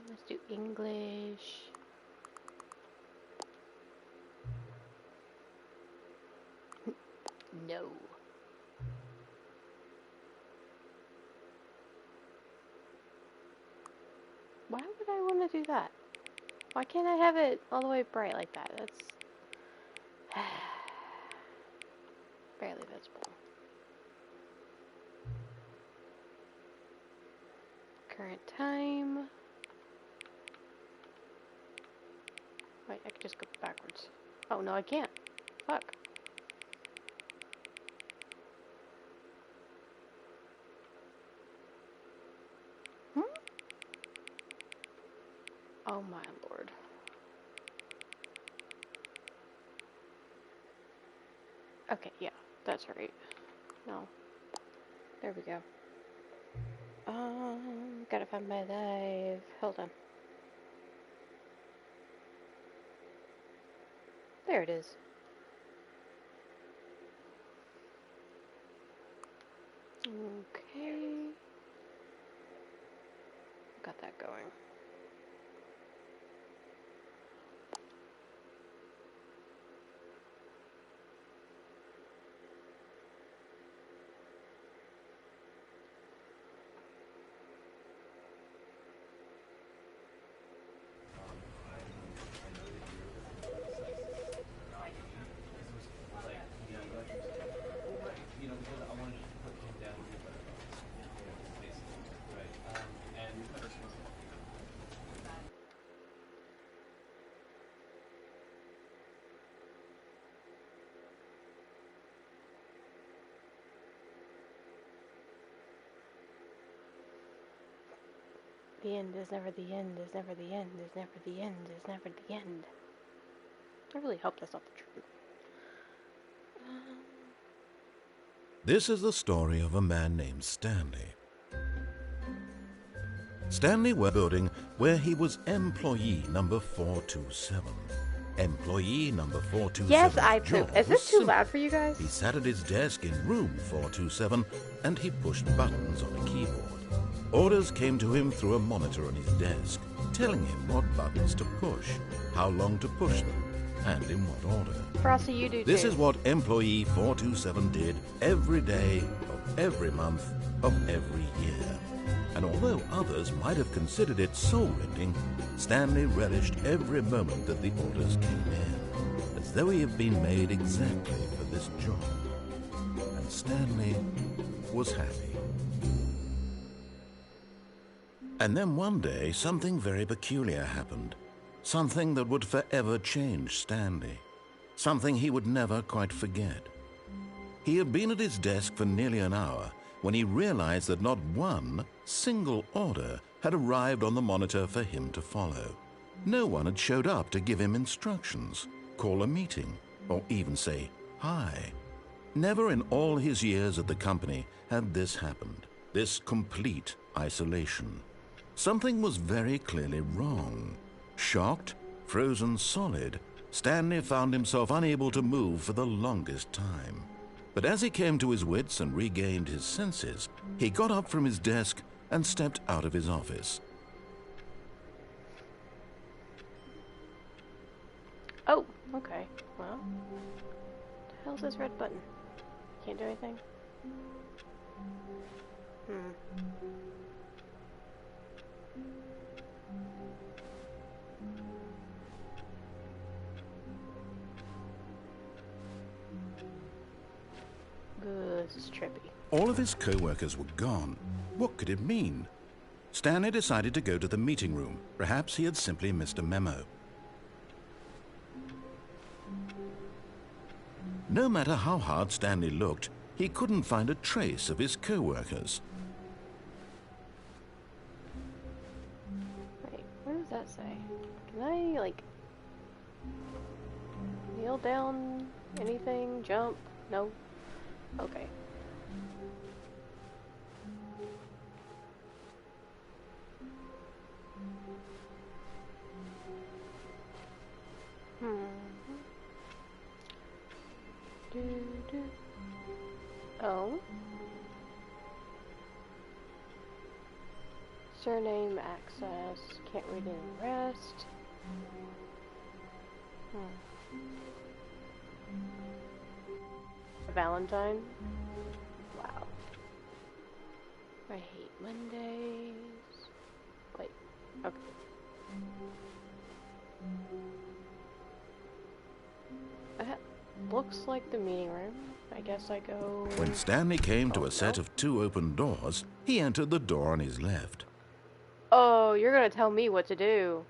Let's do English. No. Why would I want to do that? Why can't I have it all the way bright like that? That's barely visible. Current time. Wait, I could just go backwards. Oh, no, I can't. Fuck. Oh my lord. Okay, yeah, that's right. No. There we go. Gotta find my live. Hold on. There it is. Okay. Got that going. The end is never the end, is never the end, is never the end, is never the end. I really hope that's not the truth. This is the story of a man named Stanley. Stanley was building where he was employee number 427. Employee number 427. Yes, I poop. Is this too loud for you guys? He sat at his desk in room 427 and he pushed buttons on a keyboard. Orders came to him through a monitor on his desk, telling him what buttons to push, how long to push them, and in what order. Frosty, you do This too. is what employee 427 did every day of every month of every year. And although others might have considered it soul-rending, Stanley relished every moment that the orders came in, as though he had been made exactly for this job. And Stanley was happy. And then one day, something very peculiar happened. Something that would forever change Stanley. Something he would never quite forget. He had been at his desk for nearly an hour when he realized that not one single order had arrived on the monitor for him to follow. No one had showed up to give him instructions, call a meeting, or even say hi. Never in all his years at the company had this happened, this complete isolation. Something was very clearly wrong. Shocked, frozen solid, Stanley found himself unable to move for the longest time. But as he came to his wits and regained his senses, he got up from his desk and stepped out of his office. Oh, okay. Well, what the hell's this red button? Can't do anything? This is trippy. All of his co-workers were gone. What could it mean? Stanley decided to go to the meeting room. Perhaps he had simply missed a memo. No matter how hard Stanley looked, he couldn't find a trace of his co-workers. Wait, what does that say? Can I, like, kneel down? Anything? Jump? No? Okay. Oh. Surname access. Can't read any rest. Valentine. Wow. I hate Mondays. Wait. Okay. Looks like the meeting room. I guess I go... When Stanley came to a set of 2 open doors, he entered the door on his left. Oh, you're gonna tell me what to do.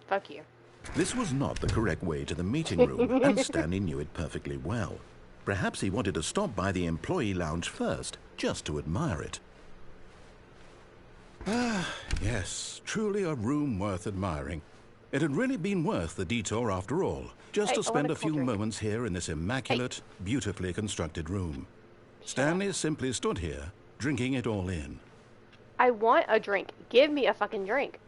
Fuck you. This was not the correct way to the meeting room, and Stanley knew it perfectly well. Perhaps he wanted to stop by the employee lounge first, just to admire it. Ah, yes, truly a room worth admiring. It had really been worth the detour after all, just to spend a few moments here in this immaculate, beautifully constructed room. Stanley simply stood here, drinking it all in. I want a drink. Give me a fucking drink.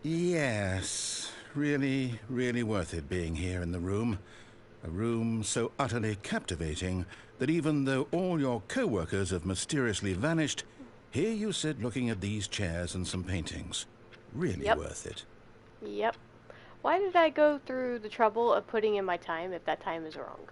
Yes, really, really worth it being here in the room. A room so utterly captivating that even though all your co-workers have mysteriously vanished, here you sit looking at these chairs and some paintings. Really worth it. Yep. Why did I go through the trouble of putting in my time if that time is wrong?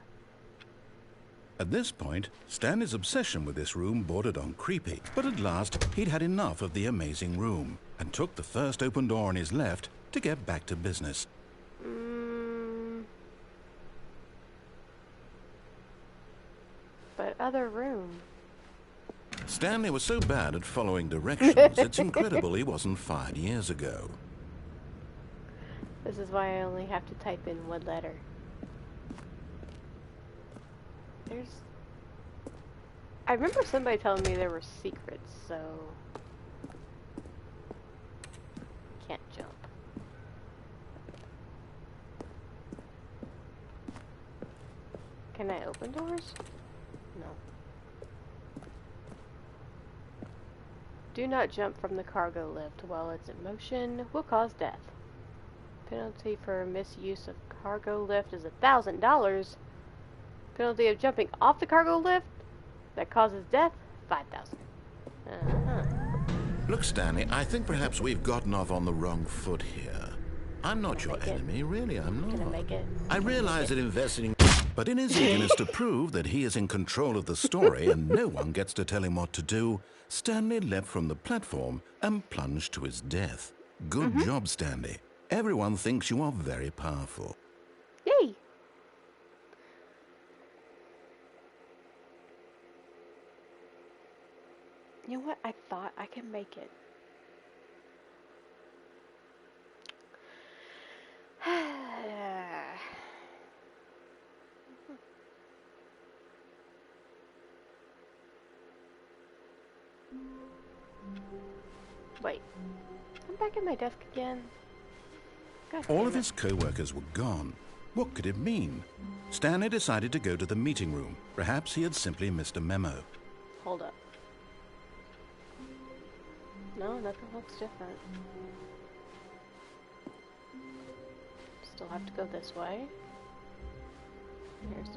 At this point, Stanley's obsession with this room bordered on creepy, but at last he'd had enough of the amazing room and took the first open door on his left to get back to business. But other room. Stanley was so bad at following directions, it's incredible he wasn't fired years ago. This is why I only have to type in one letter. I remember somebody telling me there were secrets, so... Can't jump. Can I open doors? No. Do not jump from the cargo lift while it's in motion. Will cause death. Penalty for misuse of cargo lift is $1,000. Penalty of jumping off the cargo lift that causes death, $5,000. Look, Stanley, I think perhaps we've gotten off on the wrong foot here. I'm not your enemy, really, I'm not. I realize that investing... But in his eagerness to prove that he is in control of the story and no one gets to tell him what to do, Stanley leapt from the platform and plunged to his death. Good job, Stanley. Everyone thinks you are very powerful. Yay! You know what? I thought I could make it. Wait. I'm back at my desk again. All of his co-workers were gone. What could it mean? Stanley decided to go to the meeting room. Perhaps he had simply missed a memo. Hold up. No, nothing looks different. Still have to go this way. Here's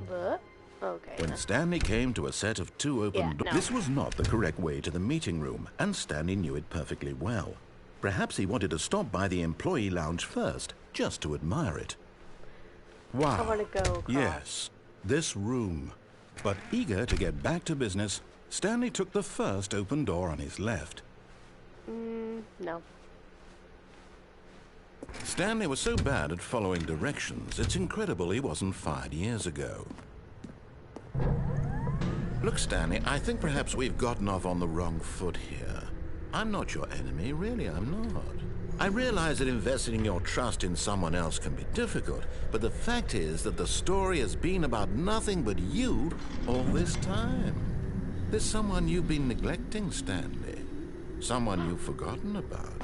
the... Okay. When Stanley came to a set of 2 open doors, this was not the correct way to the meeting room, and Stanley knew it perfectly well. Perhaps he wanted to stop by the employee lounge first, just to admire it. Wow. I want to go across. Yes, this room. But eager to get back to business, Stanley took the first open door on his left. No. Stanley was so bad at following directions, it's incredible he wasn't fired years ago. Look, Stanley, I think perhaps we've gotten off on the wrong foot here. I'm not your enemy, really, I'm not. I realize that investing your trust in someone else can be difficult, but the fact is that the story has been about nothing but you all this time. There's someone you've been neglecting, Stanley. Someone you've forgotten about.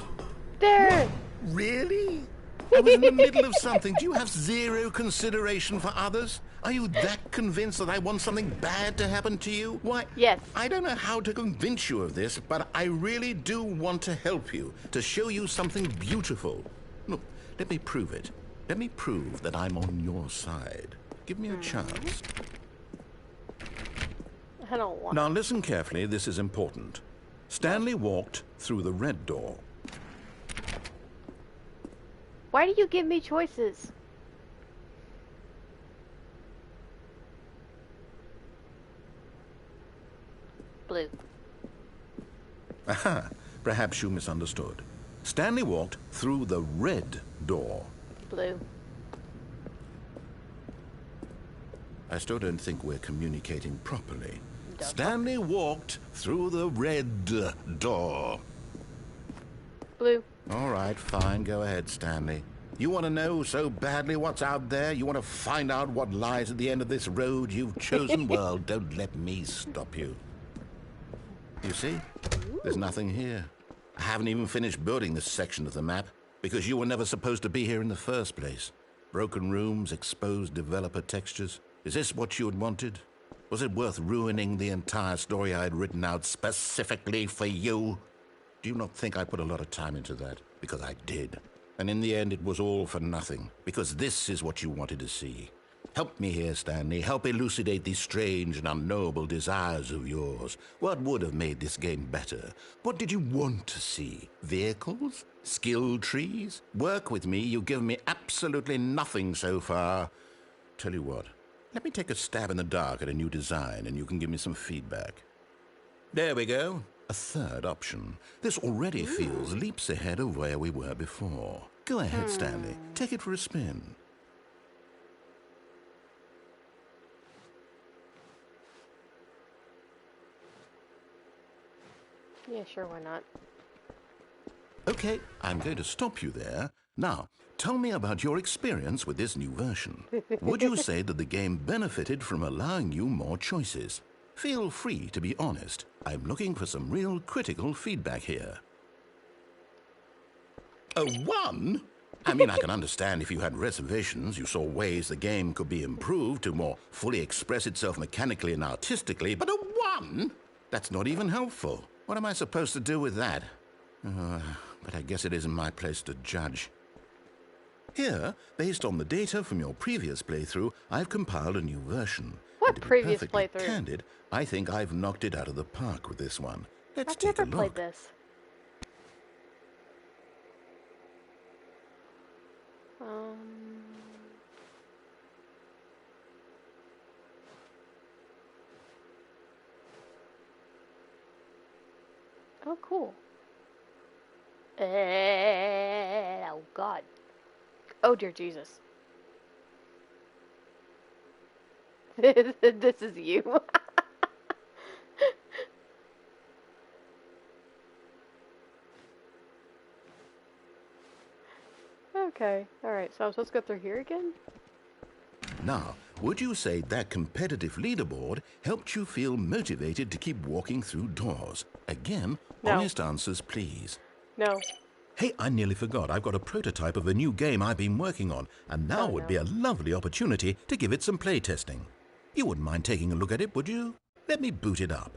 There! What? Really? I was in the middle of something. Do you have zero consideration for others? Are you that convinced that I want something bad to happen to you? Why, Yes. I don't know how to convince you of this, but I really do want to help you, to show you something beautiful. Look, let me prove it. Let me prove that I'm on your side. Give me a chance. I don't want. Now listen carefully, this is important. Stanley walked through the red door. Why do you give me choices? Blue. Aha, perhaps you misunderstood. Stanley walked through the red door. Blue. I still don't think we're communicating properly. Duh. Stanley walked through the red door. Blue. All right, fine, go ahead, Stanley. You want to know so badly what's out there? You want to find out what lies at the end of this road you've chosen? Well, don't let me stop you. You see? There's nothing here. I haven't even finished building this section of the map, because you were never supposed to be here in the first place. Broken rooms, exposed developer textures. Is this what you had wanted? Was it worth ruining the entire story I had written out specifically for you? Do you not think I put a lot of time into that? Because I did. And in the end, it was all for nothing, because this is what you wanted to see. Help me here, Stanley. Help elucidate these strange and unknowable desires of yours. What would have made this game better? What did you want to see? Vehicles? Skill trees? Work with me. You've given me absolutely nothing so far. Tell you what, let me take a stab in the dark at a new design, and you can give me some feedback. There we go. A third option. This already feels leaps ahead of where we were before. Go ahead, Stanley. Take it for a spin. Yeah, sure, why not? Okay, I'm going to stop you there. Now, tell me about your experience with this new version. Would you say that the game benefited from allowing you more choices? Feel free to be honest. I'm looking for some real critical feedback here. A 1? I mean, I can understand if you had reservations, you saw ways the game could be improved to more fully express itself mechanically and artistically, but a 1? That's not even helpful. What am I supposed to do with that? But I guess it isn't my place to judge. Here, based on the data from your previous playthrough, I've compiled a new version. What And to be previous perfectly playthrough? Candid, I think I've knocked it out of the park with this one. Let's I've take never a played look. this. Oh, cool. Oh, God. Oh, dear Jesus. This is you. Okay, alright, so I'm supposed to go through here again? Now, would you say that competitive leaderboard helped you feel motivated to keep walking through doors? Again, No. honest answers, please. No. Hey, I nearly forgot. I've got a prototype of a new game I've been working on, and now Oh, would no. be a lovely opportunity to give it some play testing. You wouldn't mind taking a look at it, would you? Let me boot it up.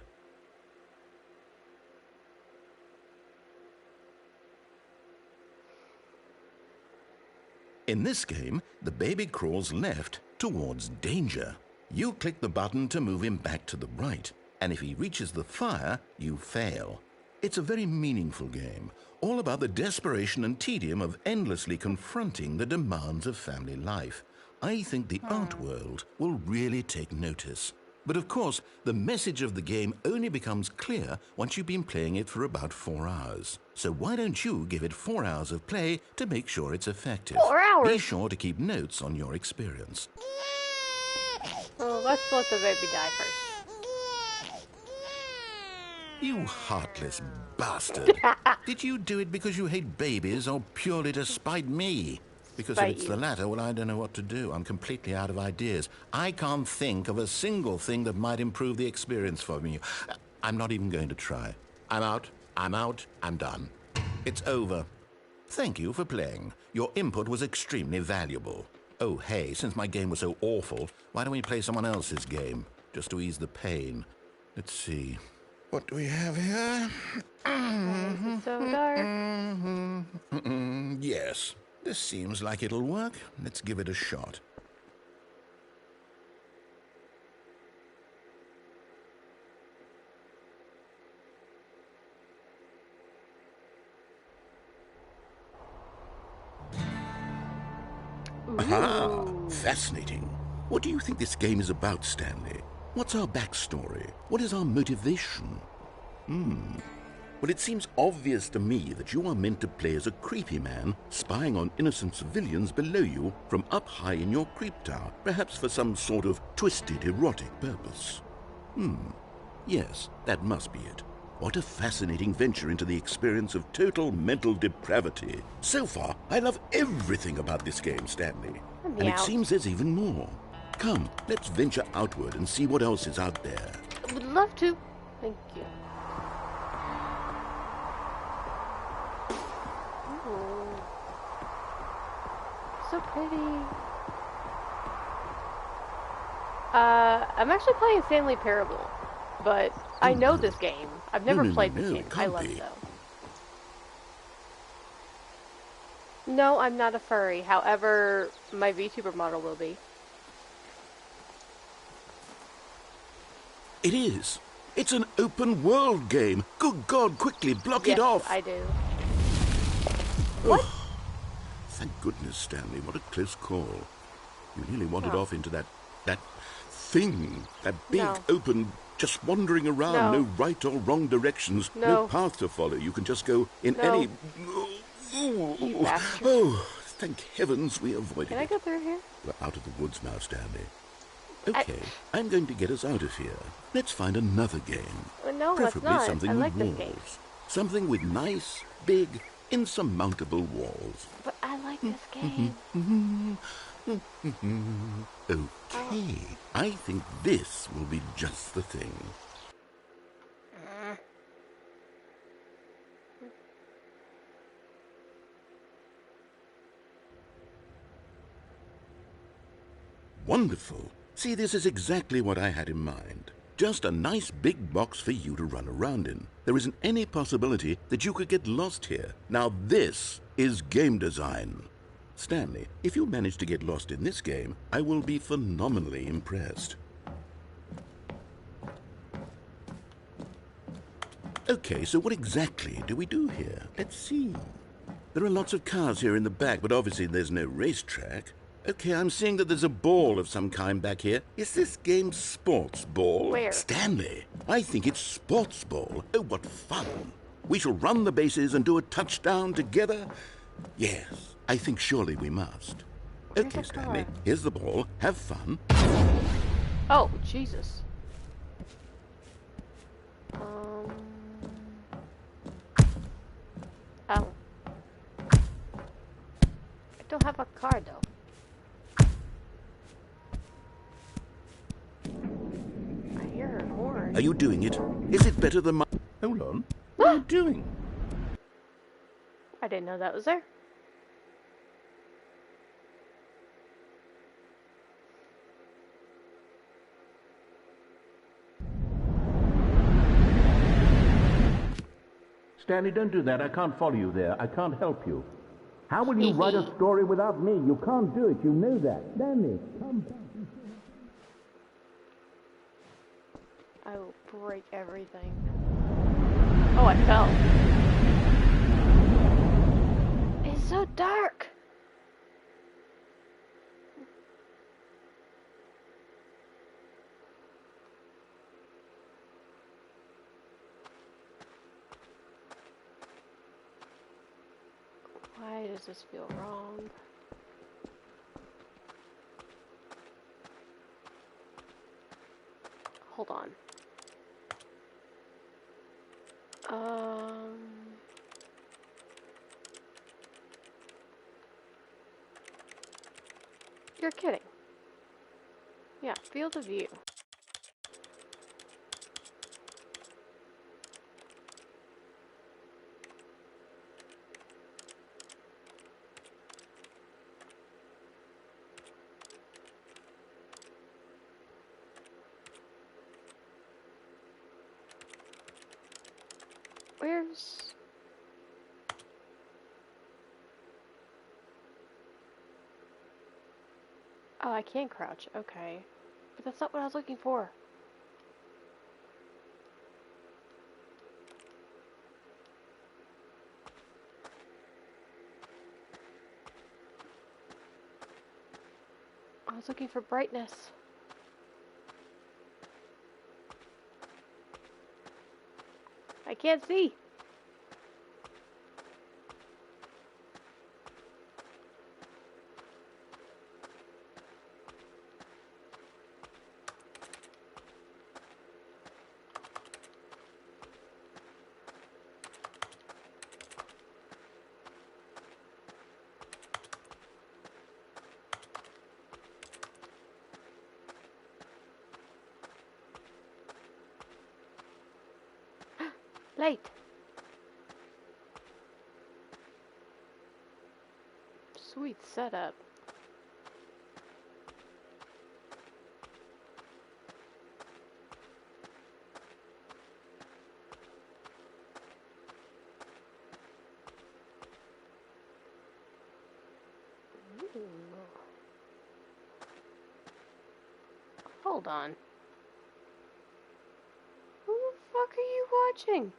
In this game, the baby crawls left towards danger. You click the button to move him back to the right, and if he reaches the fire, you fail. It's a very meaningful game, all about the desperation and tedium of endlessly confronting the demands of family life. I think the art world will really take notice. But of course, the message of the game only becomes clear once you've been playing it for about 4 hours. So why don't you give it 4 hours of play to make sure it's effective? 4 hours? Be sure to keep notes on your experience. Well, let's let the baby die first. You heartless bastard. Did you do it because you hate babies or purely to spite me? Because if Spite it's you. the latter, well, I don't know what to do. I'm completely out of ideas. I can't think of a single thing that might improve the experience for me. I'm not even going to try. I'm out. I'm done. It's over. Thank you for playing. Your input was extremely valuable. Oh, hey, since my game was so awful, why don't we play someone else's game, just to ease the pain? Let's see. What do we have here? Why is it so dark? Yes, this seems like it'll work. Let's give it a shot. Aha! Fascinating. What do you think this game is about, Stanley? What's our backstory? What is our motivation? Well, it seems obvious to me that you are meant to play as a creepy man spying on innocent civilians below you from up high in your creep tower, perhaps for some sort of twisted, erotic purpose. Yes, that must be it. What a fascinating venture into the experience of total mental depravity. So far, I love everything about this game, Stanley. And it seems there's even more. Come, let's venture outward and see what else is out there. I would love to. Thank you. Ooh. So pretty. I'm actually playing Stanley Parable, but I know this game. I've never played this game. I love it though. No, I'm not a furry. However, my VTuber model will be. It is. It's an open world game. Good God, quickly block it off. Yes, I do. What? Thank goodness, Stanley. What a close call. You nearly wandered off into that thing. That big, open, just wandering around. No right or wrong directions. No path to follow. You can just go in any... You bastard. Oh, thank heavens we avoided Can I go through here? We're out of the woods now, Stanley. Okay, I'm going to get us out of here. Let's find another game. No, preferably let's not. something I like with this walls. game. Something with nice, big, insurmountable walls. But I like this game. Okay, I think this will be just the thing. Wonderful. See, this is exactly what I had in mind. Just a nice big box for you to run around in. There isn't any possibility that you could get lost here. Now this is game design. Stanley, if you manage to get lost in this game, I will be phenomenally impressed. Okay, so what exactly do we do here? Let's see. There are lots of cars here in the back, but obviously there's no racetrack. Okay, I'm seeing that there's a ball of some kind back here. Is this game sports ball? Where? Stanley, I think it's sports ball. Oh, what fun. We shall run the bases and do a touchdown together? Yes, I think surely we must. Okay, Stanley, here's the ball. Have fun. Oh, Jesus. Oh. I don't have a car, though. I hear her horn. Are you doing it? Is it better than my... Hold on. What are you doing? I didn't know that was there. Stanley, don't do that. I can't follow you there. I can't help you. How will you write a story without me? You can't do it. You know that. Stanley, come back. I will break everything. Oh, I fell. It's so dark. Why does this feel wrong? Hold on. You're kidding. Yeah, field of view. Where's... Oh, I can crouch. Okay. But that's not what I was looking for. I was looking for brightness. I can't see. Light. Sweet setup. Ooh. Hold on. Who the fuck are you watching?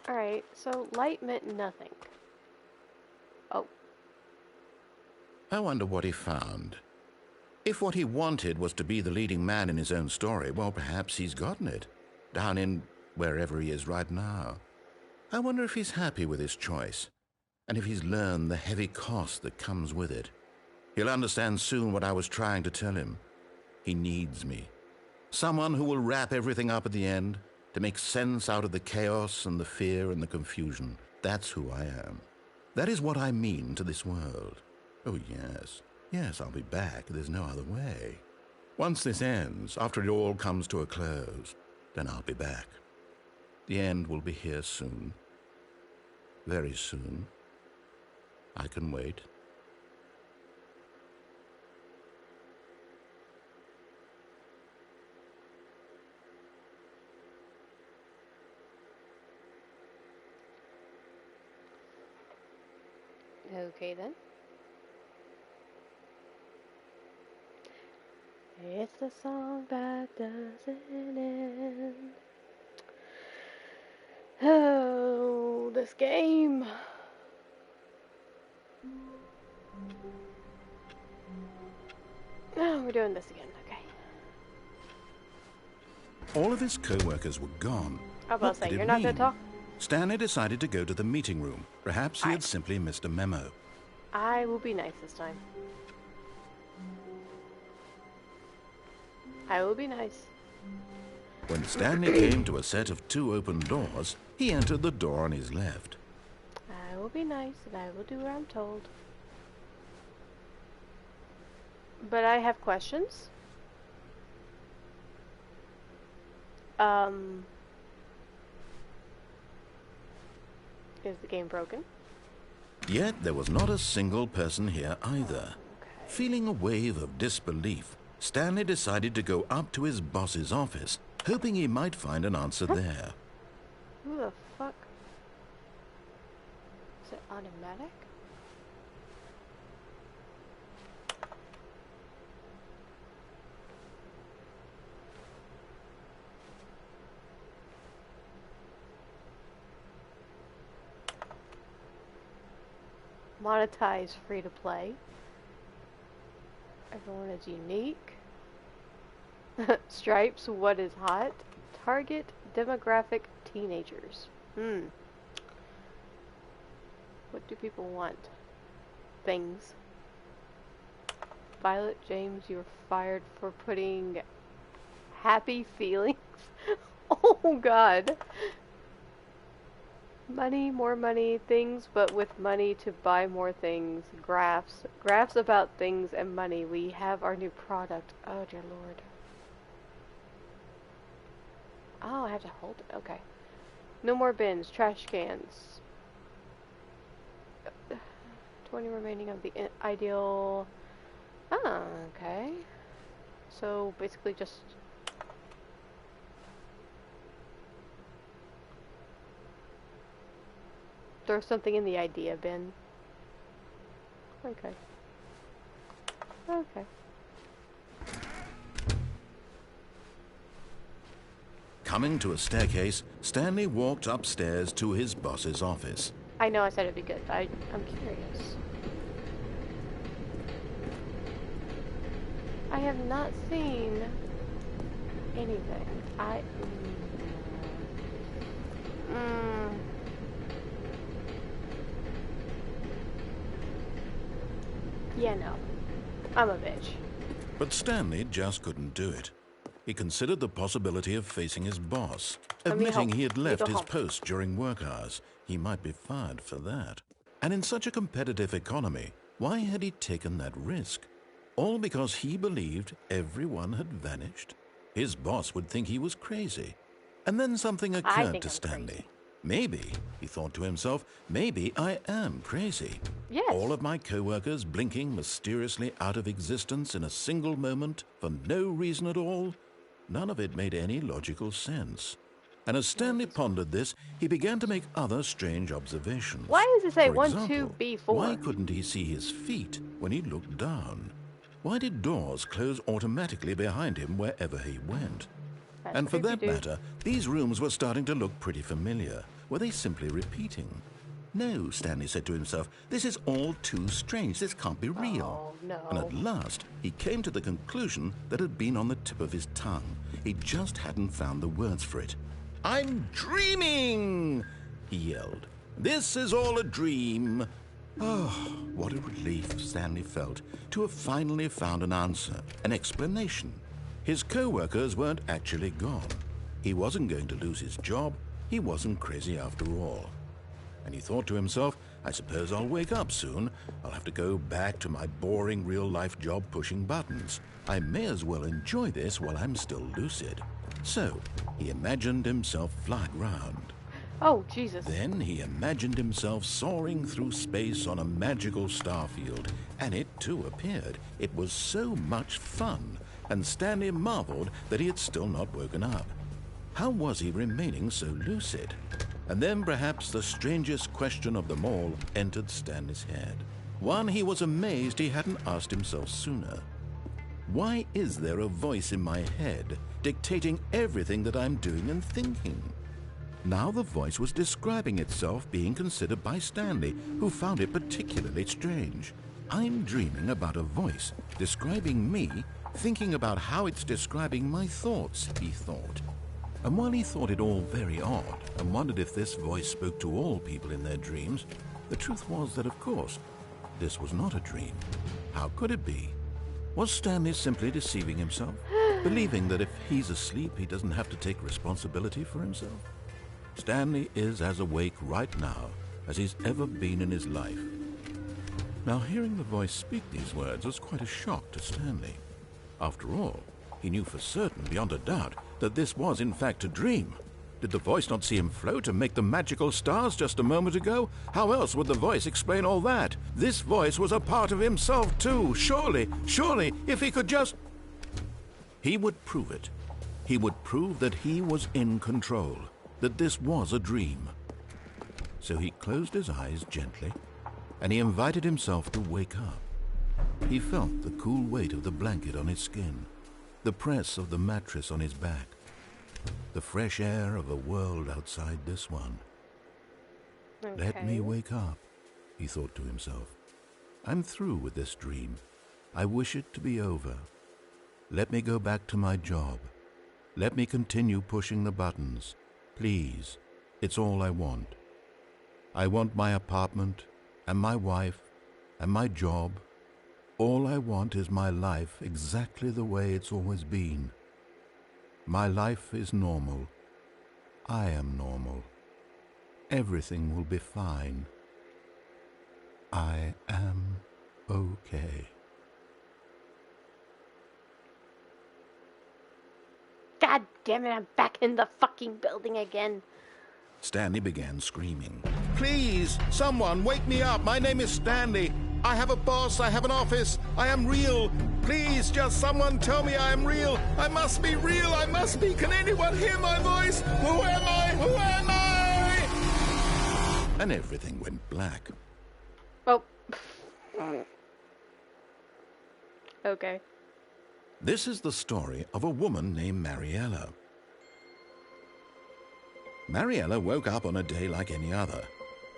Alright, so light meant nothing. Oh. I wonder what he found. If what he wanted was to be the leading man in his own story, well, perhaps he's gotten it. Down in wherever he is right now. I wonder if he's happy with his choice, and if he's learned the heavy cost that comes with it. He'll understand soon what I was trying to tell him. He needs me. Someone who will wrap everything up at the end, to make sense out of the chaos and the fear and the confusion. That's who I am. That is what I mean to this world. Oh, yes. Yes, I'll be back. There's no other way. Once this ends, after it all comes to a close, then I'll be back. The end will be here soon. Very soon. I can wait. Okay then. It's the song that doesn't end. Oh, this game. Oh, we're doing this again. Okay. All of his co-workers were gone. I was about What to say, did it you're not going mean? to talk? Stanley decided to go to the meeting room. Perhaps he had simply missed a memo. I will be nice this time. I will be nice. When Stanley came to a set of 2 open doors, he entered the door on his left. I will be nice and I will do what I'm told. But I have questions. Is the game broken? Yet there was not a single person here either. Okay. Feeling a wave of disbelief, Stanley decided to go up to his boss's office, hoping he might find an answer there. Who the fuck? Is it automatic? Monetize free to play. Everyone is unique. Stripes, what is hot? Target demographic teenagers. What do people want? Things. Violet James, you're fired for putting happy feelings. Oh god. Money, more money, things, but with money to buy more things. Graphs. Graphs about things and money. We have our new product. Oh dear lord. Oh, I have to hold it. Okay. No more bins. Trash cans. 20 remaining of the ideal. Oh, okay. So basically just throw something in the idea bin. Okay. Okay. Coming to a staircase, Stanley walked upstairs to his boss's office. I know I said it'd be good, but I'm curious. I have not seen anything. Yeah, no. I'm a bitch. But Stanley just couldn't do it. He considered the possibility of facing his boss, admitting he had left his post during work hours. He might be fired for that. And in such a competitive economy, why had he taken that risk? All because he believed everyone had vanished? His boss would think he was crazy. And then something occurred to Stanley. Crazy. Maybe, he thought to himself, maybe I am crazy. Yes. All of my co-workers blinking mysteriously out of existence in a single moment for no reason at all. None of it made any logical sense. And as Stanley pondered this, he began to make other strange observations. Why does it say For 1, example, 2, B4? why couldn't he see his feet when he looked down? Why did doors close automatically behind him wherever he went? And for that matter, these rooms were starting to look pretty familiar. Were they simply repeating? No, Stanley said to himself, this is all too strange. This can't be real. Oh, no. And at last, he came to the conclusion that had been on the tip of his tongue. He just hadn't found the words for it. I'm dreaming, he yelled. This is all a dream. Oh, what a relief Stanley felt to have finally found an answer, an explanation. His co-workers weren't actually gone. He wasn't going to lose his job. He wasn't crazy after all. And he thought to himself, I suppose I'll wake up soon. I'll have to go back to my boring real-life job pushing buttons. I may as well enjoy this while I'm still lucid. So, he imagined himself flying round. Oh, Jesus. Then he imagined himself soaring through space on a magical starfield, and it too appeared. It was so much fun, and Stanley marveled that he had still not woken up. How was he remaining so lucid? And then perhaps the strangest question of them all entered Stanley's head. One he was amazed he hadn't asked himself sooner. Why is there a voice in my head dictating everything that I'm doing and thinking? Now the voice was describing itself being considered by Stanley, who found it particularly strange. I'm dreaming about a voice describing me, thinking about how it's describing my thoughts, he thought. And while he thought it all very odd and wondered if this voice spoke to all people in their dreams, the truth was that, of course, this was not a dream. How could it be? Was Stanley simply deceiving himself, believing that if he's asleep, he doesn't have to take responsibility for himself? Stanley is as awake right now as he's ever been in his life. Now, hearing the voice speak these words was quite a shock to Stanley. After all, he knew for certain, beyond a doubt, that this was in fact a dream. Did the voice not see him float and make the magical stars just a moment ago? How else would the voice explain all that? This voice was a part of himself too. Surely, if he could just... He would prove it. He would prove that he was in control, that this was a dream. So he closed his eyes gently, and he invited himself to wake up. He felt the cool weight of the blanket on his skin, the press of the mattress on his back, the fresh air of a world outside this one. Okay. Let me wake up, he thought to himself. I'm through with this dream. I wish it to be over. Let me go back to my job. Let me continue pushing the buttons. Please, it's all I want. I want my apartment and my wife and my job. All I want is my life exactly the way it's always been. My life is normal. I am normal. Everything will be fine. I am okay. God damn it, I'm back in the fucking building again. Stanley began screaming. Please, someone, wake me up. My name is Stanley. I have a boss. I have an office. I am real. Please, just someone tell me I am real. I must be real. I must be. Can anyone hear my voice? Who am I? Who am I? And everything went black. Oh. Okay. This is the story of a woman named Mariella. Mariella woke up on a day like any other.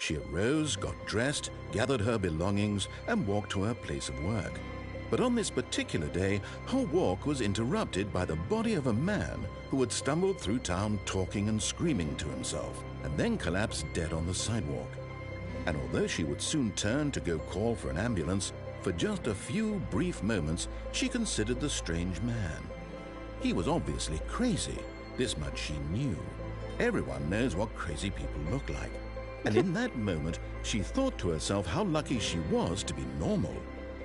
She arose, got dressed, gathered her belongings, and walked to her place of work. But on this particular day, her walk was interrupted by the body of a man who had stumbled through town talking and screaming to himself, and then collapsed dead on the sidewalk. And although she would soon turn to go call for an ambulance, for just a few brief moments she considered the strange man. He was obviously crazy, this much she knew. Everyone knows what crazy people look like. And in that moment, she thought to herself how lucky she was to be normal.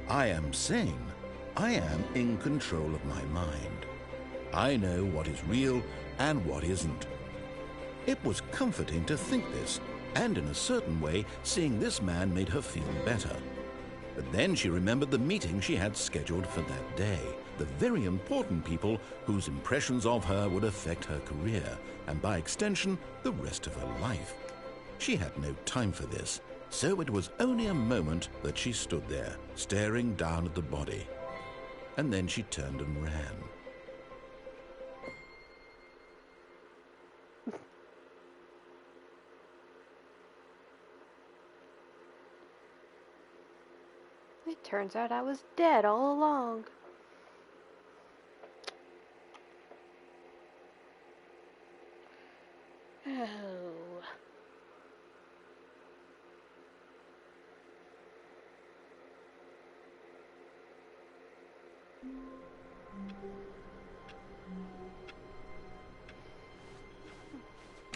I am sane. I am in control of my mind. I know what is real and what isn't. It was comforting to think this, and in a certain way, seeing this man made her feel better. But then she remembered the meeting she had scheduled for that day, the very important people whose impressions of her would affect her career, and by extension, the rest of her life. She had no time for this, so it was only a moment that she stood there, staring down at the body. And then she turned and ran. It turns out I was dead all along. Oh.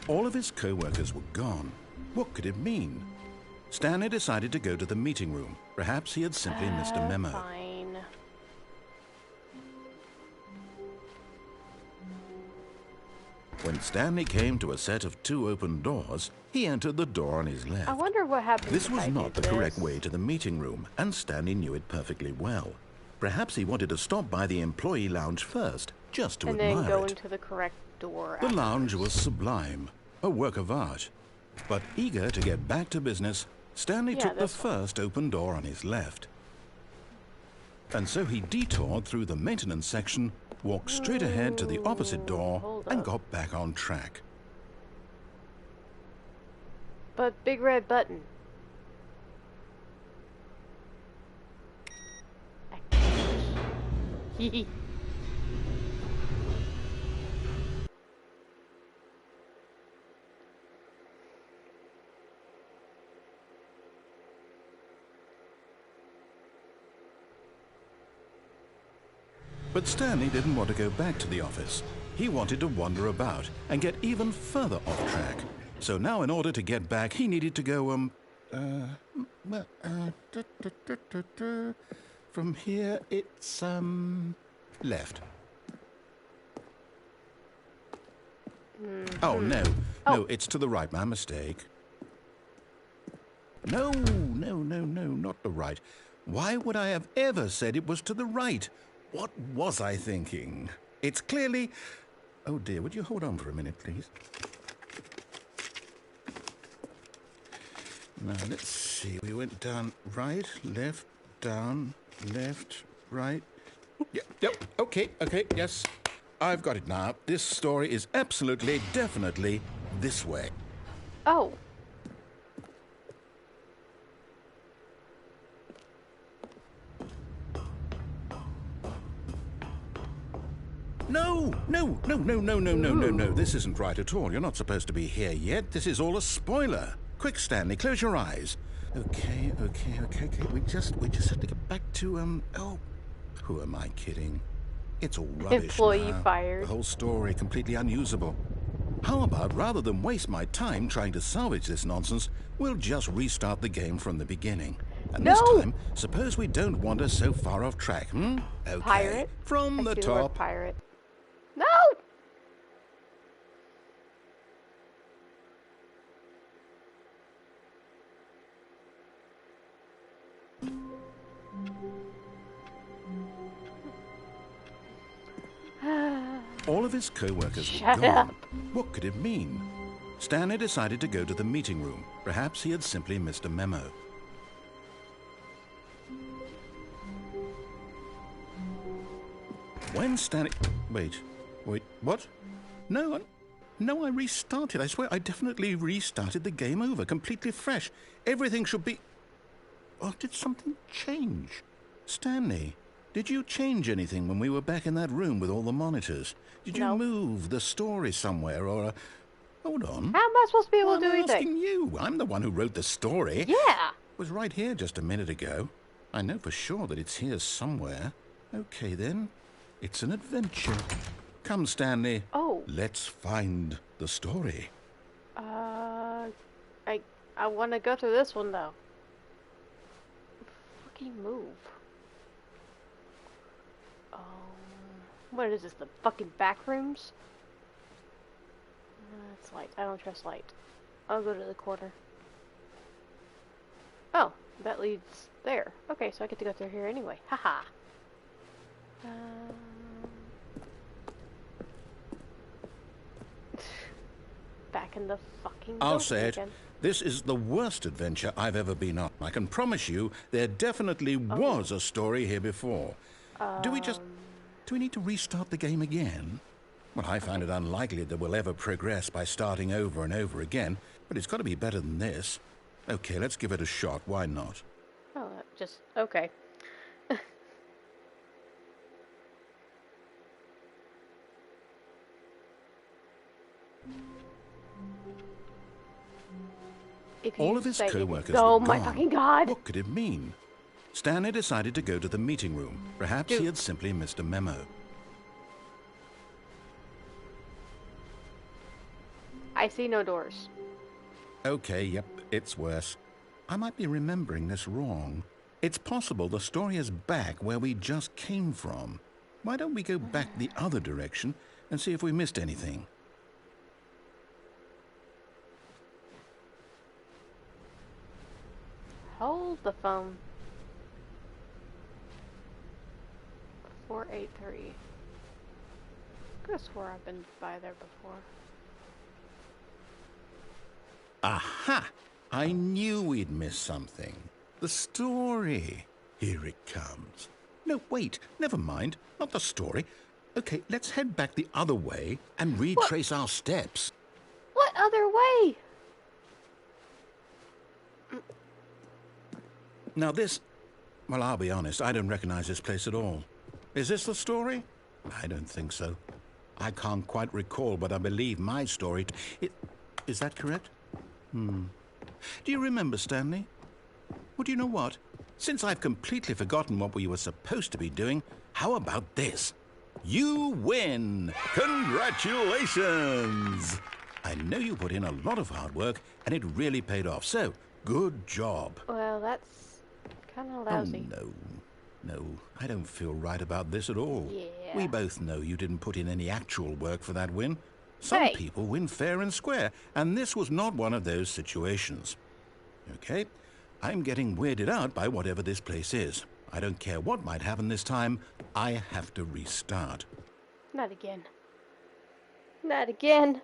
All of his co-workers were gone. What could it mean? Stanley decided to go to the meeting room. Perhaps he had simply missed a memo. Fine. When Stanley came to a set of 2 open doors, he entered the door on his left. I wonder what happens This if was I not did the correct this. way to the meeting room, and Stanley knew it perfectly well. Perhaps he wanted to stop by the employee lounge first, just to And admire then go it. into the correct door. The lounge was sublime, a work of art. But eager to get back to business, Stanley Yeah, took the this one. first open door on his left. And so he detoured through the maintenance section, walked straight ahead to the opposite door, hold and up. got back on track. But big red button. Hee. But Stanley didn't want to go back to the office. He wanted to wander about and get even further off track. So now in order to get back, he needed to go, from here it's, left. Oh, no. No, it's to the right. My mistake. No, not the right. Why would I have ever said it was to the right? What was I thinking? It's clearly... Oh, dear, would you hold on for a minute, please? Now, let's see. We went down right, left, down, left, right. Yep, okay, yes. I've got it now. This story is absolutely, definitely this way. Oh. No. This isn't right at all. You're not supposed to be here yet. This is all a spoiler. Quick, Stanley, close your eyes. Okay. We just have to get back to, oh, who am I kidding? It's all rubbish Employee now. fired. The whole story completely unusable. How about, rather than waste my time trying to salvage this nonsense, we'll just restart the game from the beginning. And No! this time, suppose we don't wander so far off track, Okay. Pirate? From I the see the word top. pirate. No! All of his co-workers Shut were gone. up. What could it mean? Stanley decided to go to the meeting room. Perhaps he had simply missed a memo. When Stanley... Wait, what? No, I restarted. I swear, I definitely restarted the game over, completely fresh. Everything should be... Or did something change? Stanley, did you change anything when we were back in that room with all the monitors? Did you No. move the story somewhere, or... Hold on. How am I supposed to be able Well, to do I'm anything? asking you. I'm the one who wrote the story. Yeah. It was right here just a minute ago. I know for sure that it's here somewhere. Okay, then. It's an adventure. Come, Stanley. Oh. Let's find the story. I want to go through this one though. Fucking move. What is this? The fucking back rooms? It's light. I don't trust light. I'll go to the corner. Oh, that leads there. Okay, so I get to go through here anyway. Haha. Back in the fucking I'll building say it. again. This is the worst adventure I've ever been on. I can promise you there definitely was a story here before. Do we need to restart the game again? Well, I find it unlikely that we'll ever progress by starting over and over again, but it's got to be better than this. Okay, let's give it a shot. Why not? Oh, just okay. If All you of his say co-workers oh were my gone. fucking god! What could it mean? Stanley decided to go to the meeting room. Perhaps he Dude. had simply missed a memo. I see no doors. Okay, yep, it's worse. I might be remembering this wrong. It's possible the story is back where we just came from. Why don't we go back the other direction and see if we missed anything? Hold the phone. 483. Could have swore I've been by there before. Aha! I knew we'd missed something. The story. Here it comes. No, wait, never mind. Not the story. Okay, let's head back the other way and retrace our steps. What other way? Now this... Well, I'll be honest, I don't recognize this place at all. Is this the story? I don't think so. I can't quite recall, but I believe my story... Is that correct? Do you remember, Stanley? Well, do you know what? Since I've completely forgotten what we were supposed to be doing, how about this? You win! Congratulations! I know you put in a lot of hard work, and it really paid off, so good job. Well, that's kind of lousy. Oh, no, I don't feel right about this at all. Yeah. We both know you didn't put in any actual work for that win. Some Hey. people win fair and square, and this was not one of those situations. Okay, I'm getting weirded out by whatever this place is. I don't care what might happen this time, I have to restart. Not again. Not again.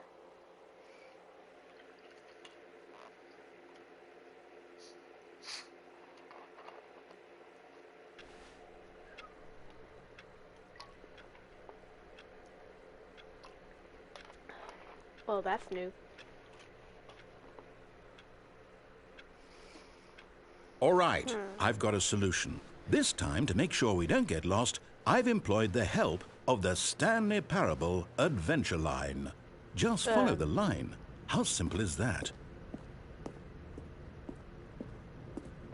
Well, that's new. All right, I've got a solution. This time, to make sure we don't get lost, I've employed the help of the Stanley Parable Adventure Line. Just follow the line. How simple is that?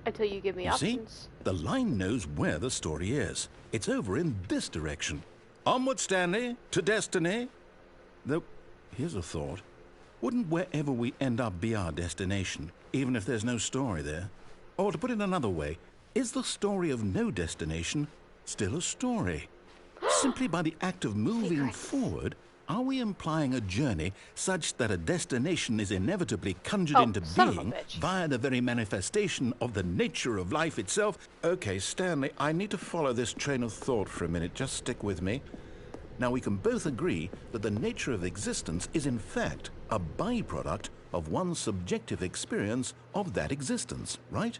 Until you give me You see? options. The line knows where the story is. It's over in this direction. Onward, Stanley, to destiny. Though, here's a thought. Wouldn't wherever we end up be our destination, even if there's no story there? Or to put it another way, is the story of no destination still a story? Simply by the act of moving Secrets. forward, are we implying a journey such that a destination is inevitably conjured Oh, into son of a being bitch. via the very manifestation of the nature of life itself? Okay, Stanley, I need to follow this train of thought for a minute. Just stick with me. Now, we can both agree that the nature of existence is in fact a byproduct of one's subjective experience of that existence, right?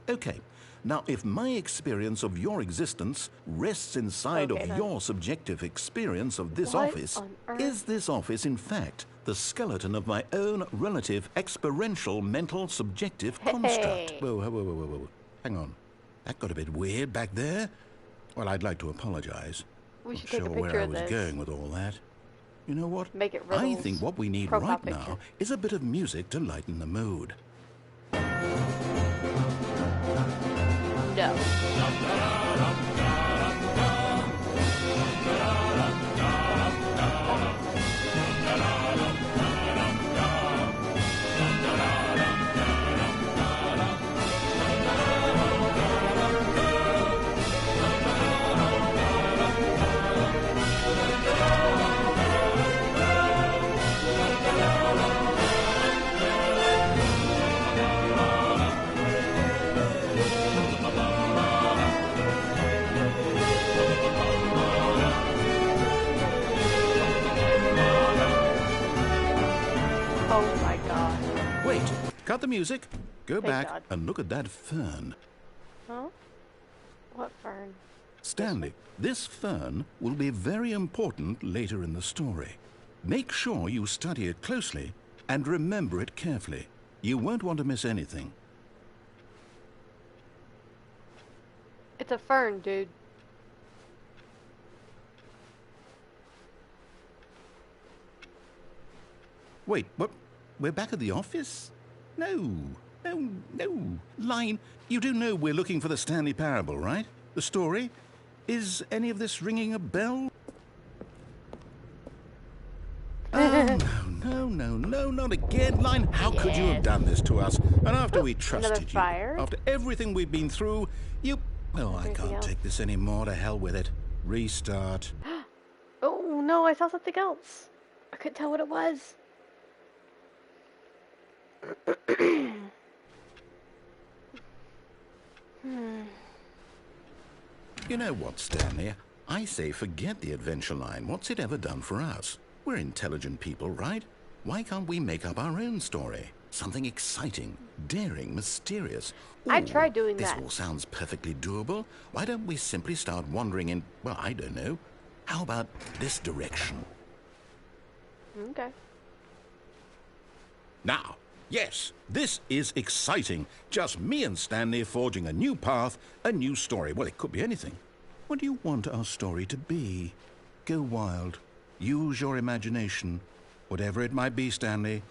Okay. Now, if my experience of your existence rests inside of your subjective experience of this office, is this office, in fact, the skeleton of my own relative experiential mental subjective construct? Whoa. Hang on. That got a bit weird back there. Well, I'd like to apologize. We should Not take a sure picture where I of was this. going with all that. You know what? Make it I Riddle's think what we need profile right picture. now is a bit of music to lighten the mood. No. Oh my god. Wait, cut the music. Go Thank back God. and look at that fern. Huh? What fern? Stanley, this fern will be very important later in the story. Make sure you study it closely and remember it carefully. You won't want to miss anything. It's a fern, dude. Wait, what? We're back at the office? No. Line, you do know we're looking for the Stanley Parable, right? The story? Is any of this ringing a bell? Oh, no, not again. Line, how could you have done this to us? And after we trusted you, fire? after everything we've been through, you... Oh, I Anything can't else? take this anymore. To hell with it. Restart. Oh no, I saw something else. I couldn't tell what it was. You know what, Stanley? I say forget the adventure line. What's it ever done for us? We're intelligent people, right? Why can't we make up our own story? Something exciting, daring, mysterious. I Ooh, tried doing this that. all sounds perfectly doable. Why don't we simply start wandering in, well, I don't know. How about this direction? Okay. Now, yes, this is exciting. Just me and Stanley forging a new path, a new story. Well, it could be anything. What do you want our story to be? Go wild. Use your imagination. Whatever it might be, Stanley,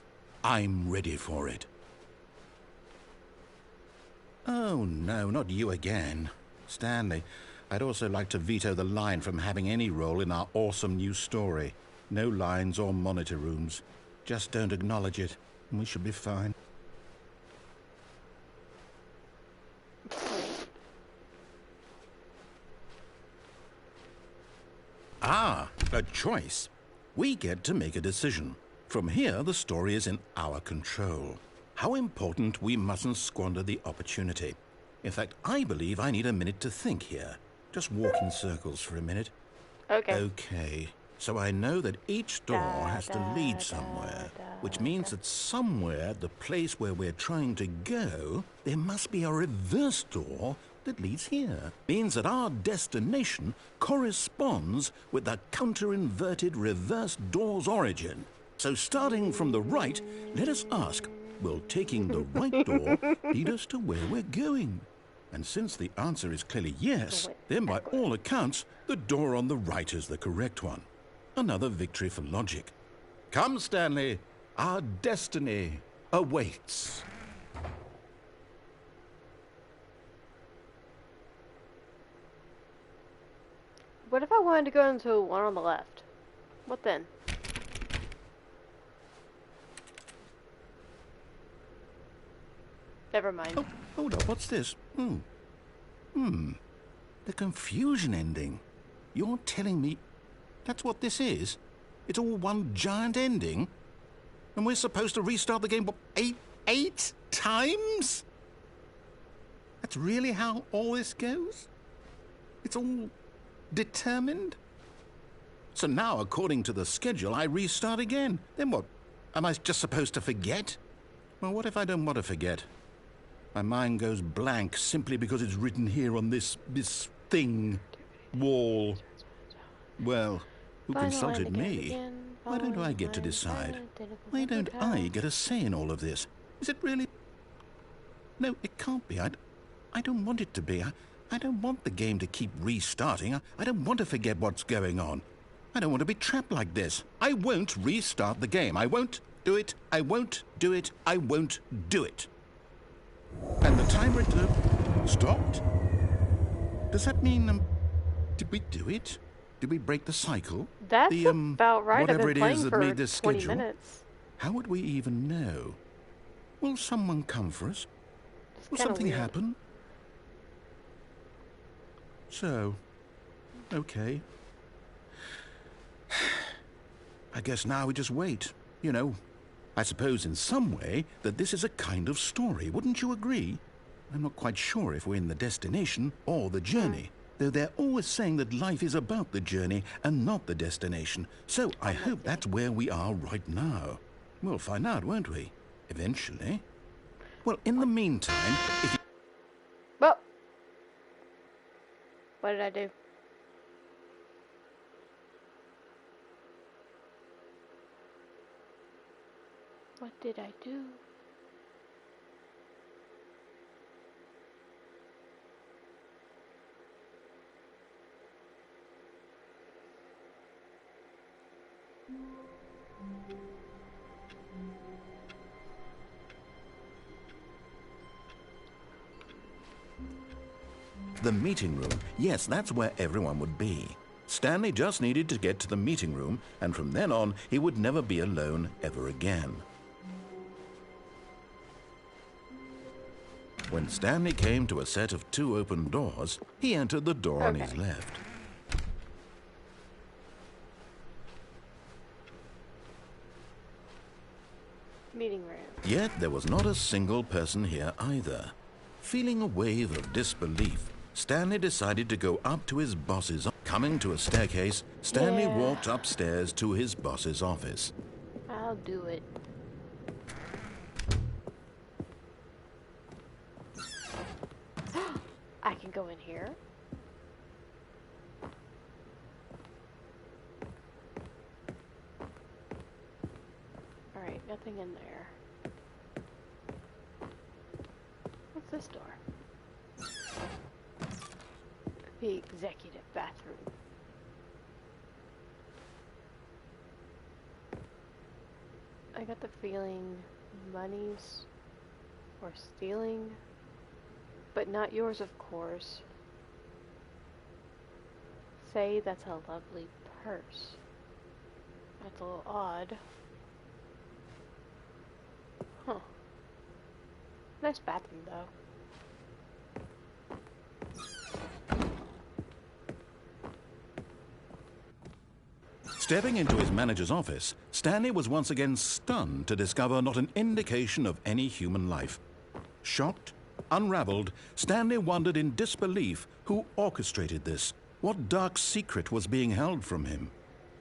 I'm ready for it. Oh, no, not you again. Stanley, I'd also like to veto the line from having any role in our awesome new story. No lines or monitor rooms. Just don't acknowledge it, and we should be fine. Ah, a choice. We get to make a decision. From here, the story is in our control. How important we mustn't squander the opportunity. In fact, I believe I need a minute to think here. Just walk in circles for a minute. Okay. Okay, so I know that each door has to lead somewhere, which means that somewhere, the place where we're trying to go, there must be a reverse door that leads here. Means that our destination corresponds with the counter-inverted reverse door's origin. So starting from the right, let us ask, will taking the right door lead us to where we're going? And since the answer is clearly yes, then by all accounts, the door on the right is the correct one. Another victory for logic. Come, Stanley, our destiny awaits. What if I wanted to go into one on the left? What then? Never mind. Oh, hold up, what's this? The confusion ending. You're telling me that's what this is? It's all one giant ending? And we're supposed to restart the game, what, eight times? That's really how all this goes? It's all determined? So now, according to the schedule, I restart again. Then what? Am I just supposed to forget? Well, what if I don't want to forget? My mind goes blank simply because it's written here on this thing, wall. Well, who consulted me? Why don't I get to decide? Why don't I get a say in all of this? Is it really? No, it can't be. I don't want it to be. I don't want the game to keep restarting. I don't want to forget what's going on. I don't want to be trapped like this. I won't restart the game. I won't do it. I won't do it. I won't do it. And the timer stopped? Does that mean, did we do it? Did we break the cycle? That's about right. Whatever I've been it is playing that for made this 20 schedule. minutes. How would we even know? Will someone come for us? It's Will kinda something weird. happen? So, okay. I guess now we just wait. You know, I suppose in some way that this is a kind of story. Wouldn't you agree? I'm not quite sure if we're in the destination or the journey, though they're always saying that life is about the journey and not the destination. So I hope that's where we are right now. We'll find out, won't we? Eventually. Well, in the meantime, if you... Well, what did I do? What did I do? The meeting room. Yes, that's where everyone would be. Stanley just needed to get to the meeting room, and from then on, he would never be alone ever again. When Stanley came to a set of 2 open doors, he entered the door on his left. Meeting room. Yet there was not a single person here either. Feeling a wave of disbelief, Stanley decided to go up to his boss's. Coming to a staircase, Stanley walked upstairs to his boss's office. I'll do it. I can go in here. Alright, nothing in there. What's this door? The executive bathroom. I got the feeling money's or stealing, but not yours, of course. Say that's a lovely purse. That's a little odd. Huh. Nice bathroom, though. Stepping into his manager's office, Stanley was once again stunned to discover not an indication of any human life. Shocked, unraveled, Stanley wondered in disbelief who orchestrated this. What dark secret was being held from him?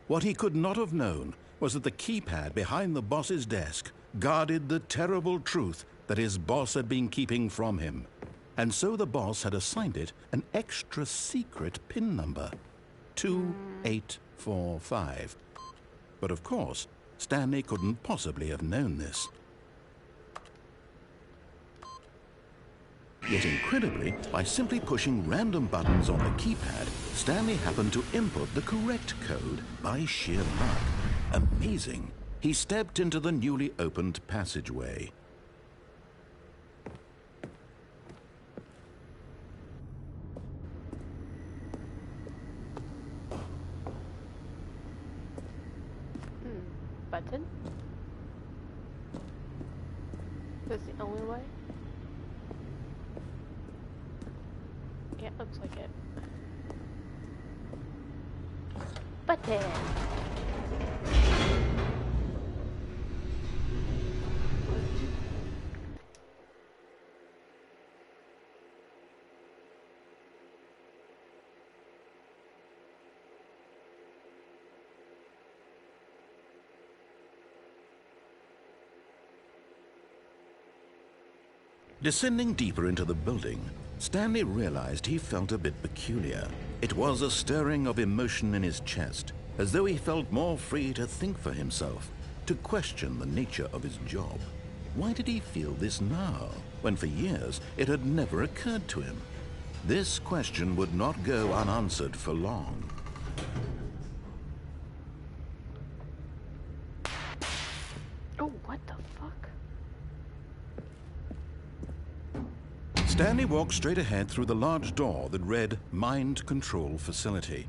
What he could not have known was that the keypad behind the boss's desk guarded the terrible truth that his boss had been keeping from him. And so the boss had assigned it an extra secret PIN number. 2845. But of course, Stanley couldn't possibly have known this. Yet incredibly, by simply pushing random buttons on the keypad, Stanley happened to input the correct code by sheer luck. Amazing. He stepped into the newly opened passageway. Button? That's the only way? Yeah, looks like it. Button! Descending deeper into the building, Stanley realized he felt a bit peculiar. It was a stirring of emotion in his chest, as though he felt more free to think for himself, to question the nature of his job. Why did he feel this now, when for years it had never occurred to him? This question would not go unanswered for long. Oh, what the fuck? Stanley walked straight ahead through the large door that read Mind Control Facility.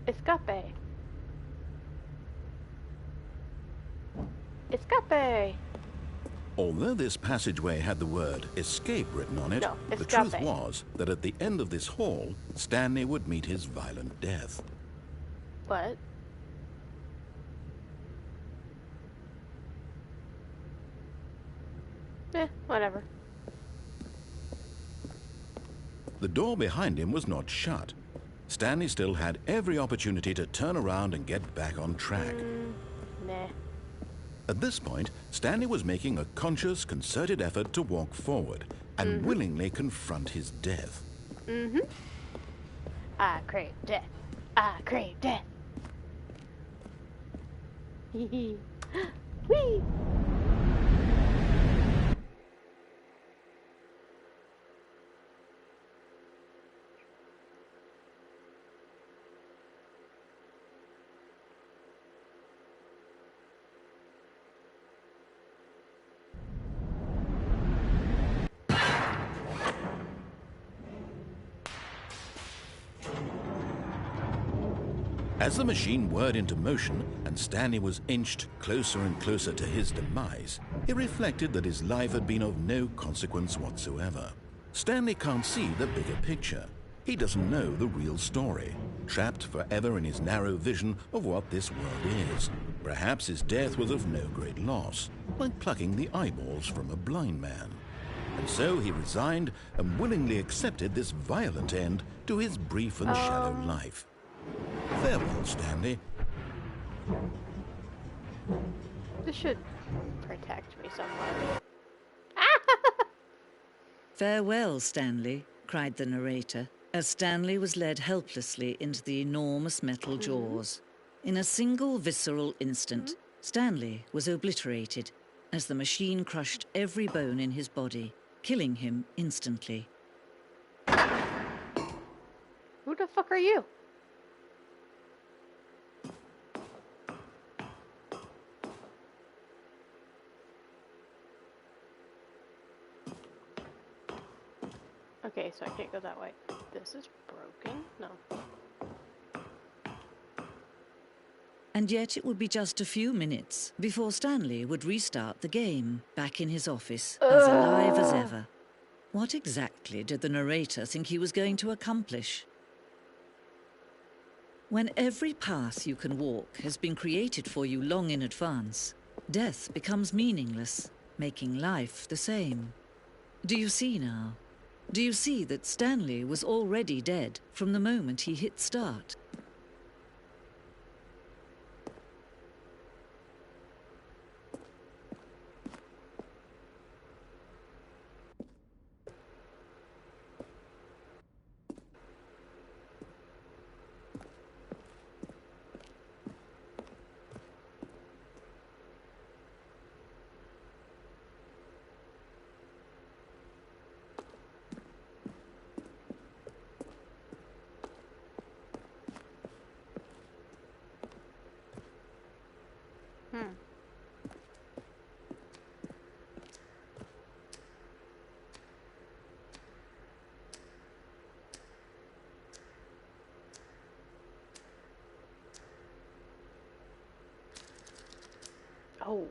Escape. Escape. Although this passageway had the word escape written on it, No, the truth escape. was that at the end of this hall, Stanley would meet his violent death. What? Whatever. The door behind him was not shut. Stanley still had every opportunity to turn around and get back on track. Nah. At this point, Stanley was making a conscious, concerted effort to walk forward and willingly confront his death. I crave death. I crave death. Hee hee. Whee! As the machine whirred into motion and Stanley was inched closer and closer to his demise, he reflected that his life had been of no consequence whatsoever. Stanley can't see the bigger picture. He doesn't know the real story, trapped forever in his narrow vision of what this world is. Perhaps his death was of no great loss, like plucking the eyeballs from a blind man. And so he resigned and willingly accepted this violent end to his brief and shallow life. Farewell, Stanley. This should protect me somewhat. "Farewell, Stanley," cried the narrator, as Stanley was led helplessly into the enormous metal jaws. In a single visceral instant, Stanley was obliterated as the machine crushed every bone in his body, killing him instantly. Who the fuck are you? Okay, so I can't go that way. This is broken? No. And yet it would be just a few minutes before Stanley would restart the game, back in his office, as alive as ever. What exactly did the narrator think he was going to accomplish? When every path you can walk has been created for you long in advance, death becomes meaningless, making life the same. Do you see now? Do you see that Stanley was already dead from the moment he hit start? Oh.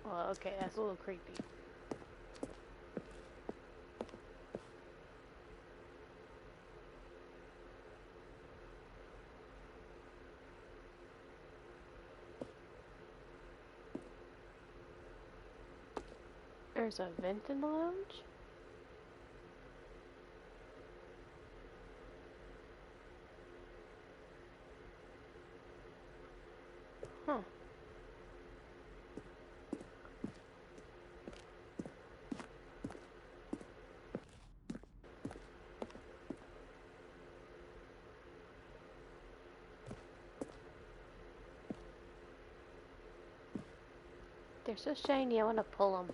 Well, okay, that's a little creepy. There's a vent in the lounge? Huh. They're so shiny, I want to pull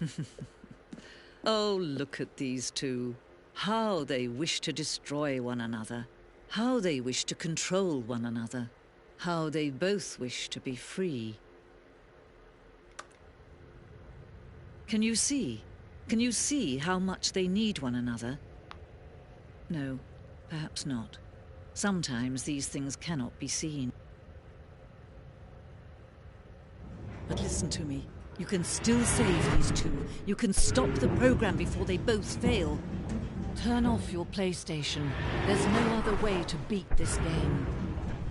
them. Oh, look at these two. How they wish to destroy one another. How they wish to control one another. How they both wish to be free. Can you see? Can you see how much they need one another? No, perhaps not. Sometimes these things cannot be seen. But listen to me. You can still save these two. You can stop the program before they both fail. Turn off your PlayStation. There's no other way to beat this game.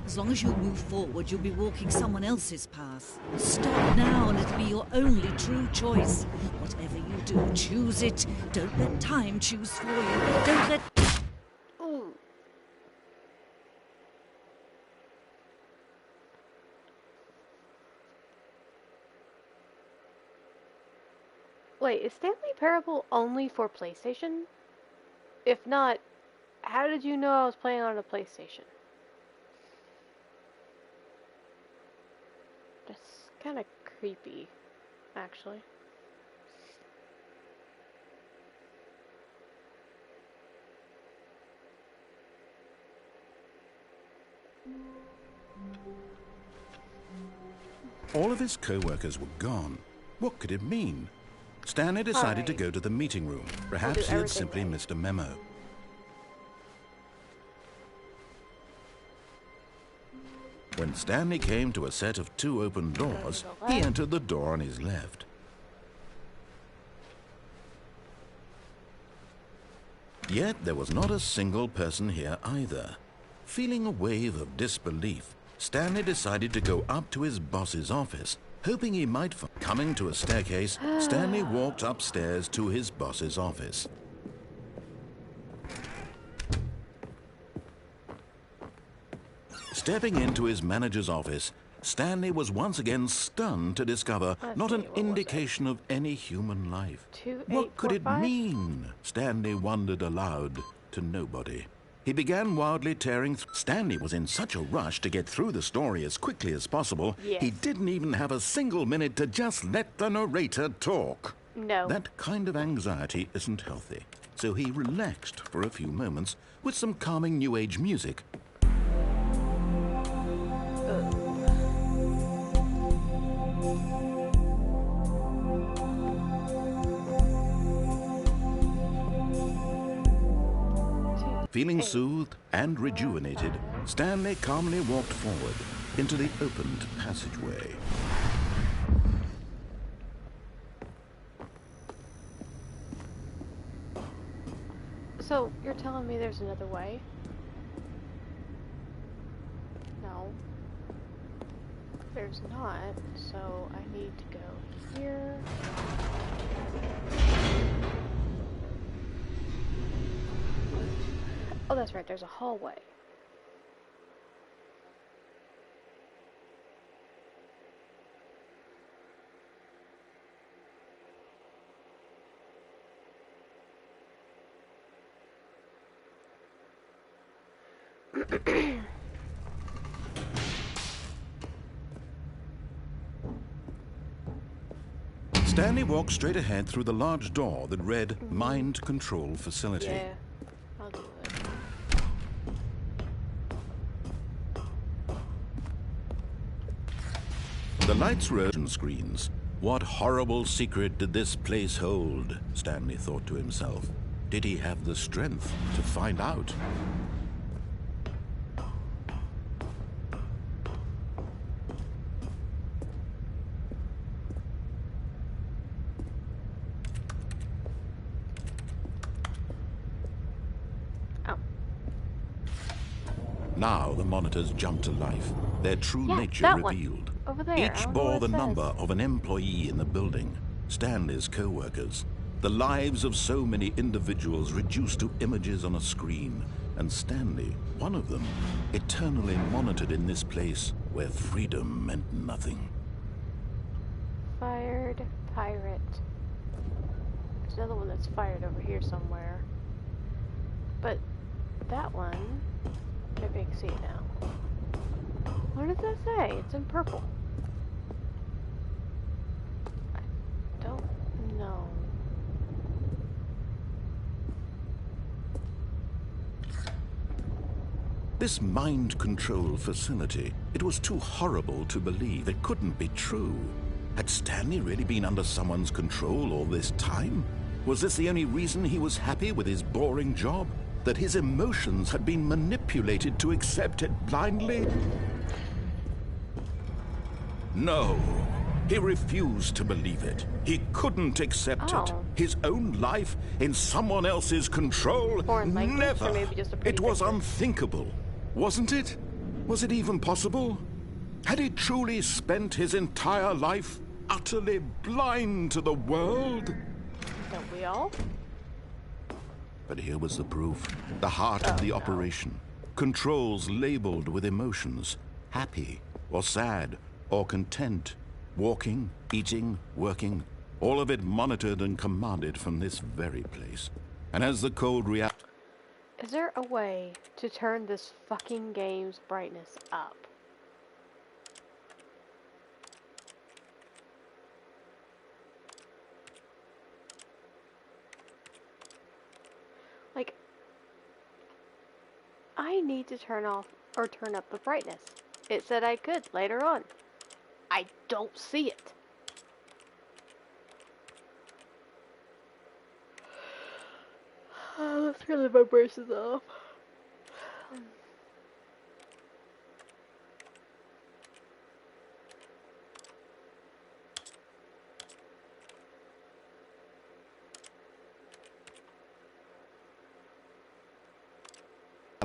As long as you move forward, you'll be walking someone else's path. Stop now and it'll be your only true choice. Whatever you do, choose it. Don't let time choose for you. Don't let... Ooh. Wait, is Stanley Parable only for PlayStation? If not, how did you know I was playing on a PlayStation? That's kind of creepy, actually. All of his co-workers were gone. What could it mean? Stanley decided to go to the meeting room. Perhaps he had simply missed a memo. When Stanley came to a set of 2 open doors, he entered the door on his left. Yet there was not a single person here either. Feeling a wave of disbelief, Stanley decided to go up to his boss's office, hoping he might find... Coming to a staircase, Stanley walked upstairs to his boss's office. Stepping into his manager's office, Stanley was once again stunned to discover not an indication of any human life. What could it mean? Stanley wondered aloud to nobody. He began wildly tearing through. Stanley was in such a rush to get through the story as quickly as possible, he didn't even have a single minute to just let the narrator talk. No. That kind of anxiety isn't healthy, so he relaxed for a few moments with some calming New Age music. Feeling soothed and rejuvenated, Stanley calmly walked forward into the opened passageway. So, you're telling me there's another way? No. There's not, so I need to go here. Oh, that's right, there's a hallway. Stanley walked straight ahead through the large door that read Mind Control Facility. Yeah, I'll do it. The lights were on screens. What horrible secret did this place hold? Stanley thought to himself. Did he have the strength to find out? Now the monitors jumped to life, their true nature revealed. Over there. Each bore the number of an employee in the building, Stanley's co-workers. The lives of so many individuals reduced to images on a screen, and Stanley, one of them, eternally monitored in this place where freedom meant nothing. Fired pirate. There's another one that's fired over here somewhere. But that one. Maybe I can see it now. What does that say? It's in purple. I don't know. This mind control facility, it was too horrible to believe. It couldn't be true. Had Stanley really been under someone's control all this time? Was this the only reason he was happy with his boring job? That his emotions had been manipulated to accept it blindly? No. He refused to believe it. He couldn't accept it. His own life in someone else's control? Foreign language, Never. or maybe just a pretty It was picture. unthinkable. Wasn't it? Was it even possible? Had he truly spent his entire life utterly blind to the world? Don't we all? But here was the proof. The heart of the operation. Controls labeled with emotions. Happy, or sad, or content. Walking, eating, working. All of it monitored and commanded from this very place. And as the cold react... Is there a way to turn this fucking game's brightness up? Like, I need to turn off or turn up the brightness. It said I could later on. I don't see it. Let's turn the vibrations off.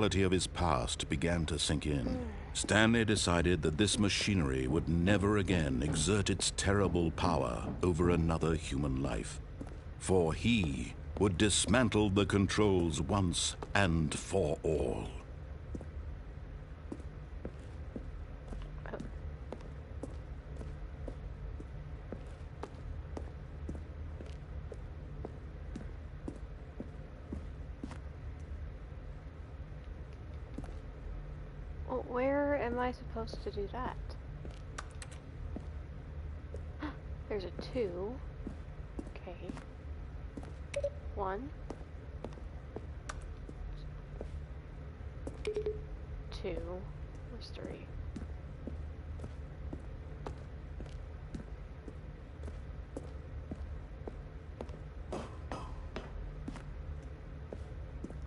reality of his past began to sink in. Stanley decided that this machinery would never again exert its terrible power over another human life. For he would dismantle the controls once and for all. Well, where am I supposed to do that? There's a 2. Okay. 1. 2. Where's 3?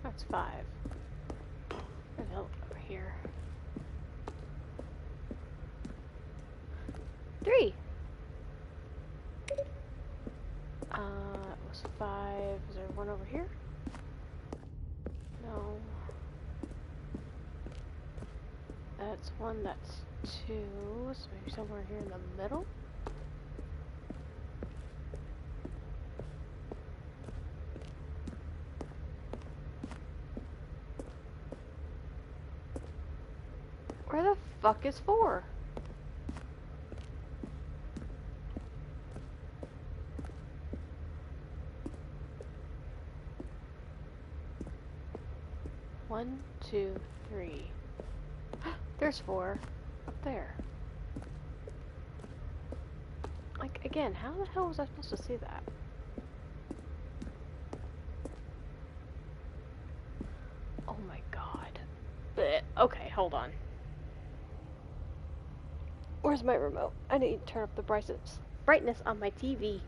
That's 5. There's a note over here. 3. It was 5. Is there one over here? No. That's 1, that's 2. So maybe somewhere here in the middle? Where the fuck is 4? One, 2, 3. There's 4 up there. Like, again, how the hell was I supposed to see that? Oh my god. Blech. Okay, hold on. Where's my remote? I need to turn up the brightness on my TV.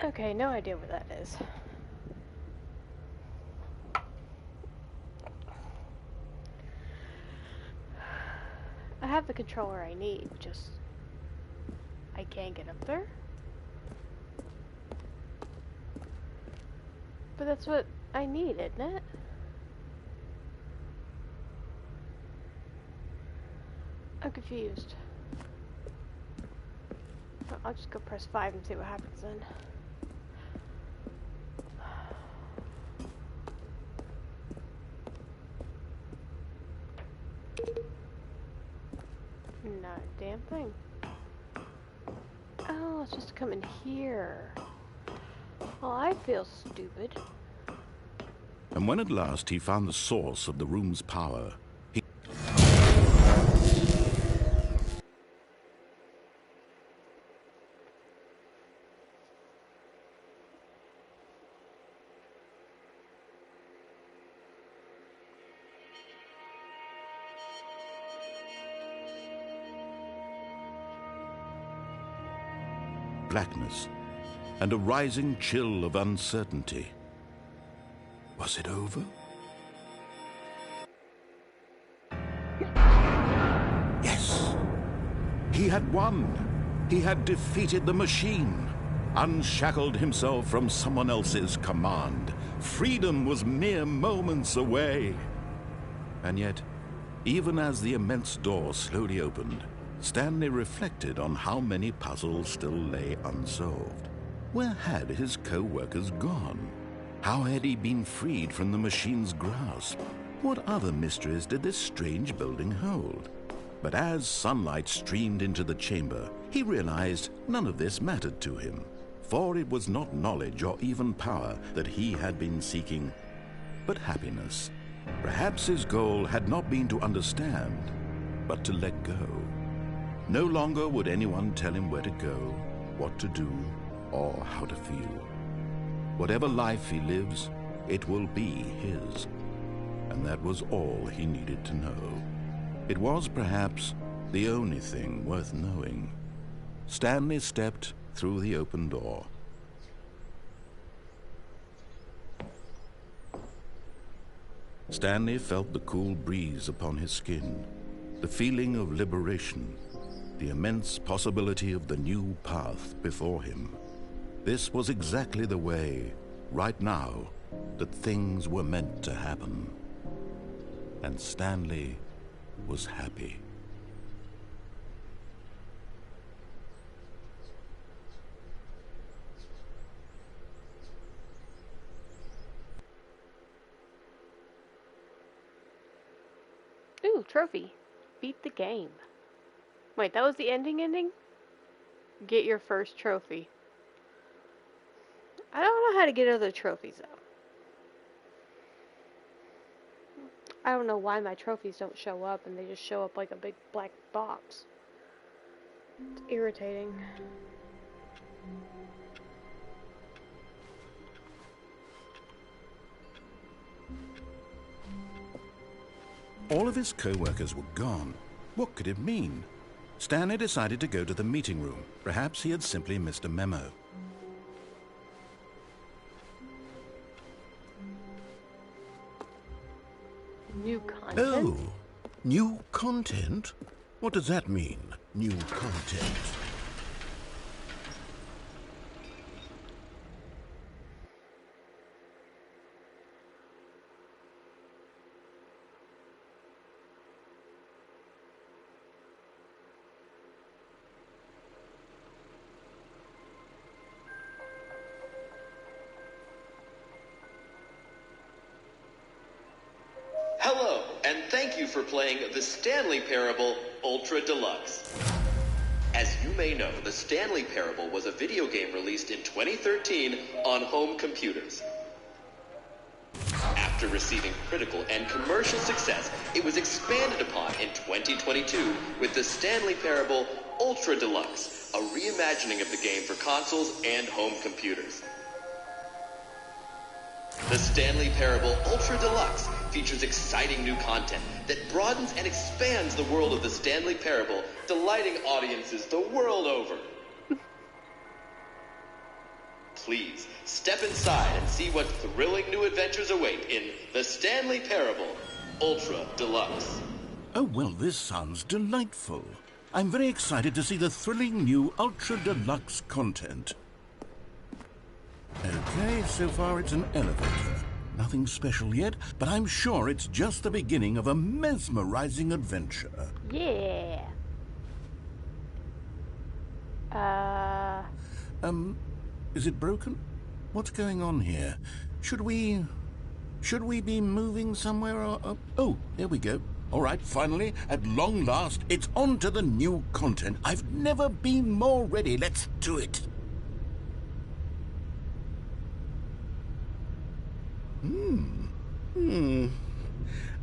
Okay, no idea where that is. I have the controller I need, just I can't get up there. But that's what I need, isn't it? I'm confused. Well, I'll just go press 5 and see what happens then. Not a damn thing. Oh, it's just to come in here. Well, I feel stupid. And when at last he found the source of the room's power, he... blackness and a rising chill of uncertainty. Was it over? Yes! He had won! He had defeated the machine, unshackled himself from someone else's command. Freedom was mere moments away. And yet, even as the immense door slowly opened, Stanley reflected on how many puzzles still lay unsolved. Where had his co-workers gone? How had he been freed from the machine's grasp? What other mysteries did this strange building hold? But as sunlight streamed into the chamber, he realized none of this mattered to him, for it was not knowledge or even power that he had been seeking, but happiness. Perhaps his goal had not been to understand, but to let go. No longer would anyone tell him where to go, what to do, or how to feel. Whatever life he lives, it will be his. And that was all he needed to know. It was perhaps the only thing worth knowing. Stanley stepped through the open door. Stanley felt the cool breeze upon his skin, the feeling of liberation, the immense possibility of the new path before him. This was exactly the way, right now, that things were meant to happen. And Stanley was happy. Ooh, trophy. Beat the game. Wait, that was the ending? Get your first trophy. I don't know how to get other trophies, though. I don't know why my trophies don't show up and they just show up like a big black box. It's irritating. All of his co-workers were gone. What could it mean? Stanley decided to go to the meeting room. Perhaps he had simply missed a memo. New content? Oh, new content? What does that mean, new content? Hello, and thank you for playing The Stanley Parable Ultra Deluxe. As you may know, The Stanley Parable was a video game released in 2013 on home computers. After receiving critical and commercial success, it was expanded upon in 2022 with The Stanley Parable Ultra Deluxe, a reimagining of the game for consoles and home computers. The Stanley Parable Ultra Deluxe features exciting new content that broadens and expands the world of the Stanley Parable, delighting audiences the world over. Please, step inside and see what thrilling new adventures await in The Stanley Parable Ultra Deluxe. Oh, well, this sounds delightful. I'm very excited to see the thrilling new Ultra Deluxe content. Okay, So far, it's an elevator. Nothing special yet, but I'm sure it's just the beginning of a mesmerizing adventure. Yeah. Is it broken? What's going on here? Should we be moving somewhere or... Oh, there we go. All right, finally, at long last, it's on to the new content. I've never been more ready. Let's do it.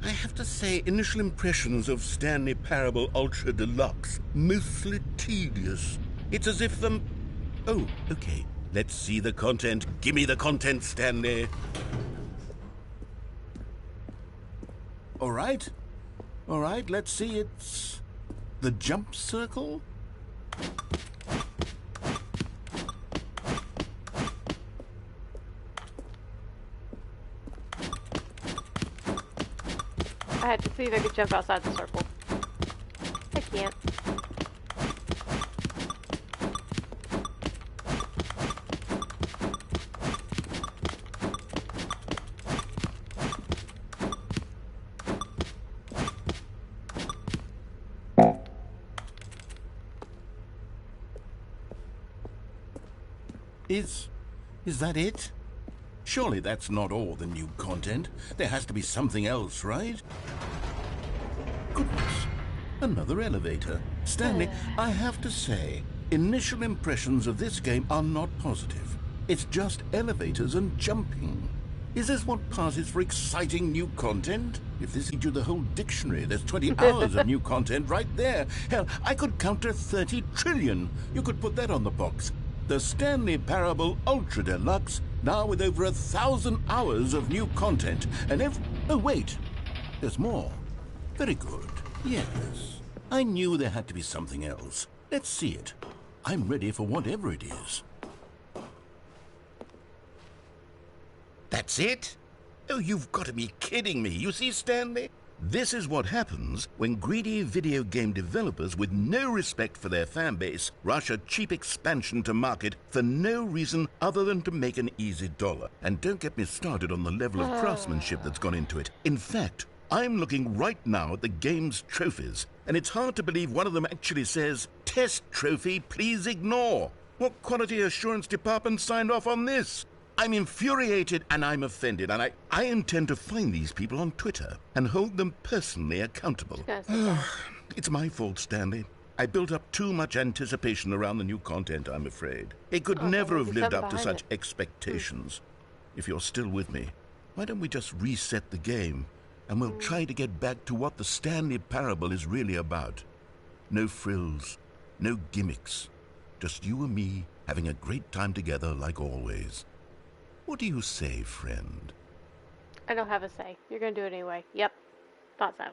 I have to say, initial impressions of Stanley Parable Ultra Deluxe, mostly tedious. It's as if the... Oh, okay. Let's see the content. Give me the content, Stanley. All right, let's see. It's the jump circle. I had to see if I could jump outside the circle. I can't. Is that it? Surely that's not all the new content. There has to be something else, right? Goodness, another elevator. Stanley, I have to say, initial impressions of this game are not positive. It's just elevators and jumping. Is this what passes for exciting new content? If this gives you the whole dictionary, there's 20 hours of new content right there. Hell, I could count to 30 trillion. You could put that on the box. The Stanley Parable Ultra Deluxe, now with over 1,000 hours of new content. And oh, wait, there's more. Very good. Yes, I knew there had to be something else. Let's see it. I'm ready for whatever it is. That's it? Oh, you've got to be kidding me. You see, Stanley? This is what happens when greedy video game developers with no respect for their fan base rush a cheap expansion to market for no reason other than to make an easy dollar. And don't get me started on the level of craftsmanship that's gone into it. In fact, I'm looking right now at the game's trophies, and it's hard to believe one of them actually says, "Test trophy, please ignore." What quality assurance department signed off on this? I'm infuriated and I'm offended, and I intend to find these people on Twitter and hold them personally accountable. It's my fault, Stanley. I built up too much anticipation around the new content, I'm afraid. It could never have lived up to such expectations. If you're still with me, why don't we just reset the game, and we'll try to get back to what the Stanley Parable is really about. No frills, no gimmicks, just you and me having a great time together like always. What do you say, friend? I don't have a say. You're gonna do it anyway. Yep. Thought so.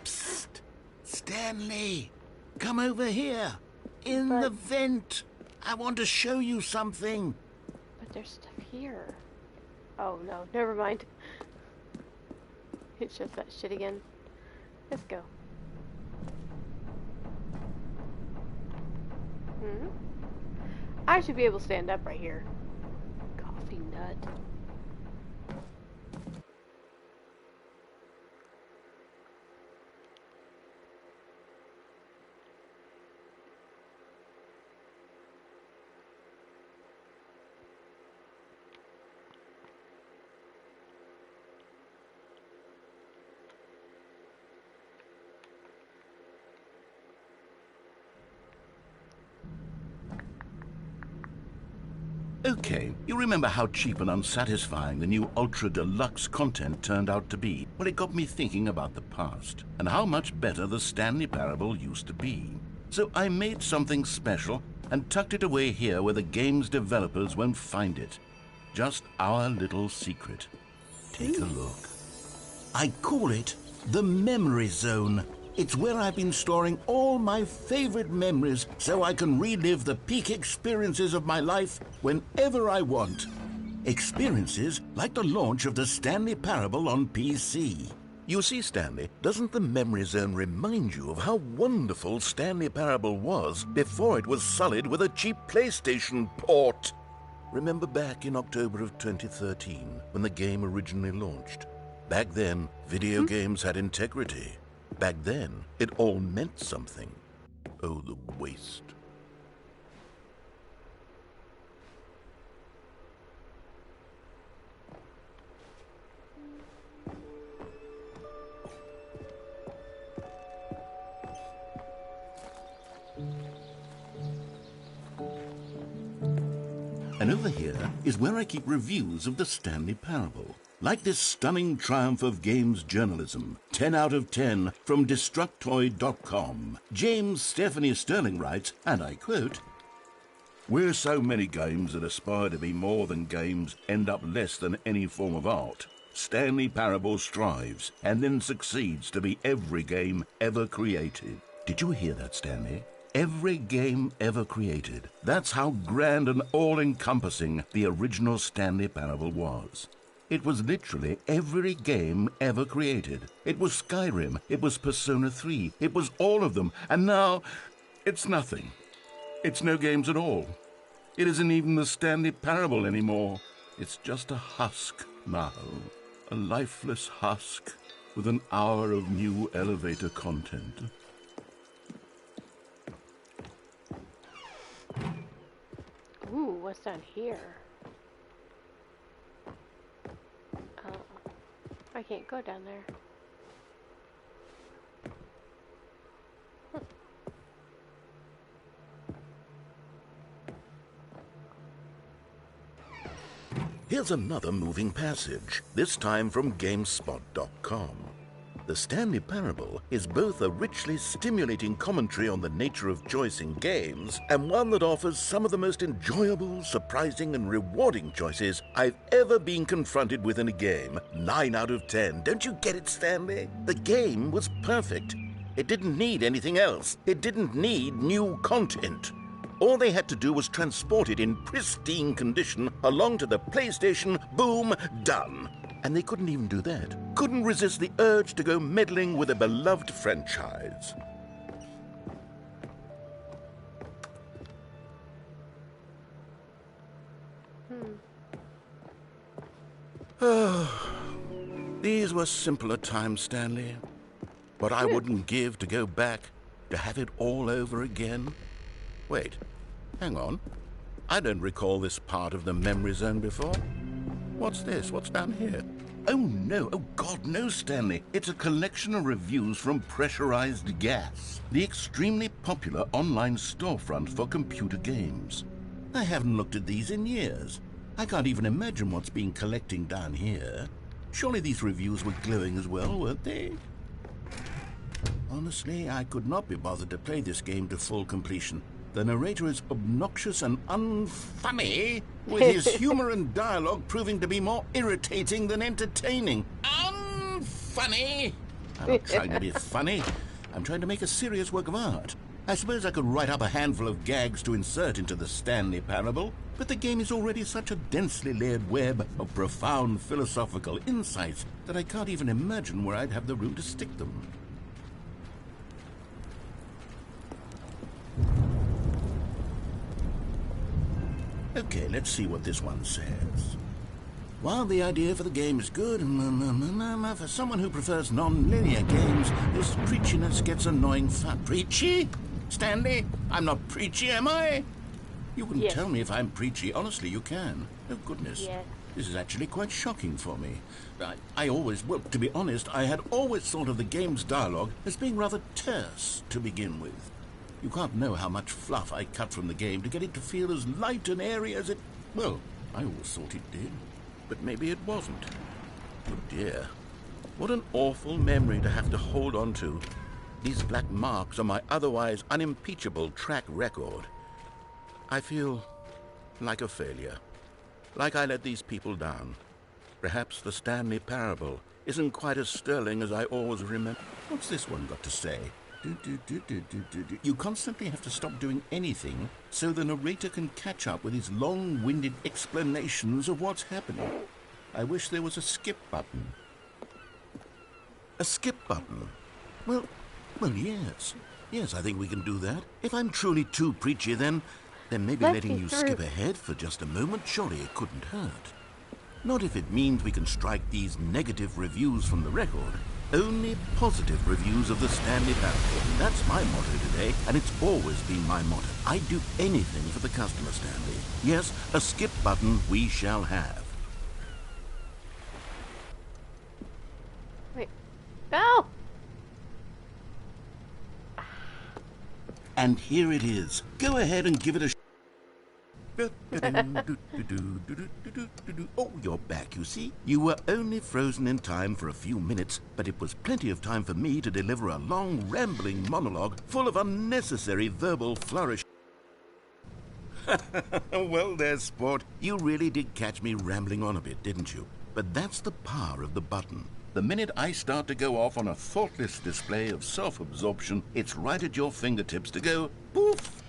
Psst! Stanley! Come over here! In the vent! I want to show you something! But there's stuff here. Oh no, never mind. It's just that shit again. Let's go. I should be able to stand up right here. Coffee nut. Okay, you remember how cheap and unsatisfying the new Ultra Deluxe content turned out to be? Well, it got me thinking about the past, and how much better the Stanley Parable used to be. So I made something special and tucked it away here where the game's developers won't find it. Just our little secret. Take a look. I call it the Memory Zone. It's where I've been storing all my favorite memories so I can relive the peak experiences of my life whenever I want. Experiences like the launch of the Stanley Parable on PC. You see, Stanley, doesn't the Memory Zone remind you of how wonderful Stanley Parable was before it was sullied with a cheap PlayStation port? Remember back in October of 2013 when the game originally launched? Back then, video games had integrity. Back then, it all meant something. Oh, the waste. And over here is where I keep reviews of the Stanley Parable. Like this stunning triumph of games journalism, 10 out of 10 from Destructoid.com. James Stephanie Sterling writes, and I quote, "Where so many games that aspire to be more than games end up less than any form of art, Stanley Parable strives and then succeeds to be every game ever created." Did you hear that, Stanley? Every game ever created. That's how grand and all-encompassing the original Stanley Parable was. It was literally every game ever created. It was Skyrim, it was Persona 3, it was all of them, and now it's nothing. It's no games at all. It isn't even the Stanley Parable anymore. It's just a husk now, a lifeless husk with an hour of new elevator content. Ooh, what's down here? Oh, I can't go down there. Here's another moving passage, this time from GameSpot.com. The Stanley Parable is both a richly stimulating commentary on the nature of choice in games and one that offers some of the most enjoyable, surprising, and rewarding choices I've ever been confronted with in a game. 9 out of 10. Don't you get it, Stanley? The game was perfect. It didn't need anything else. It didn't need new content. All they had to do was transport it in pristine condition along to the PlayStation. Boom, done. And they couldn't even do that. Couldn't resist the urge to go meddling with a beloved franchise. These were simpler times, Stanley. But I wouldn't give to go back, to have it all over again. Wait, hang on. I don't recall this part of the Memory Zone before. What's this? What's down here? Oh, no. Oh, God, no, Stanley. It's a collection of reviews from Pressurized Gas, the extremely popular online storefront for computer games. I haven't looked at these in years. I can't even imagine what's been collecting down here. Surely these reviews were glowing as well, weren't they? Honestly, I could not be bothered to play this game to full completion. The narrator is obnoxious and unfunny, with his humor and dialogue proving to be more irritating than entertaining. Unfunny! I'm not trying to be funny. I'm trying to make a serious work of art. I suppose I could write up a handful of gags to insert into the Stanley Parable, but the game is already such a densely layered web of profound philosophical insights that I can't even imagine where I'd have the room to stick them. Okay, let's see what this one says. While the idea for the game is good, for someone who prefers non-linear games, this preachiness gets annoying fast. Preachy? Stanley? I'm not preachy, am I? You can tell me if I'm preachy. Honestly, you can. Oh, goodness. Yes. This is actually quite shocking for me. I always, well, to be honest, I had always thought of the game's dialogue as being rather terse to begin with. You can't know how much fluff I cut from the game to get it to feel as light and airy as it... Well, I always thought it did. But maybe it wasn't. Oh dear. What an awful memory to have to hold on to. These black marks on my otherwise unimpeachable track record. I feel like a failure. like I let these people down. Perhaps the Stanley Parable isn't quite as sterling as I always remember. What's this one got to say? You constantly have to stop doing anything so the narrator can catch up with his long-winded explanations of what's happening. I wish there was a skip button. A skip button? Well, yes. Yes, I think we can do that. If I'm truly too preachy, then maybe letting you skip ahead for just a moment, surely it couldn't hurt. Not if it means we can strike these negative reviews from the record. Only positive reviews of the Stanley Parable. That's my motto today, and it's always been my motto. I'd do anything for the customer, Stanley. Yes, a skip button we shall have. Wait. No! And here it is. Go ahead and give it a Oh, you're back, you see? You were only frozen in time for a few minutes, but it was plenty of time for me to deliver a long, rambling monologue full of unnecessary verbal flourish. Well, there, sport. You really did catch me rambling on a bit, didn't you? But that's the power of the button. The minute I start to go off on a thoughtless display of self-absorption, it's right at your fingertips to go poof.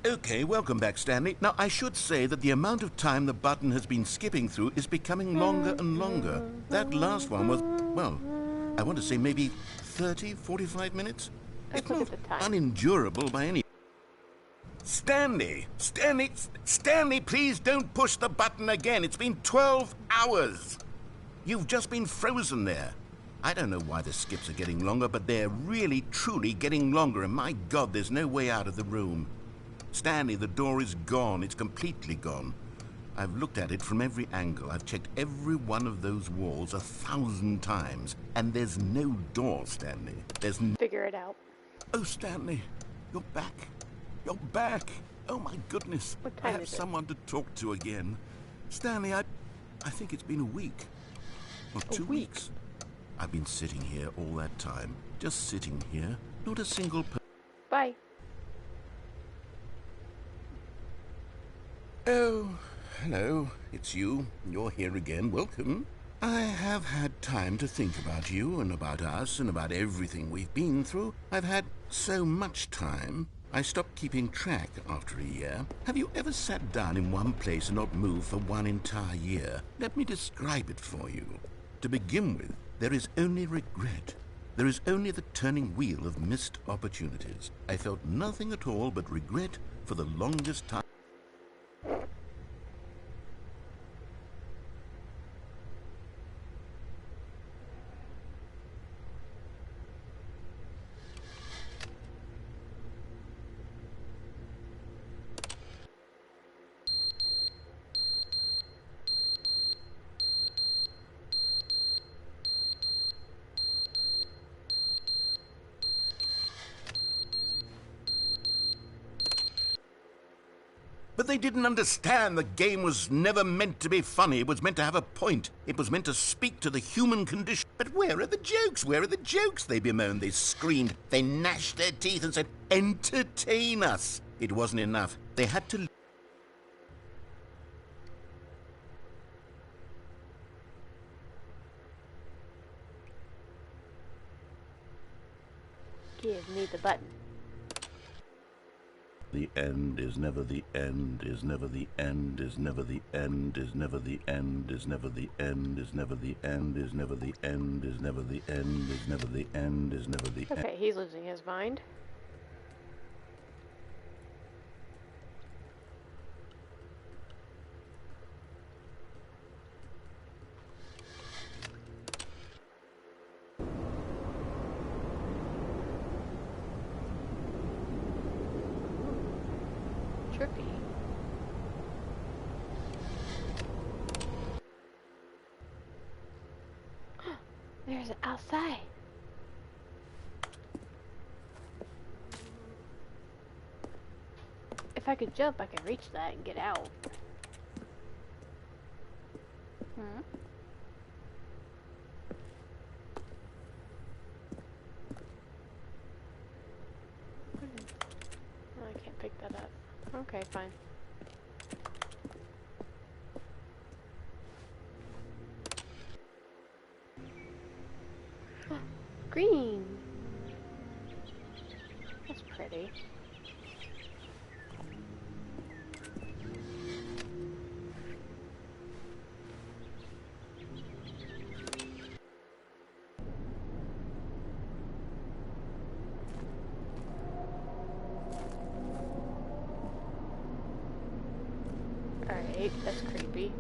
Okay, welcome back, Stanley. Now, I should say that the amount of time the button has been skipping through is becoming longer and longer. That last one was, well, I want to say maybe 30, 45 minutes? It's not unendurable by any... Stanley, please don't push the button again. It's been 12 hours. You've just been frozen there. I don't know why the skips are getting longer, but they're really, truly getting longer, and my God, there's no way out of the room. Stanley, the door is gone. It's completely gone. I've looked at it from every angle. I've checked every one of those walls 1,000 times, and there's no door, Stanley. There's Figure it out. Oh, Stanley, you're back. You're back. Oh, my goodness. What I time have is it? someone to talk to again. Stanley, I think it's been a week. Or 2 weeks. I've been sitting here all that time. Just sitting here. Not a single person. Bye. Oh, hello. It's you. You're here again. Welcome. I have had time to think about you and about us and about everything we've been through. I've had so much time. I stopped keeping track after a year. Have you ever sat down in one place and not moved for one entire year? Let me describe it for you. To begin with, there is only regret. There is only the turning wheel of missed opportunities. I felt nothing at all but regret for the longest time. But they didn't understand the game was never meant to be funny. It was meant to have a point. It was meant to speak to the human condition. But where are the jokes? Where are the jokes? They bemoaned, they screamed, they gnashed their teeth and said, entertain us. It wasn't enough. They had to... Give me the button. The end is never the end, is never the end, is never the end, is never the end, is never the end, is never the end, is never the end, is never the end, is never the end, is never the end. Okay, he's losing his mind. Trippy. There's it outside. If I could jump, I could reach that and get out. Hmm? Oh, I can't pick that up. Okay, fine. green. That's pretty. Alright, that's creepy.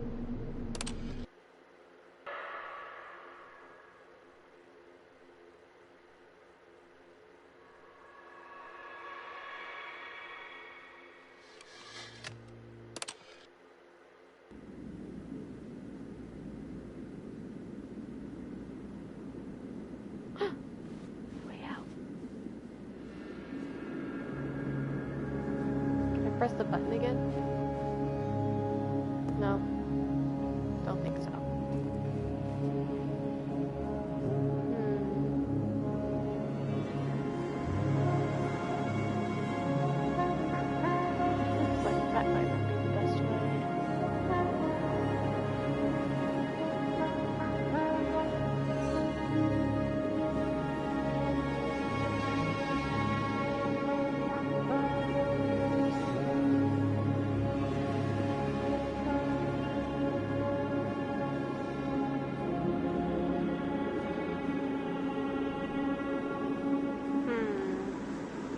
Way out. Can I press the button again? No, don't think so. Looks like that might not be the best way.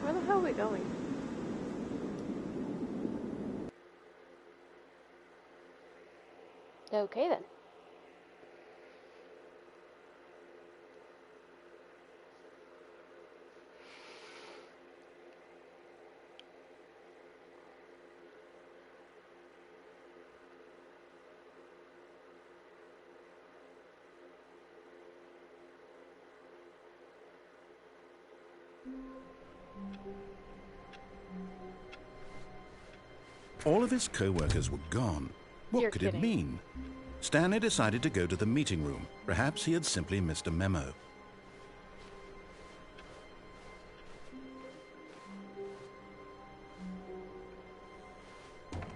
Where the hell are we going? Okay then. All of his co-workers were gone. What You're could kidding. it mean? Stanley decided to go to the meeting room. Perhaps he had simply missed a memo.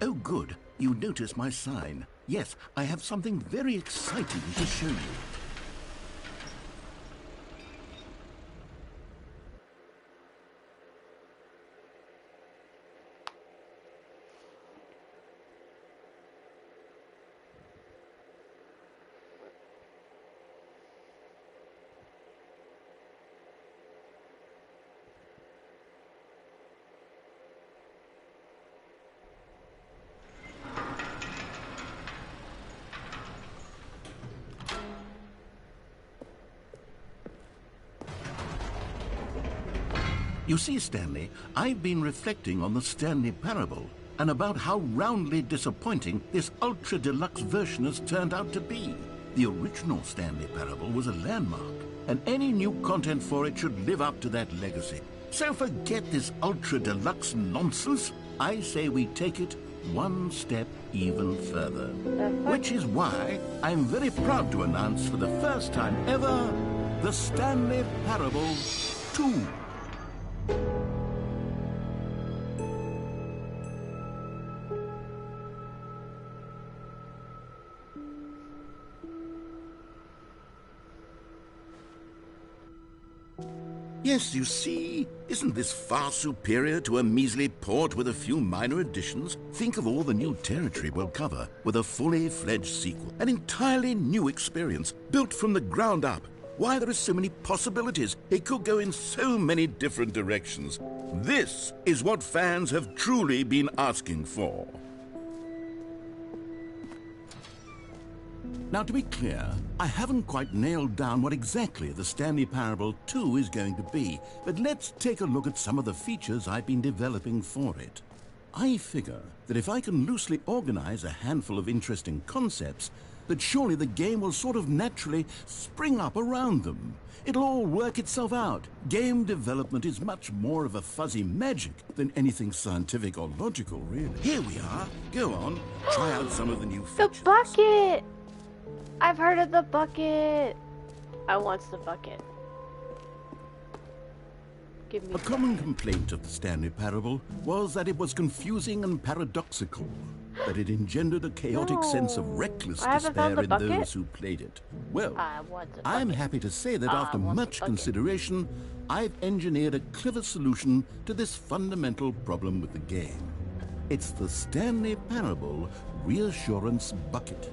Oh, good. You noticed my sign. Yes, I have something very exciting to show you. You see, Stanley, I've been reflecting on the Stanley Parable and about how roundly disappointing this ultra-deluxe version has turned out to be. The original Stanley Parable was a landmark, and any new content for it should live up to that legacy. So forget this ultra-deluxe nonsense. I say we take it one step even further. Which is why I'm very proud to announce for the first time ever, the Stanley Parable 2. Yes, you see, isn't this far superior to a measly port with a few minor additions? Think of all the new territory we'll cover with a fully fledged sequel. An entirely new experience, built from the ground up. Why, there are so many possibilities. It could go in so many different directions. This is what fans have truly been asking for. Now, to be clear, I haven't quite nailed down what exactly the Stanley Parable 2 is going to be, but let's take a look at some of the features I've been developing for it. I figure that if I can loosely organize a handful of interesting concepts, that surely the game will sort of naturally spring up around them. It'll all work itself out. Game development is much more of a fuzzy magic than anything scientific or logical, really. Here we are. Go on, try out some of the new The features. bucket! I've heard of the bucket. I want the bucket. Give me A common complaint of the Stanley Parable was that it was confusing and paradoxical. that it engendered a chaotic sense of No. reckless I haven't found despair the in bucket. those who played it. Well, I want the I'm bucket. happy to say that after want the much bucket. consideration, I've engineered a clever solution to this fundamental problem with the game. It's the Stanley Parable Reassurance Bucket.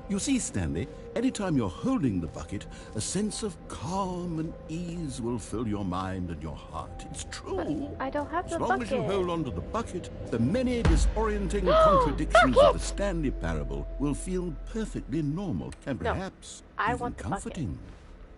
You see, Stanley, anytime you're holding the bucket, a sense of calm and ease will fill your mind and your heart. It's true. I don't have the As long as you bucket. hold on to the bucket, the many disorienting contradictions of the Stanley Parable will feel perfectly normal and No, perhaps I even want the bucket. comforting.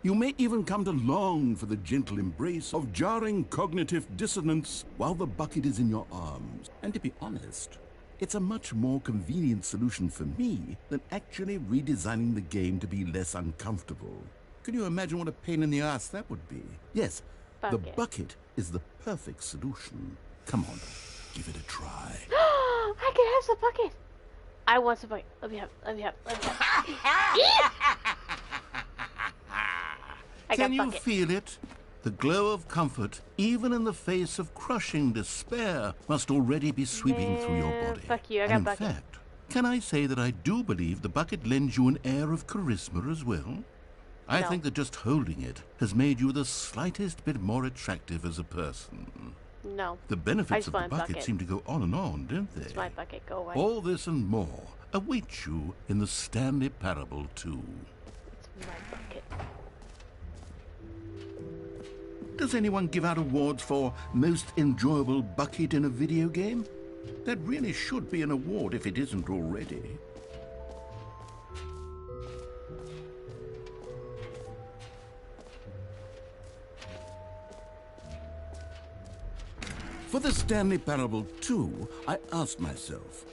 You may even come to long for the gentle embrace of jarring cognitive dissonance while the bucket is in your arms. And to be honest, it's a much more convenient solution for me than actually redesigning the game to be less uncomfortable. Can you imagine what a pain in the ass that would be? Yes, the Bucket. bucket is the perfect solution. Come on, give it a try. I can have the bucket. I want the bucket. Let me have. Let me have. Let me have. I got Can you bucket. feel it? The glow of comfort, even in the face of crushing despair, must already be sweeping through your Man, body. fuck you, I And got in bucket. fact, can I say that I do believe the bucket lends you an air of charisma as well? I No. think that just holding it has made you the slightest bit more attractive as a person. No. The I benefits just of the want a bucket bucket. seem to go on and on, don't they? It's my bucket. Go away. All this and more await you in the Stanley Parable 2. It's my bucket. Does anyone give out awards for most enjoyable bucket in a video game? That really should be an award if it isn't already. For the Stanley Parable 2, I asked myself,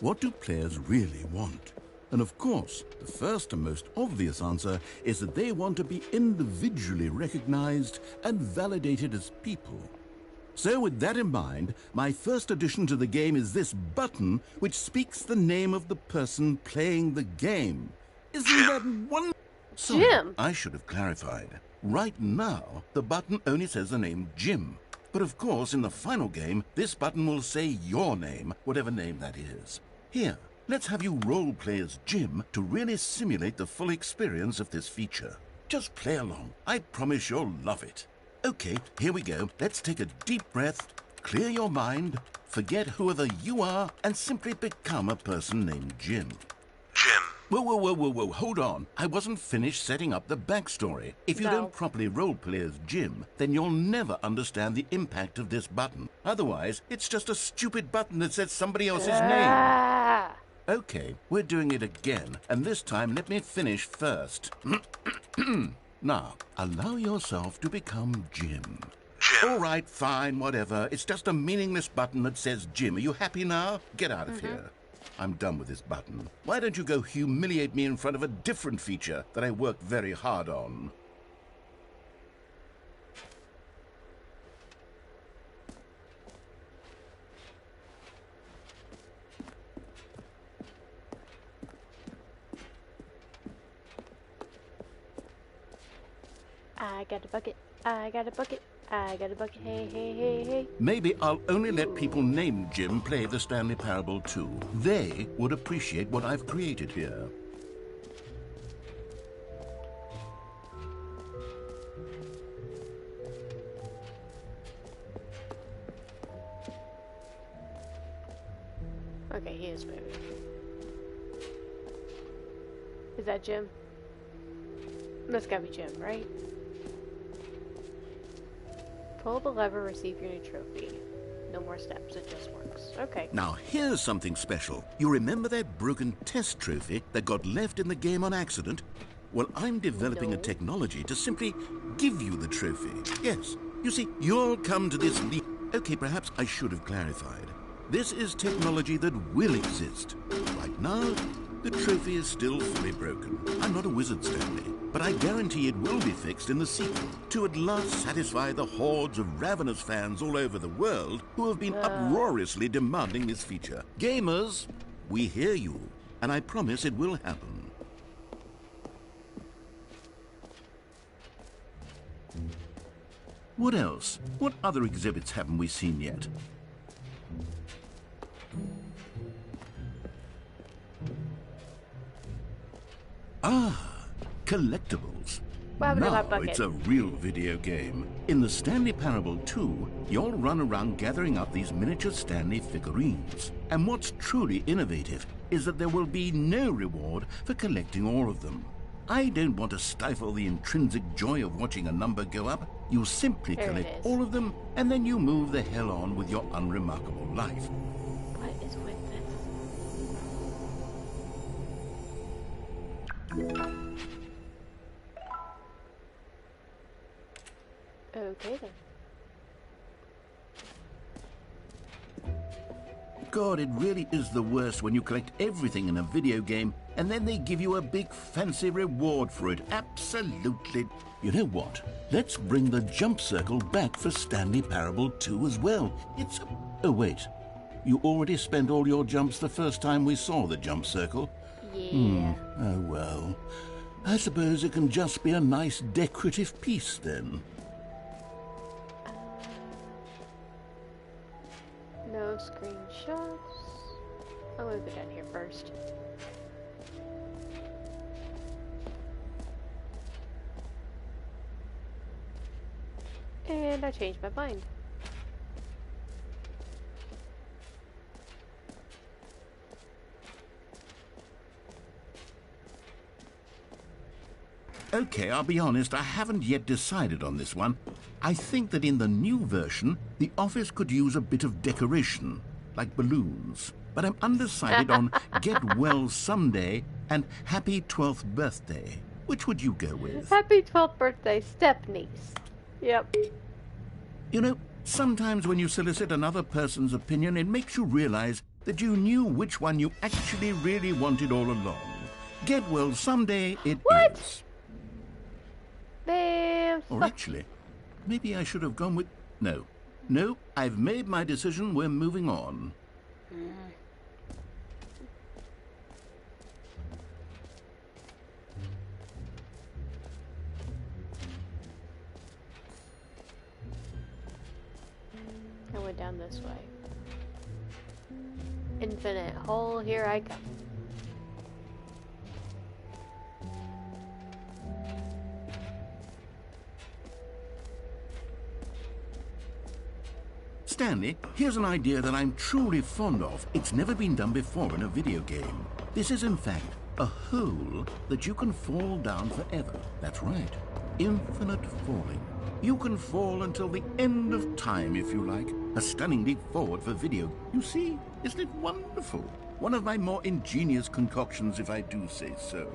what do players really want? And of course, the first and most obvious answer is that they want to be individually recognized and validated as people. So with that in mind, my first addition to the game is this button which speaks the name of the person playing the game. Isn't that wonderful? Jim. I should have clarified. Right now, the button only says the name Jim. But of course, in the final game, this button will say your name, whatever name that is. Here, let's have you role-play as Jim to really simulate the full experience of this feature. Just play along. I promise you'll love it. Okay, here we go. Let's take a deep breath, clear your mind, forget whoever you are, and simply become a person named Jim. Jim. Whoa, hold on. I wasn't finished setting up the backstory. If you No. don't properly roleplay as Jim, then you'll never understand the impact of this button. Otherwise, it's just a stupid button that says somebody else's name. Ah. Okay, we're doing it again, and this time let me finish first. Now, allow yourself to become Jim. Jim. All right, fine, whatever. It's just a meaningless button that says Jim. Are you happy now? Get out of here. I'm done with this button. Why don't you go humiliate me in front of a different feature that I worked very hard on? I got a bucket. I got a bucket. I got a bucket. Hey, hey, hey, hey. Maybe I'll only let people named Jim play the Stanley Parable 2. They would appreciate what I've created here. Okay, he is moving. Is that Jim? That's gotta be Jim, right? Pull the lever, receive your new trophy. No more steps, it just works. Okay. Now, here's something special. You remember that broken test trophy that got left in the game on accident? Well, I'm developing a No. technology to simply give you the trophy. Yes. You see, you'll come to this Okay, perhaps I should have clarified. This is technology that will exist. Right now, the trophy is still fully broken. I'm not a wizard, Stanley, but I guarantee it will be fixed in the sequel to at last satisfy the hordes of ravenous fans all over the world who have been uproariously demanding this feature. Gamers, we hear you, and I promise it will happen. What else? What other exhibits haven't we seen yet? Ah, collectibles. What happened to my Now bucket? it's a real video game. In the Stanley Parable 2, you'll run around gathering up these miniature Stanley figurines. And what's truly innovative is that there will be no reward for collecting all of them. I don't want to stifle the intrinsic joy of watching a number go up. You simply There it collect is. all of them, and then you move the hell on with your unremarkable life. What is with this? Okay then. God, it really is the worst when you collect everything in a video game and then they give you a big fancy reward for it. Absolutely. You know what? Let's bring the jump circle back for Stanley Parable 2 as well. It's a... Oh, wait. You already spent all your jumps the first time we saw the jump circle? Yeah. Oh, well. I suppose it can just be a nice decorative piece then. No screenshots. I'm gonna go down here first. And I changed my mind. Okay, I'll be honest, I haven't yet decided on this one. I think that in the new version, the office could use a bit of decoration, like balloons. But I'm undecided on Get Well Someday and Happy 12th Birthday. Which would you go with? Happy 12th birthday, step-niece. Yep. You know, sometimes when you solicit another person's opinion, it makes you realize that you knew which one you actually really wanted all along. Get Well Someday it What? is. Man, Or fuck. actually, maybe I should have gone with... No. No, I've made my decision. We're moving on. I went down this way. Infinite hole, here I come. Stanley, here's an idea that I'm truly fond of. It's never been done before in a video game. This is, in fact, a hole that you can fall down forever. That's right. Infinite falling. You can fall until the end of time, if you like. A stunning leap forward for video. You see? Isn't it wonderful? One of my more ingenious concoctions, if I do say so.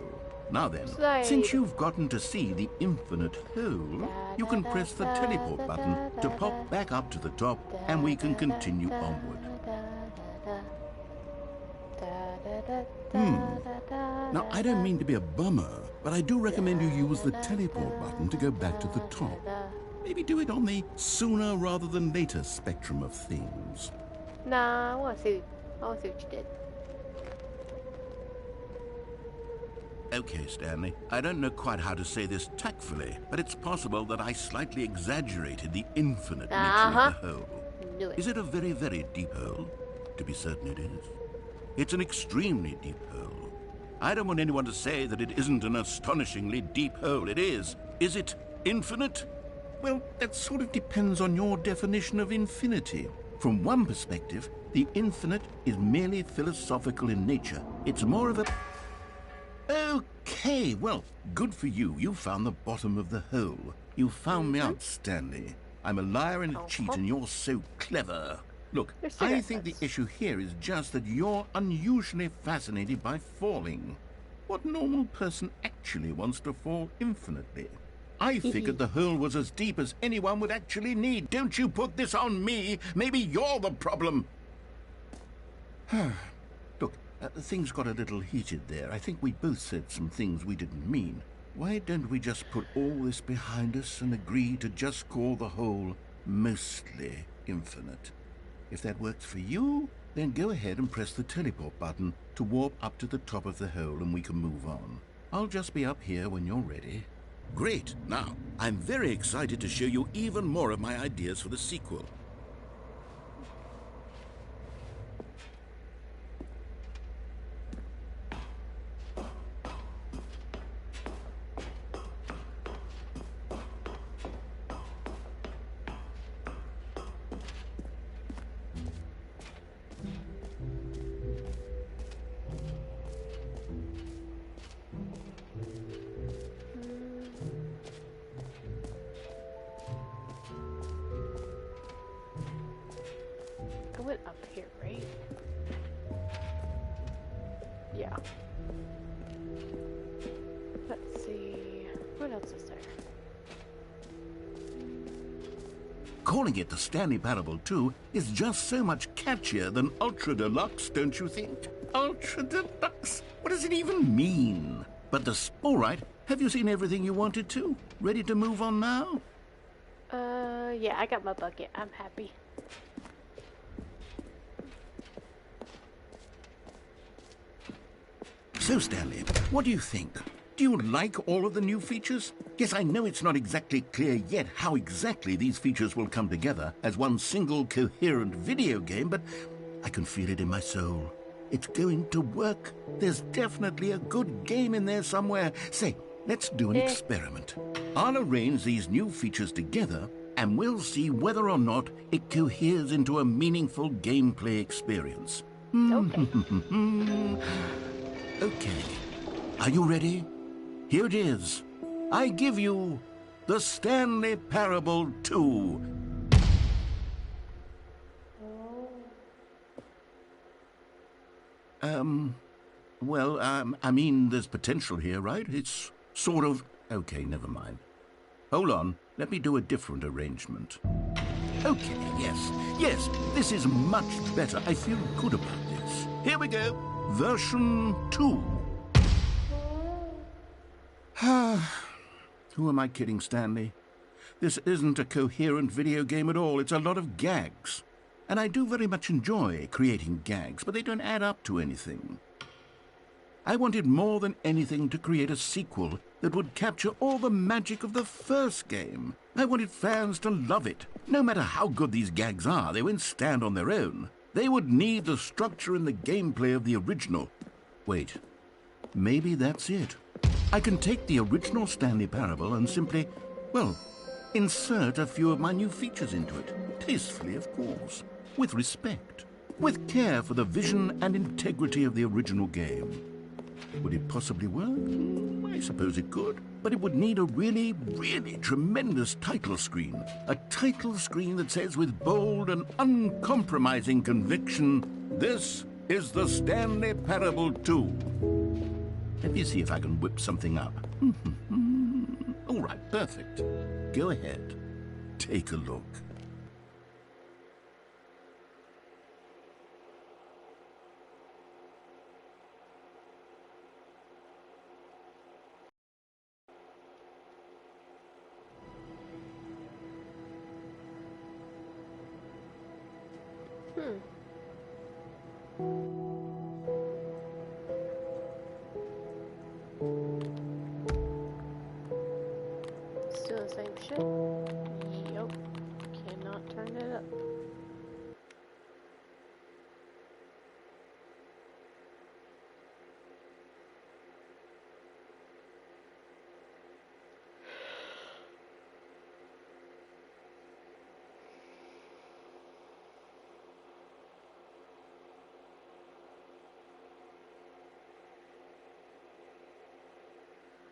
Now then, since you've gotten to see the infinite hole, you can press the teleport button to pop back up to the top, and we can continue onward. Now, I don't mean to be a bummer, but I do recommend you use the teleport button to go back to the top. Maybe do it on the sooner rather than later spectrum of things. Nah, I wanna see what you did. Okay, Stanley, I don't know quite how to say this tactfully, but it's possible that I slightly exaggerated the infinite nature of the hole. Knew it. Is it a very, very deep hole? To be certain it is. It's an extremely deep hole. I don't want anyone to say that it isn't an astonishingly deep hole. It is. Is it infinite? Well, that sort of depends on your definition of infinity. From one perspective, the infinite is merely philosophical in nature. It's more of a... Okay, well, good for you. You found the bottom of the hole. You found me out, Stanley. I'm a liar and a cheat, and you're so clever. Look, They're I cigarette think the butts. issue here is just that you're unusually fascinated by falling. What normal person actually wants to fall infinitely? I figured the hole was as deep as anyone would actually need. Don't you put this on me. Maybe you're the problem. Look, things got a little heated there. I think we both said some things we didn't mean. Why don't we just put all this behind us and agree to just call the hole mostly infinite? If that works for you, then go ahead and press the teleport button to warp up to the top of the hole and we can move on. I'll just be up here when you're ready. Great. Now, I'm very excited to show you even more of my ideas for the sequel. What else is there? Calling it the Stanley Parable 2 is just so much catchier than Ultra Deluxe, don't you think? Ultra Deluxe? What does it even mean? But all right, have you seen everything you wanted to? Ready to move on now? Yeah, I got my bucket. I'm happy. So, Stanley, what do you think? Do you like all of the new features? Yes, I know it's not exactly clear yet how exactly these features will come together as one single coherent video game, but I can feel it in my soul. It's going to work. There's definitely a good game in there somewhere. Say, let's do an experiment. I'll arrange these new features together, and we'll see whether or not it coheres into a meaningful gameplay experience. Okay. Okay. Are you ready? Here it is. I give you the Stanley Parable 2. Well, I mean, there's potential here, right? It's sort of... Okay, never mind. Hold on. Let me do a different arrangement. Okay, yes, this is much better. I feel good about this. Here we go. Version 2. Who am I kidding, Stanley? This isn't a coherent video game at all. It's a lot of gags. And I do very much enjoy creating gags, but they don't add up to anything. I wanted more than anything to create a sequel that would capture all the magic of the first game. I wanted fans to love it. No matter how good these gags are, they won't stand on their own. They would need the structure and the gameplay of the original. Wait, maybe that's it. I can take the original Stanley Parable and simply, well, insert a few of my new features into it. Tastefully, of course. With respect. With care for the vision and integrity of the original game. Would it possibly work? I suppose it could. But it would need a really, really tremendous title screen. A title screen that says with bold and uncompromising conviction, "This is the Stanley Parable 2. Let me see if I can whip something up. All right, perfect. Go ahead. Take a look. Still the same shit? Yup. Cannot turn it up.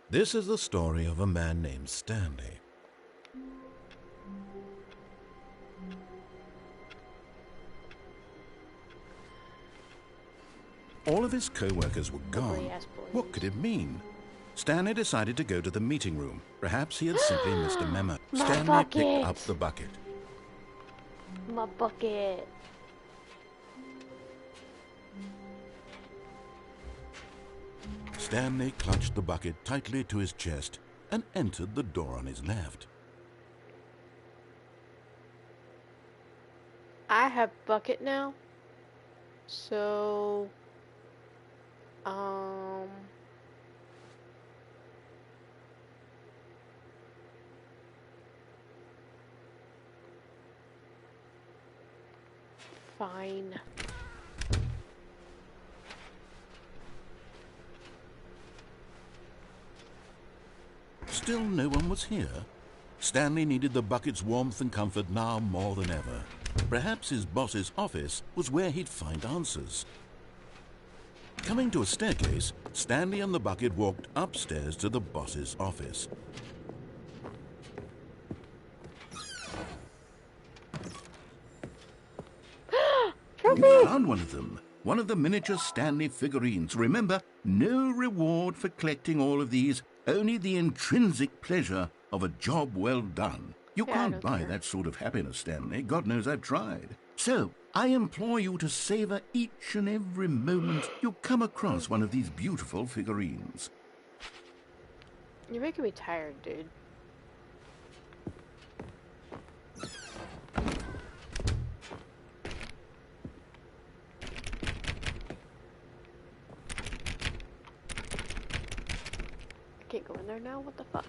This is the story of a man named Stanley. All of his co-workers were gone. Yes, boys. What could it mean? Stanley decided to go to the meeting room. Perhaps he had simply missed a memo. My Stanley bucket! picked up the bucket. My bucket. Stanley clutched the bucket tightly to his chest and entered the door on his left. I have bucket now. So, fine. Still no one was here. Stanley needed the bucket's warmth and comfort now more than ever. Perhaps his boss's office was where he'd find answers. Coming to a staircase, Stanley and the bucket walked upstairs to the boss's office. You found one of them. One of the miniature Stanley figurines. Remember, no reward for collecting all of these. only the intrinsic pleasure of a job well done. You Yeah, I can't don't buy care. that sort of happiness, Stanley. God knows I've tried. So, I implore you to savor each and every moment you come across one of these beautiful figurines. You're making me tired, dude. I can't go in there now? What the fuck?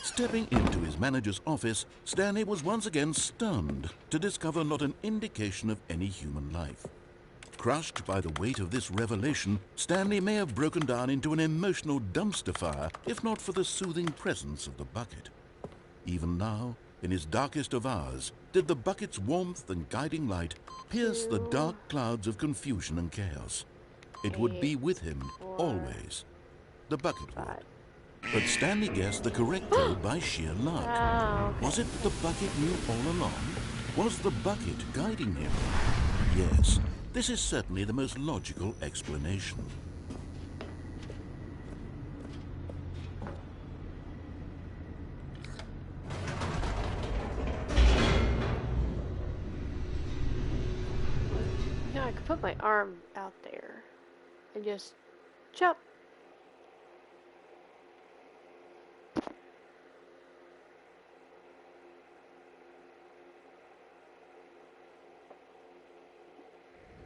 Stepping into his manager's office, Stanley was once again stunned to discover not an indication of any human life. Crushed by the weight of this revelation, Stanley may have broken down into an emotional dumpster fire if not for the soothing presence of the bucket. Even now, in his darkest of hours, did the bucket's warmth and guiding light pierce the dark clouds of confusion and chaos. It would be with him always. The bucket would. But Stanley guessed the correct code by sheer luck. Oh, okay. Was it the bucket knew all along? Was the bucket guiding him? Yes, this is certainly the most logical explanation. Yeah, I could put my arm out there and just jump.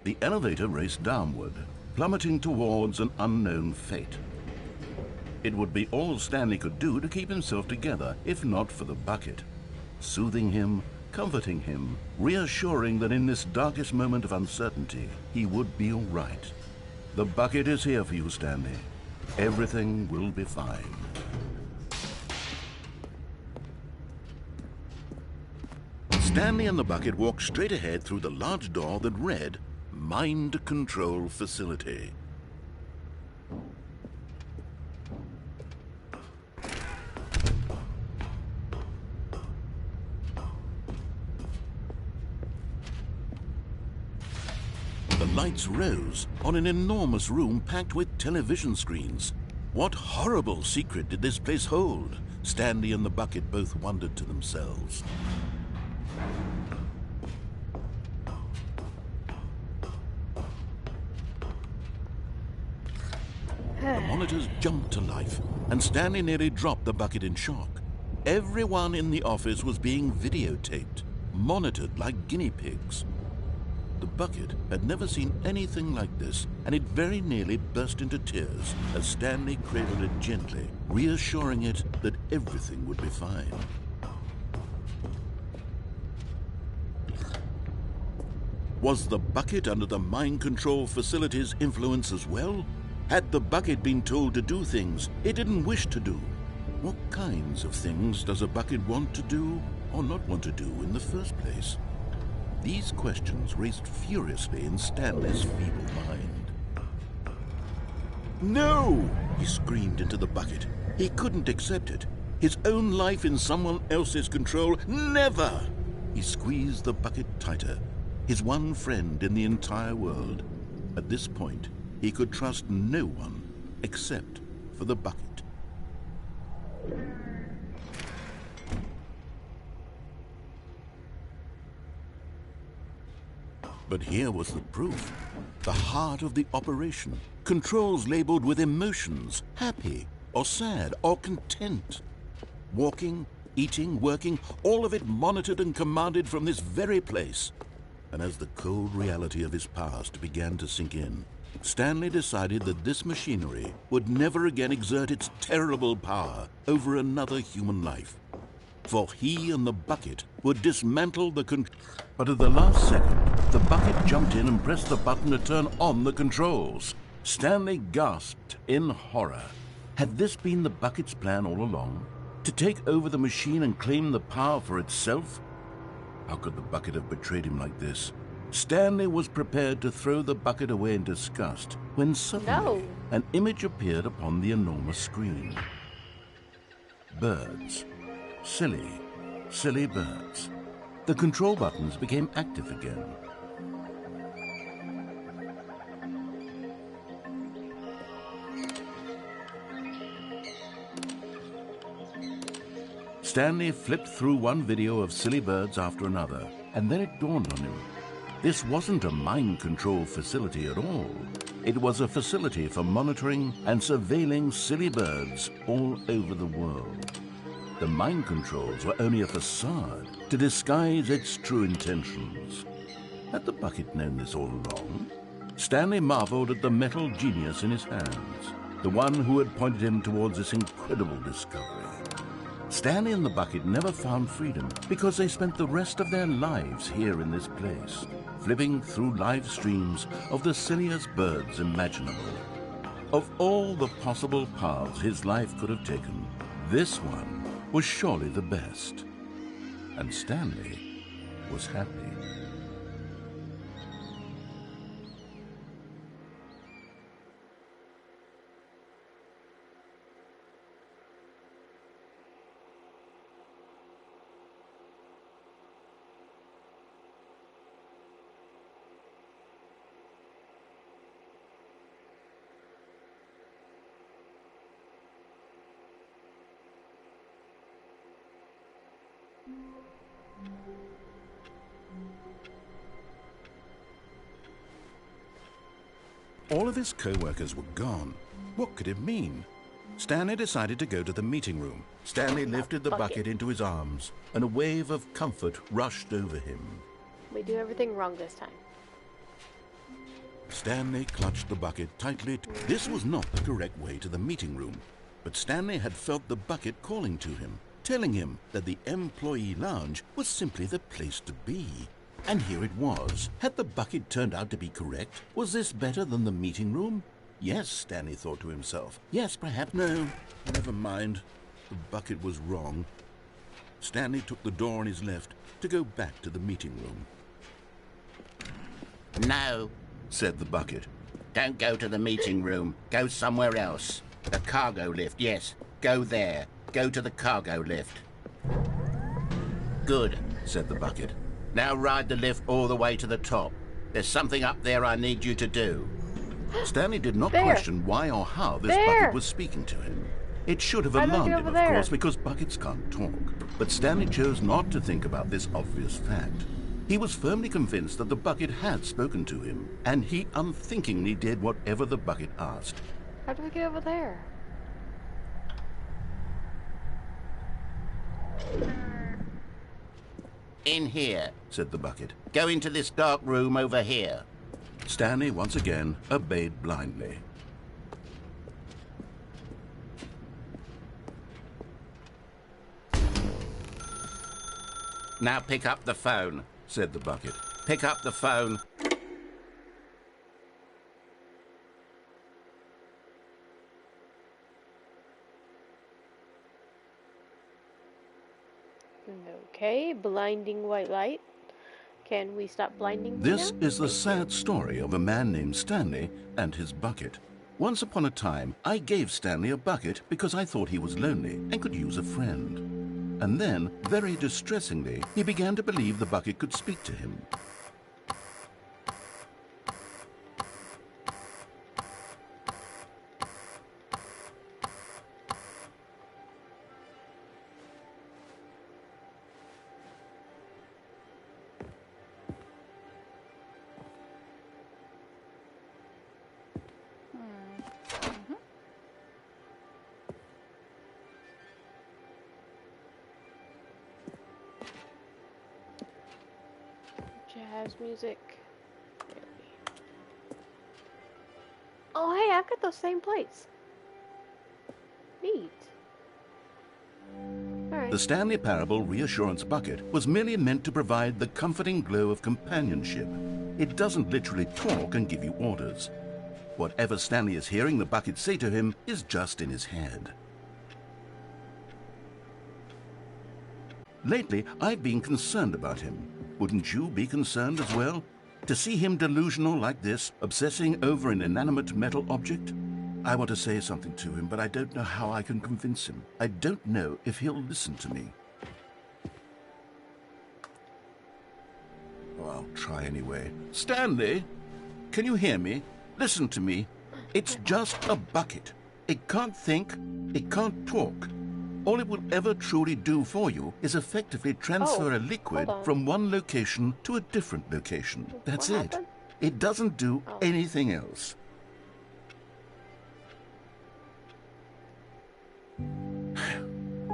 The elevator raced downward, plummeting towards an unknown fate. It would be all Stanley could do to keep himself together, if not for the bucket. Soothing him, comforting him, reassuring that in this darkest moment of uncertainty, he would be all right. The bucket is here for you, Stanley. Everything will be fine. Stanley and the bucket walked straight ahead through the large door that read, Mind Control Facility. The lights rose on an enormous room packed with television screens. What horrible secret did this place hold? Stanley and the bucket both wondered to themselves. The monitors jumped to life, and Stanley nearly dropped the bucket in shock. Everyone in the office was being videotaped, monitored like guinea pigs. The bucket had never seen anything like this, and it very nearly burst into tears as Stanley cradled it gently, reassuring it that everything would be fine. Was the bucket under the mind control facility's influence as well? Had the bucket been told to do things it didn't wish to do? What kinds of things does a bucket want to do or not want to do in the first place? These questions raced furiously in Stanley's feeble mind. No! He screamed into the bucket. He couldn't accept it. His own life in someone else's control, never! He squeezed the bucket tighter. His one friend in the entire world. At this point, he could trust no one except for the bucket. But here was the proof. The heart of the operation. Controls labeled with emotions, happy or sad or content. Walking, eating, working, all of it monitored and commanded from this very place. And as the cold reality of his past began to sink in, Stanley decided that this machinery would never again exert its terrible power over another human life. For he and the bucket would dismantle the But at the last second, the bucket jumped in and pressed the button to turn on the controls. Stanley gasped in horror. Had this been the bucket's plan all along? To take over the machine and claim the power for itself? How could the bucket have betrayed him like this? Stanley was prepared to throw the bucket away in disgust when suddenly an image appeared upon the enormous screen. Birds. Silly, silly birds. The control buttons became active again. Stanley flipped through one video of silly birds after another, and then it dawned on him. This wasn't a mind control facility at all. It was a facility for monitoring and surveilling silly birds all over the world. The mind controls were only a facade to disguise its true intentions. Had the bucket known this all along? Stanley marveled at the metal genius in his hands, the one who had pointed him towards this incredible discovery. Stanley and the bucket never found freedom because they spent the rest of their lives here in this place, flipping through live streams of the silliest birds imaginable. Of all the possible paths his life could have taken, this one was surely the best. And Stanley was happy. All of his co-workers were gone. What could it mean? Stanley decided to go to the meeting room. Stanley lifted the bucket into his arms, and a wave of comfort rushed over him. We do everything wrong this time. Stanley clutched the bucket tightly. This was not the correct way to the meeting room, but Stanley had felt the bucket calling to him, telling him that the employee lounge was simply the place to be. And here it was. Had the bucket turned out to be correct? Was this better than the meeting room? Yes, Stanley thought to himself. Yes, perhaps. No, never mind. The bucket was wrong. Stanley took the door on his left to go back to the meeting room. No, said the bucket. Don't go to the meeting room. Go somewhere else. The cargo lift, yes. Go there. Go to the cargo lift. Good, said the bucket. Now ride the lift all the way to the top. There's something up there I need you to do. Stanley did not question why or how this bucket was speaking to him. It should have alarmed him, of course, because buckets can't talk. But Stanley chose not to think about this obvious fact. He was firmly convinced that the bucket had spoken to him, and he unthinkingly did whatever the bucket asked. How do we get over there? In here, said the bucket. Go into this dark room over here. Stanley once again obeyed blindly. Now pick up the phone, said the bucket. Pick up the phone. Okay, blinding white light. Can we stop blinding me This now? is the sad story of a man named Stanley and his bucket. Once upon a time, I gave Stanley a bucket because I thought he was lonely and could use a friend. And then, very distressingly, he began to believe the bucket could speak to him. Jazz music. Really. Oh, hey, I've got those same plates. Neat. Alright. The Stanley Parable Reassurance Bucket was merely meant to provide the comforting glow of companionship. It doesn't literally talk and give you orders. Whatever Stanley is hearing the bucket say to him is just in his head. Lately, I've been concerned about him. Wouldn't you be concerned as well? To see him delusional like this, obsessing over an inanimate metal object? I want to say something to him, but I don't know how I can convince him. I don't know if he'll listen to me. Oh, I'll try anyway. Stanley, can you hear me? Listen to me. It's just a bucket. It can't think. It can't talk. All it will ever truly do for you is effectively transfer a liquid hold on. from one location to a different location. That's What it. happened? It doesn't do Oh. anything else.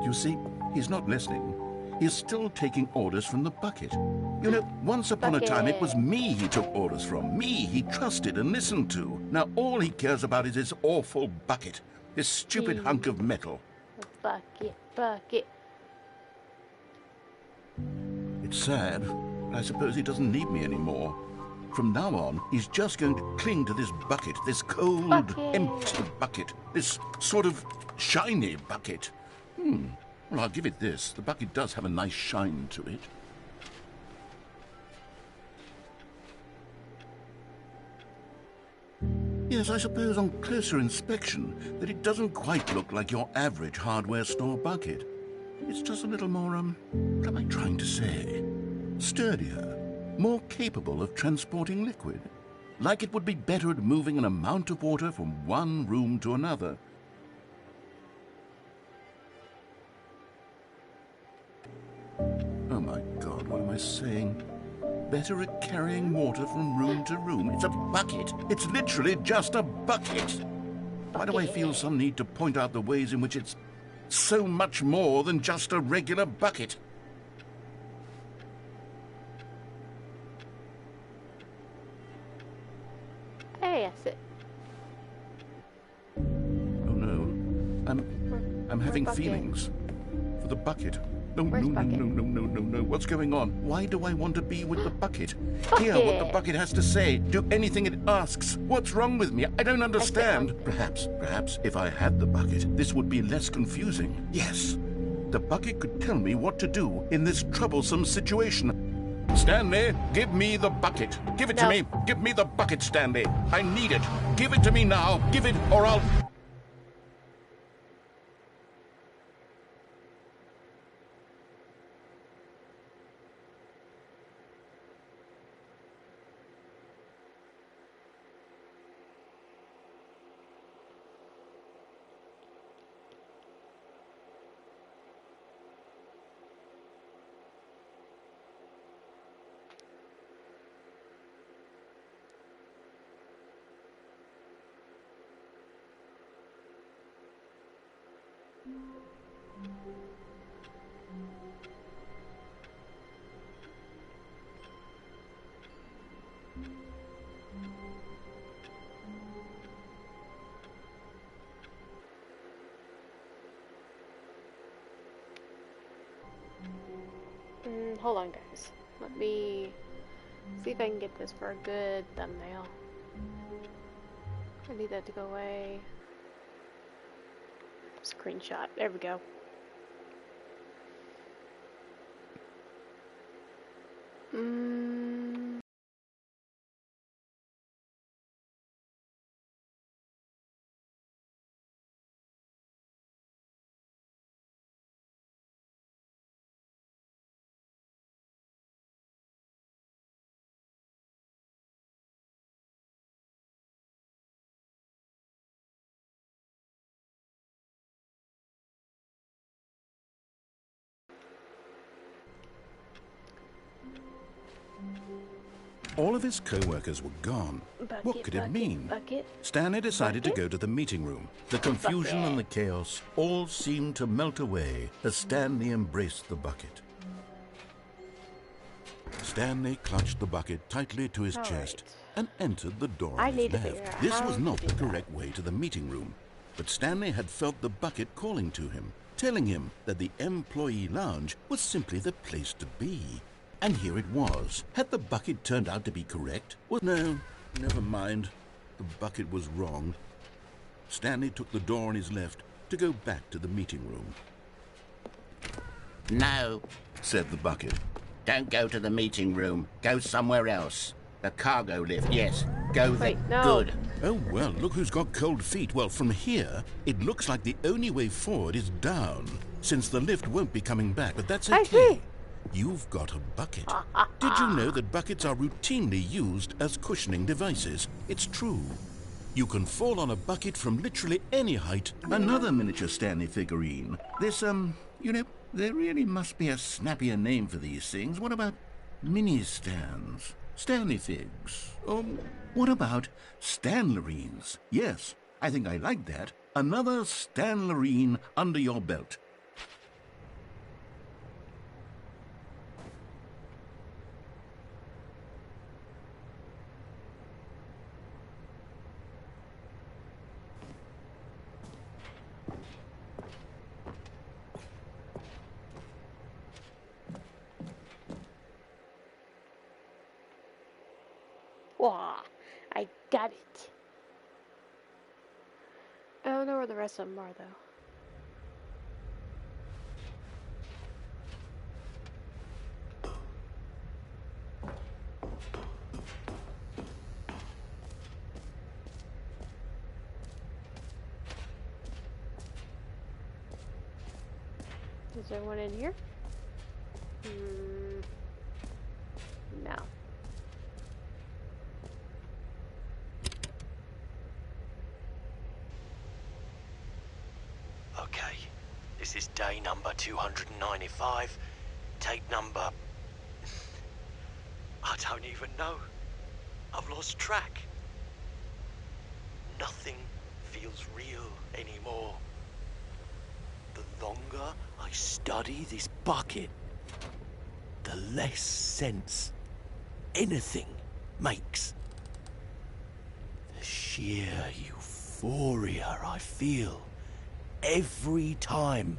You see, he's not listening. He's still taking orders from the bucket. You know, once upon a time it was Bucket. me he took orders from. Me he trusted and listened to. Now all he cares about is his awful bucket. This stupid hunk of metal. Bucket. It's sad, but I suppose he doesn't need me anymore. From now on, he's just going to cling to this bucket, this cold, Bucket. empty bucket, this sort of shiny bucket. Well, I'll give it this. The bucket does have a nice shine to it. Yes, I suppose on closer inspection that it doesn't quite look like your average hardware store bucket. It's just a little more, what am I trying to say? Sturdier, more capable of transporting liquid. Like it would be better at moving an amount of water from one room to another. Oh my God, what am I saying? Better at carrying water from room to room. It's a bucket. It's literally just a bucket. Why do I feel some need to point out the ways in which it's so much more than just a regular bucket? Hey, that's it. Oh no. I'm having bucket? feelings for the bucket. No, Where's no, no, bucket? no. What's going on? Why do I want to be with the bucket? Hear Bucket. what the bucket has to say. Do anything it asks. What's wrong with me? I don't understand. wrong. Perhaps if I had the bucket, this would be less confusing. Yes. The bucket could tell me what to do in this troublesome situation. Stanley, give me the bucket. Give it to No. me. Give me the bucket, Stanley. I need it. Give it to me now. Give it or I'll... Hold on, guys. Let me see if I can get this for a good thumbnail. I need that to go away. Screenshot. There we go. All of his co-workers were gone. What could it mean? Bucket. Stanley decided to Bucket? go to the meeting room. The confusion and the chaos all seemed to melt away as Stanley embraced the bucket. Stanley clutched the bucket tightly to his All chest right. and entered the door I on need his to figure left. out This how was to not do the that. correct way to the meeting room, but Stanley had felt the bucket calling to him, telling him that the employee lounge was simply the place to be. And here it was. Had the bucket turned out to be correct? Well, no, never mind. The bucket was wrong. Stanley took the door on his left to go back to the meeting room. No, said the bucket. Don't go to the meeting room. Go somewhere else. The cargo lift, yes. Go there. Wait, no. Good. Oh, well, look who's got cold feet. Well, from here, it looks like the only way forward is down, since the lift won't be coming back, but that's I okay. see. You've got a bucket. Did you know that buckets are routinely used as cushioning devices? It's true. You can fall on a bucket from literally any height. Another miniature Stanley figurine. This, you know, there really must be a snappier name for these things. What about mini-stands? Stanley figs? Or what about Stanlerines? Yes, I think I like that. Another Stanlerine under your belt. Wah, I got it. I don't know where the rest of them are, though. Is there one in here? No. Okay, this is day number 295. Take number... I don't even know. I've lost track. Nothing feels real anymore. The longer I study this bucket, the less sense anything makes. The sheer euphoria I feel every time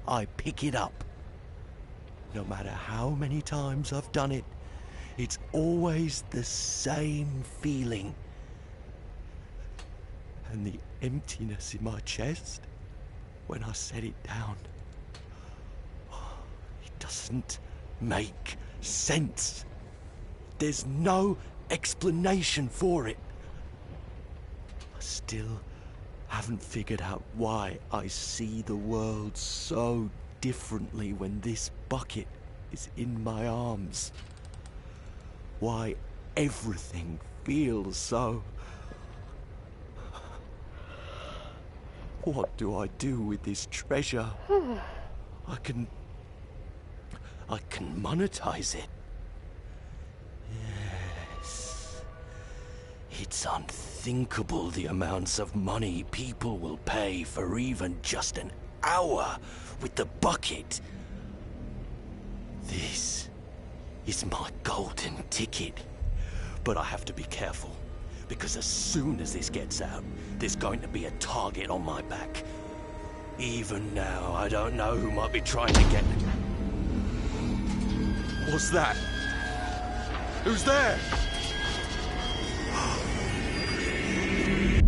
I pick it up. No matter how many times I've done it, it's always the same feeling. And the emptiness in my chest when I set it down. It doesn't make sense. There's no explanation for it. I still haven't figured out why I see the world so differently when this bucket is in my arms. Why everything feels so... What do I do with this treasure? I can monetize it. Yes. It's unthinkable the amounts of money people will pay for even just an hour with the bucket. This is my golden ticket. But I have to be careful, because as soon as this gets out, there's going to be a target on my back. Even now, I don't know who might be trying to get... What's that? Who's there?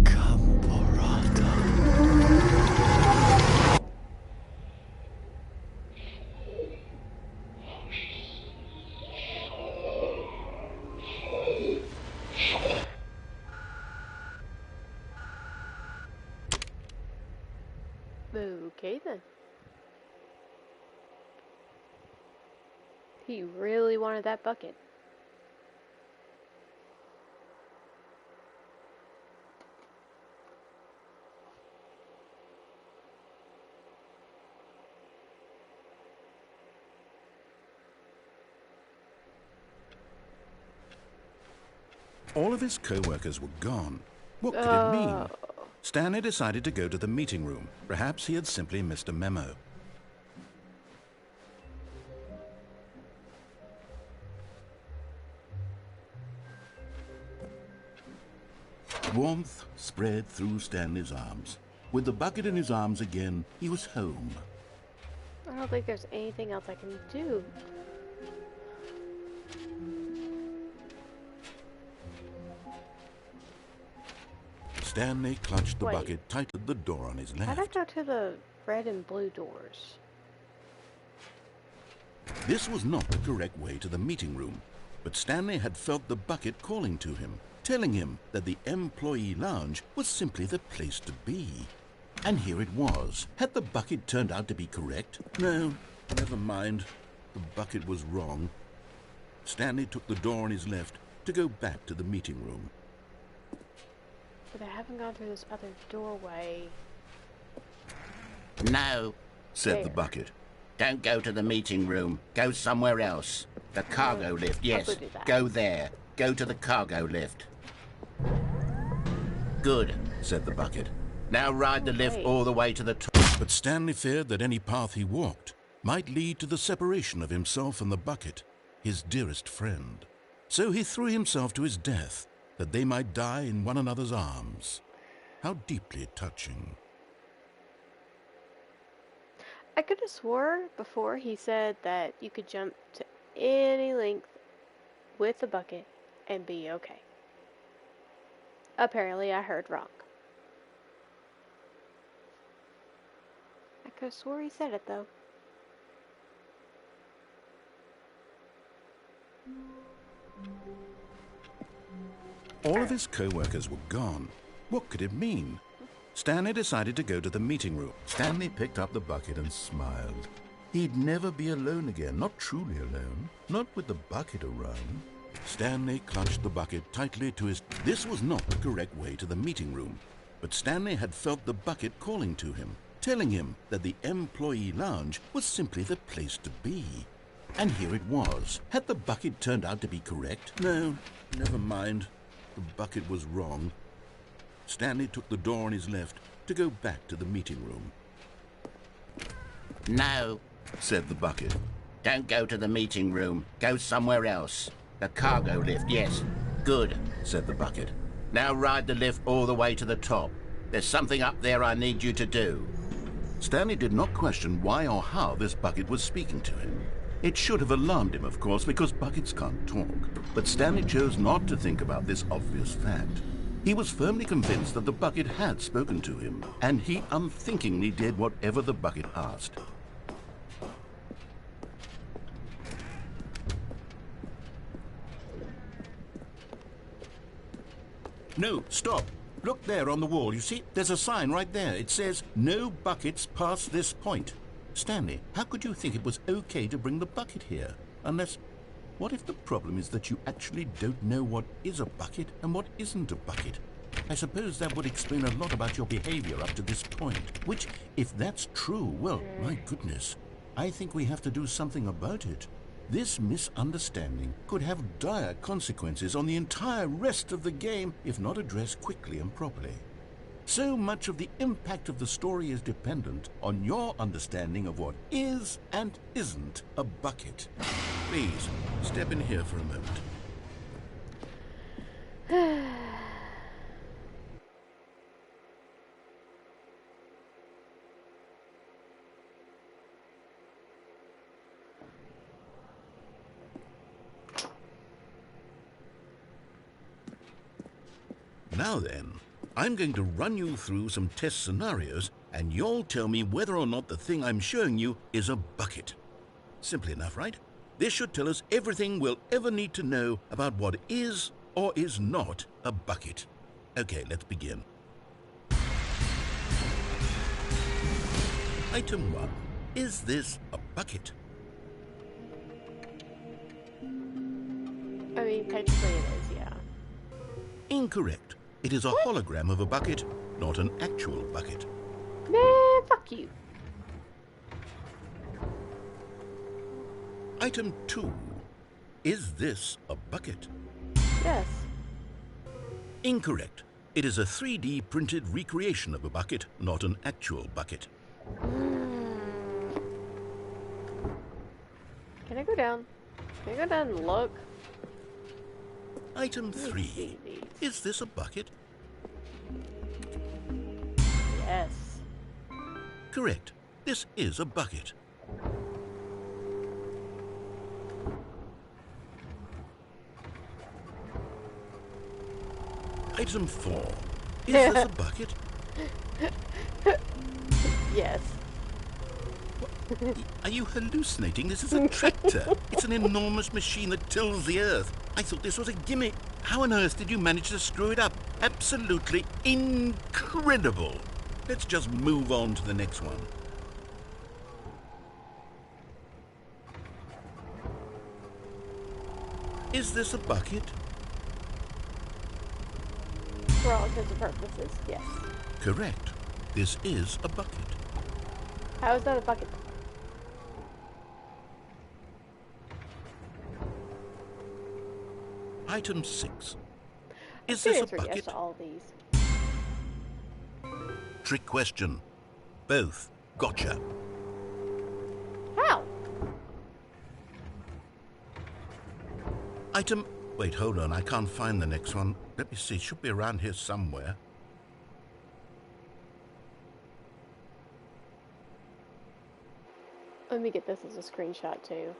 Caporata. Okay then. He really wanted that bucket. All of his co-workers were gone. What could it mean? Stanley decided to go to the meeting room. Perhaps he had simply missed a memo. Warmth spread through Stanley's arms. With the bucket in his arms again, he was home. I don't think there's anything else I can do. Stanley clutched the bucket, tightened the door on his left. How'd I go to the red and blue doors? This was not the correct way to the meeting room, but Stanley had felt the bucket calling to him, telling him that the employee lounge was simply the place to be. And here it was. Had the bucket turned out to be correct? No, never mind. The bucket was wrong. Stanley took the door on his left to go back to the meeting room. But I haven't gone through this other doorway. No, said the There. bucket. don't go to the meeting room. Go somewhere else. The cargo lift, yes. go do that. Go there. Go to the cargo lift. Good, Said the bucket. now ride the lift Wait. all the way to the top. But Stanley feared that any path he walked might lead to the separation of himself and the bucket, his dearest friend. So he threw himself to his death, that they might die in one another's arms. How deeply touching. I could have swore before he said that you could jump to any length with a bucket and be okay. Apparently I heard wrong. I could have swore he said it though. All of his co-workers were gone. What could it mean? Stanley decided to go to the meeting room. Stanley picked up the bucket and smiled. He'd never be alone again, not truly alone, not with the bucket around. Stanley clutched the bucket tightly to his... This was not the correct way to the meeting room, but Stanley had felt the bucket calling to him, telling him that the employee lounge was simply the place to be. And here it was. Had the bucket turned out to be correct? No, never mind. The bucket was wrong. Stanley took the door on his left to go back to the meeting room. No, Said the bucket. don't go to the meeting room. Go somewhere else. The cargo lift, yes. Good, Said the bucket. now ride the lift all the way to the top. There's something up there I need you to do. Stanley did not question why or how this bucket was speaking to him. It should have alarmed him, of course, because buckets can't talk. But Stanley chose not to think about this obvious fact. He was firmly convinced that the bucket had spoken to him, and he unthinkingly did whatever the bucket asked. No, stop. Look there on the wall. You see, there's a sign right there. It says, "No buckets past this point." Stanley, how could you think it was okay to bring the bucket here? Unless, what if the problem is that you actually don't know what is a bucket and what isn't a bucket? I suppose that would explain a lot about your behavior up to this point. Which, if that's true, well, my goodness, I think we have to do something about it. This misunderstanding could have dire consequences on the entire rest of the game if not addressed quickly and properly. So much of the impact of the story is dependent on your understanding of what is and isn't a bucket. Please, step in here for a moment. Now then, I'm going to run you through some test scenarios, and you'll tell me whether or not the thing I'm showing you is a bucket. Simple enough, right? This should tell us everything we'll ever need to know about what is or is not a bucket. Okay, let's begin. Item 1. Is this a bucket? I mean, technically it is, yeah. Incorrect. It is a hologram of a bucket, not an actual bucket. Man, fuck you. Item 2. Is this a bucket? Yes. Incorrect. It is a 3D printed recreation of a bucket, not an actual bucket. Can I go down? Can I go down and look? Item Let me 3. see these. Is this a bucket? Yes. Correct. This is a bucket. Item 4. Is this a bucket? Yes. Are you hallucinating? This is a tractor. It's an enormous machine that tills the earth. I thought this was a gimmick. How on earth did you manage to screw it up? Absolutely incredible. Let's just move on to the next one. Is this a bucket? For all intents and purposes, yes. Correct. This is a bucket. How is that a bucket? Item 6. Is I this a answer yes bucket? to all these. Trick question. Both. Gotcha. How? Item... Wait, hold on. I can't find the next one. Let me see. It should be around here somewhere. Let me get this as a screenshot too.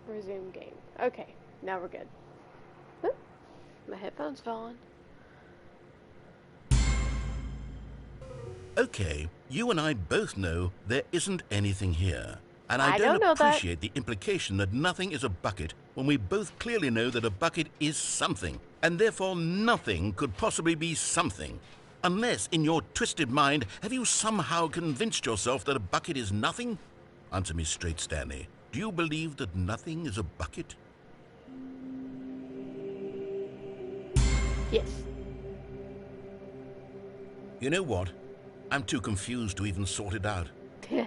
Resume game. Okay, now we're good. Oop, my headphones fallen. Okay, you and I both know there isn't anything here. And I I don't don't know that. appreciate the implication that nothing is a bucket when we both clearly know that a bucket is something, and therefore nothing could possibly be something. Unless, in your twisted mind, have you somehow convinced yourself that a bucket is nothing? Answer me straight, Stanley. Do you believe that nothing is a bucket? Yes. You know what? I'm too confused to even sort it out.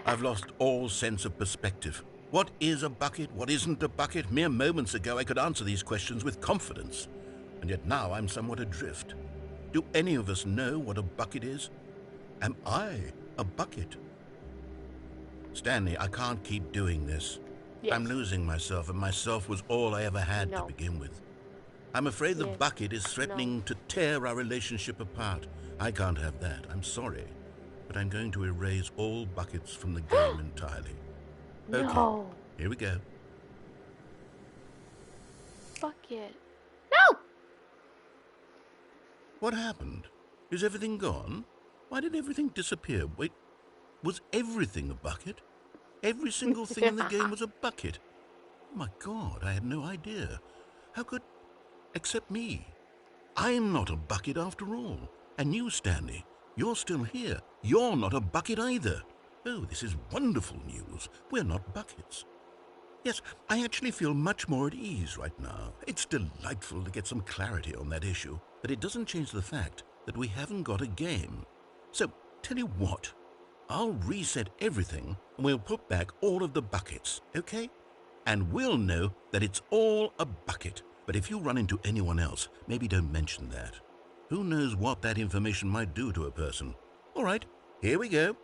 I've lost all sense of perspective. What is a bucket? What isn't a bucket? Mere moments ago I could answer these questions with confidence. And yet now I'm somewhat adrift. Do any of us know what a bucket is? Am I a bucket? Stanley, I can't keep doing this. Yes. I'm losing myself, and myself was all I ever had to No. begin with. I'm afraid the Yes. bucket is threatening to tear our relationship apart. I can't have that. I'm sorry. But I'm going to erase all buckets from the game entirely. Okay, No. here we go. Bucket. No! What happened? Is everything gone? Why did everything disappear? Wait, was everything a bucket? Every single thing in the game was a bucket. Oh my God, I had no idea. How could... Except me. I'm not a bucket after all. And you, Stanley, you're still here. You're not a bucket either. Oh, this is wonderful news. We're not buckets. Yes, I actually feel much more at ease right now. It's delightful to get some clarity on that issue, but it doesn't change the fact that we haven't got a game. So, tell you what, I'll reset everything and we'll put back all of the buckets, okay? And we'll know that it's all a bucket. But if you run into anyone else, maybe don't mention that. Who knows what that information might do to a person? All right, here we go.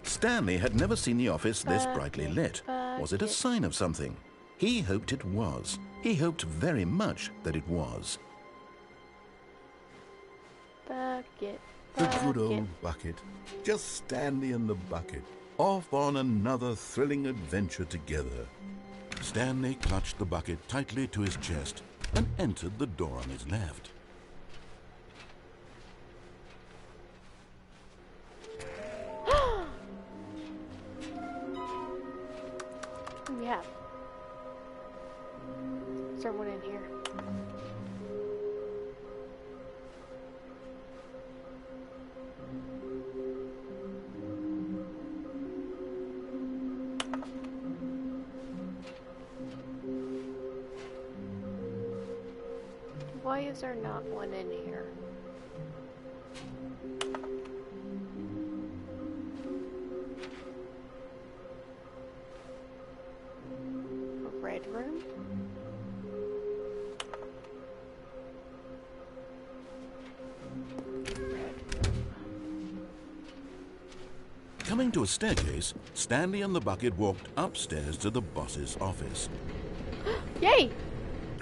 Stanley had never seen the office this brightly lit. Was it a sign of something? He hoped it was. He hoped very much that it was. Bucket. The good old bucket. Just Stanley and the bucket. Off on another thrilling adventure together. Stanley clutched the bucket tightly to his chest and entered the door on his left. Yeah. Is there one in here? Why is there not one in here? A red room? Coming to a staircase, Stanley and the bucket walked upstairs to the boss's office. Yay!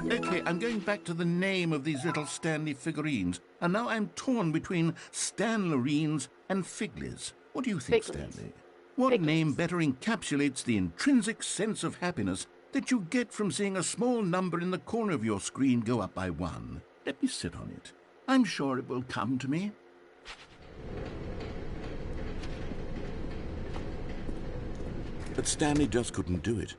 Okay, I'm going back to the name of these little Stanley figurines, and now I'm torn between Stanlerines and Figlies. What do you think, Figlies. Stanley? What Pickles. name better encapsulates the intrinsic sense of happiness that you get from seeing a small number in the corner of your screen go up by 1? Let me sit on it. I'm sure it will come to me. But Stanley just couldn't do it.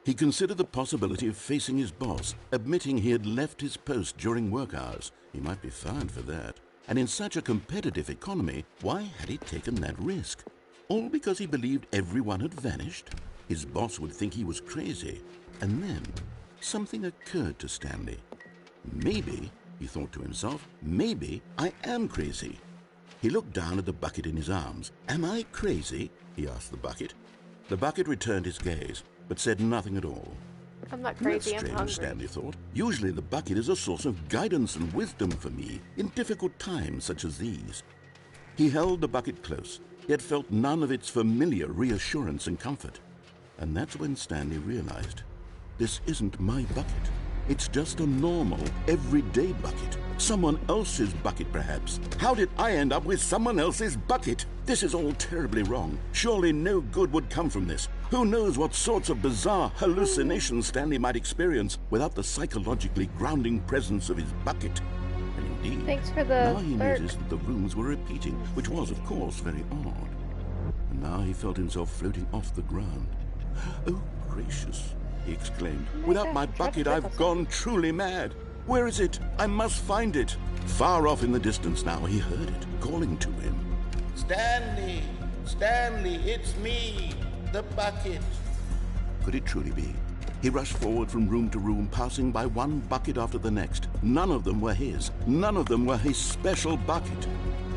He considered the possibility of facing his boss, admitting he had left his post during work hours. He might be fined for that. And in such a competitive economy, why had he taken that risk? All because he believed everyone had vanished? His boss would think he was crazy. And then, something occurred to Stanley. Maybe, he thought to himself, maybe I am crazy. He looked down at the bucket in his arms. Am I crazy? He asked the bucket. The bucket returned his gaze, but said nothing at all. I'm not That's crazy, I'm strange, hungry. Stanley thought. Usually the bucket is a source of guidance and wisdom for me in difficult times such as these. He held the bucket close, yet felt none of its familiar reassurance and comfort. And that's when Stanley realized, this isn't my bucket. It's just a normal, everyday bucket. Someone else's bucket, perhaps. How did I end up with someone else's bucket? This is all terribly wrong. Surely no good would come from this. Who knows what sorts of bizarre hallucinations Stanley might experience without the psychologically grounding presence of his bucket. And indeed, Thanks for the now he lurk. noticed that the rooms were repeating, which was, of course, very odd. And now he felt himself floating off the ground. Oh, gracious, he exclaimed. Without my bucket, I've gone truly mad. Where is it? I must find it. Far off in the distance now, he heard it, calling to him. Stanley! Stanley, it's me, the bucket. Could it truly be? He rushed forward from room to room, passing by one bucket after the next. None of them were his. None of them were his special bucket.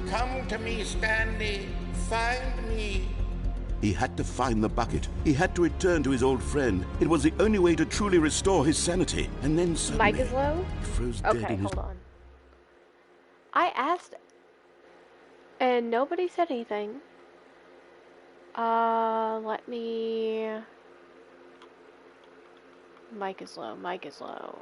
Come to me, Stanley. Find me. He had to find the bucket. He had to return to his old friend. It was the only way to truly restore his sanity. And then suddenly, Mic is low? he froze dead Okay, in his... hold on. I asked, and nobody said anything. Let me... Mic is low, mic is low.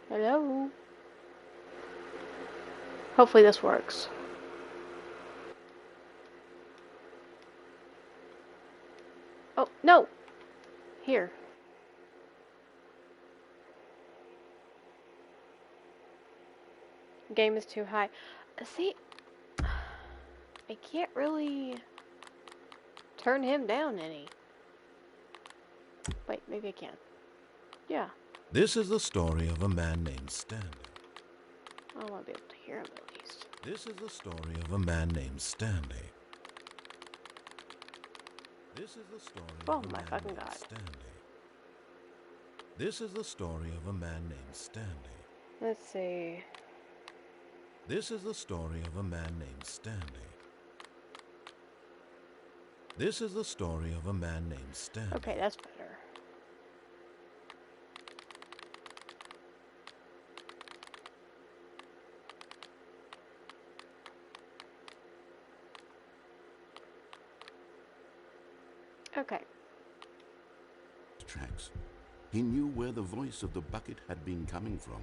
Hello? Hopefully this works. Oh, no! Here. Game is too high. See, I can't really turn him down any. Wait, maybe I can. Yeah. This is the story of a man named Stanley. I want to be able to hear him at least. This is the story of a man named Stanley. This is the story Oh of a my man fucking named God. Stanley. This is the story of a man named Stanley. Let's see. This is the story of a man named Stanley. This is the story of a man named Stanley. Okay, that's better. Okay. Tracks. He knew where the voice of the bucket had been coming from.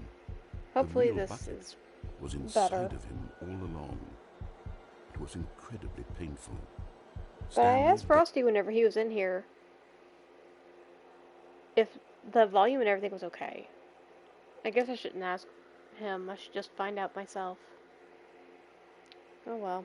Hopefully real this bucket is was inside better. of him all along. It was incredibly painful. But I Stanley asked Frosty whenever he was in here if the volume and everything was okay. I guess I shouldn't ask him. I should just find out myself. Oh well.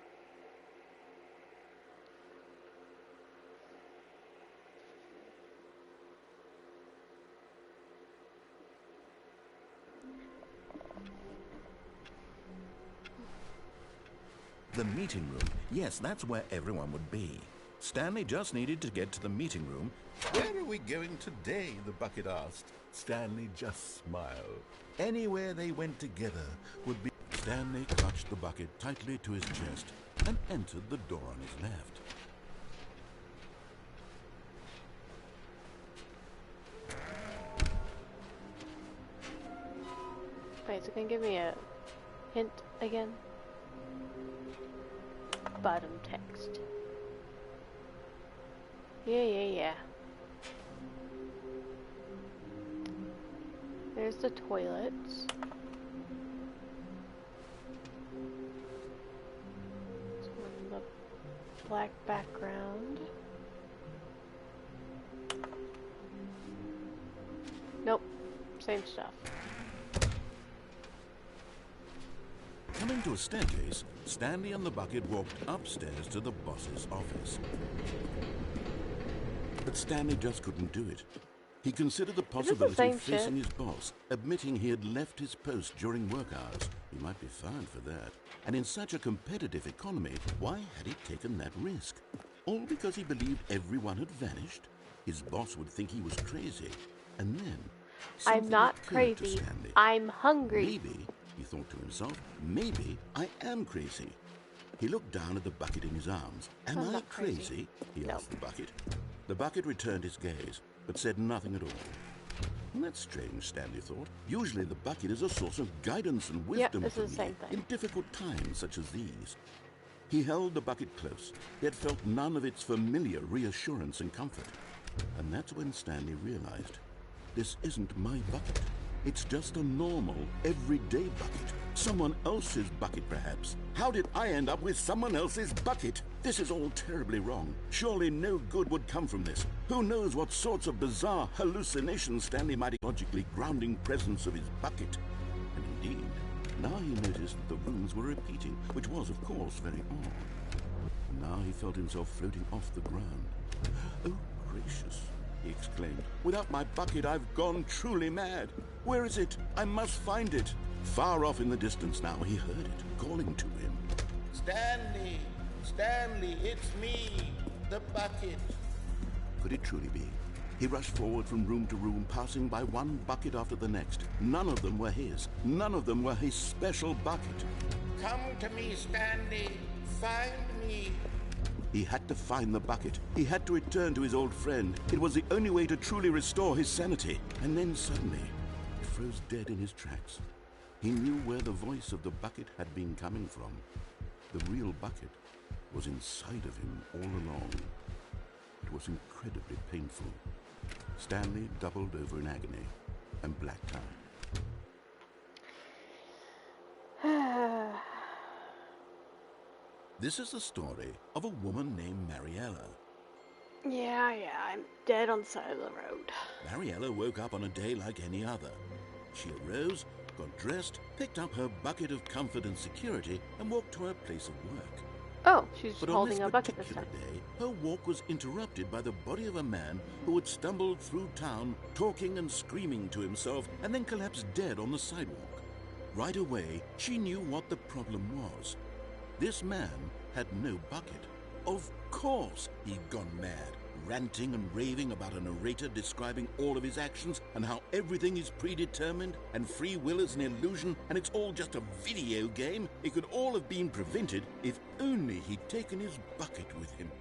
The meeting room. Yes, that's where everyone would be. Stanley just needed to get to the meeting room. Where are we going today? The bucket asked. Stanley just smiled. Anywhere they went together would be... Stanley clutched the bucket tightly to his chest and entered the door on his left. Wait, is it gonna give me a hint again? Bottom text. Yeah. There's the toilets. The black background. Nope, same stuff. Coming to a staircase, Stanley and the bucket walked upstairs to the boss's office. But Stanley just couldn't do it. He considered the possibility of facing his boss, admitting he had left his post during work hours. He might be fined for that. And in such a competitive economy, why had he taken that risk? All because he believed everyone had vanished? His boss would think he was crazy. And then, I'm not crazy. I'm hungry. Maybe, he thought to himself, maybe I am crazy. He looked down at the bucket in his arms. Am I crazy? He asked the bucket. The bucket returned his gaze, but said nothing at all. That's strange, Stanley thought. Usually the bucket is a source of guidance and wisdom this is the same thing. in difficult times such as these. He held the bucket close, yet felt none of its familiar reassurance and comfort. And that's when Stanley realized, this isn't my bucket. It's just a normal, everyday bucket. Someone else's bucket, perhaps. How did I end up with someone else's bucket? This is all terribly wrong. Surely no good would come from this. Who knows what sorts of bizarre hallucinations Stanley might logically grounding presence of his bucket. And indeed, now he noticed that the runes were repeating, which was, of course, very odd. And now he felt himself floating off the ground. Oh, gracious, he exclaimed. Without my bucket, I've gone truly mad. Where is it? I must find it. Far off in the distance now, he heard it, calling to him. Stanley! Stanley, it's me, the bucket. Could it truly be? He rushed forward from room to room, passing by one bucket after the next. None of them were his. None of them were his special bucket. Come to me, Stanley. Find me. He had to find the bucket. He had to return to his old friend. It was the only way to truly restore his sanity. And then suddenly, he froze dead in his tracks. He knew where the voice of the bucket had been coming from. The real bucket was inside of him all along. It was incredibly painful. Stanley doubled over in agony and blacked out. This is the story of a woman named Mariella. Yeah, I'm dead on the side of the road. Mariella woke up on a day like any other. She arose, got dressed, picked up her bucket of comfort and security, and walked to her place of work. Oh, she's But holding on a bucket this this time. particular day, her walk was interrupted by the body of a man who had stumbled through town, talking and screaming to himself, and then collapsed dead on the sidewalk. Right away, she knew what the problem was. This man had no bucket. Of course he'd gone mad, ranting and raving about a narrator describing all of his actions and how everything is predetermined and free will is an illusion and it's all just a video game. It could all have been prevented if only he'd taken his bucket with him.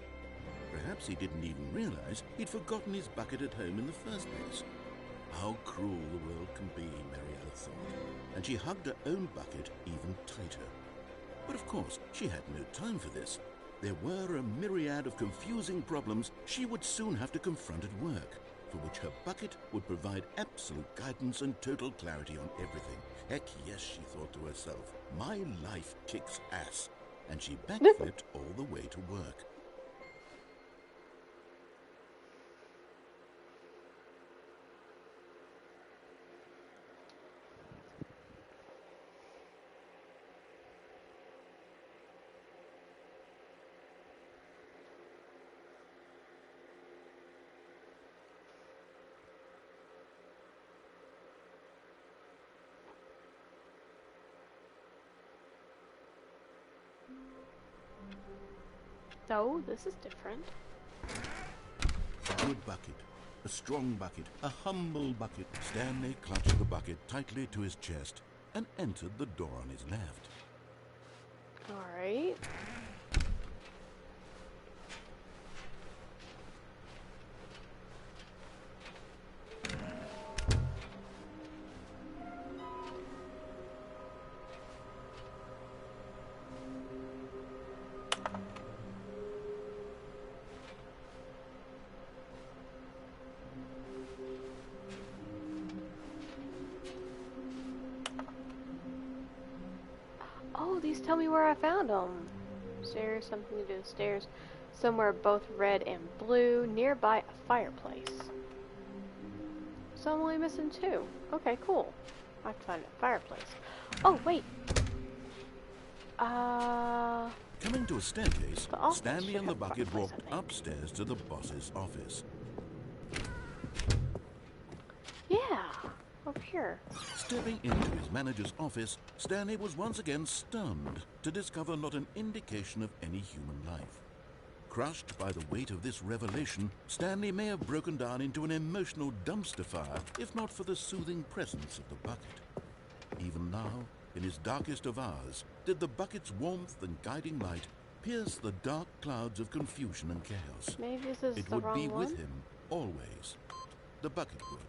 Perhaps he didn't even realize he'd forgotten his bucket at home in the first place. How cruel the world can be, Mariella thought, and she hugged her own bucket even tighter. But of course, she had no time for this. There were a myriad of confusing problems she would soon have to confront at work, for which her bucket would provide absolute guidance and total clarity on everything. Heck yes, she thought to herself, my life kicks ass. And she backflipped all the way to work. Oh, this is different. A good bucket, a strong bucket, a humble bucket. Stanley clutched the bucket tightly to his chest and entered the door on his left. All right. Please tell me where I found them. Stairs, something to do with stairs. Somewhere both red and blue, nearby a fireplace. So I'm only missing 2. Okay, cool. I have to find a fireplace. Oh, wait. Coming to a staircase, The office Stanley should and the have a bucket fireplace, walked I think. upstairs to the boss's office. Yeah, up here. Stepping into his manager's office, Stanley was once again stunned to discover not an indication of any human life. Crushed by the weight of this revelation, Stanley may have broken down into an emotional dumpster fire if not for the soothing presence of the bucket. Even now, in his darkest of hours, did the bucket's warmth and guiding light pierce the dark clouds of confusion and chaos. Maybe this is It the would wrong be one. with him always. The bucket would.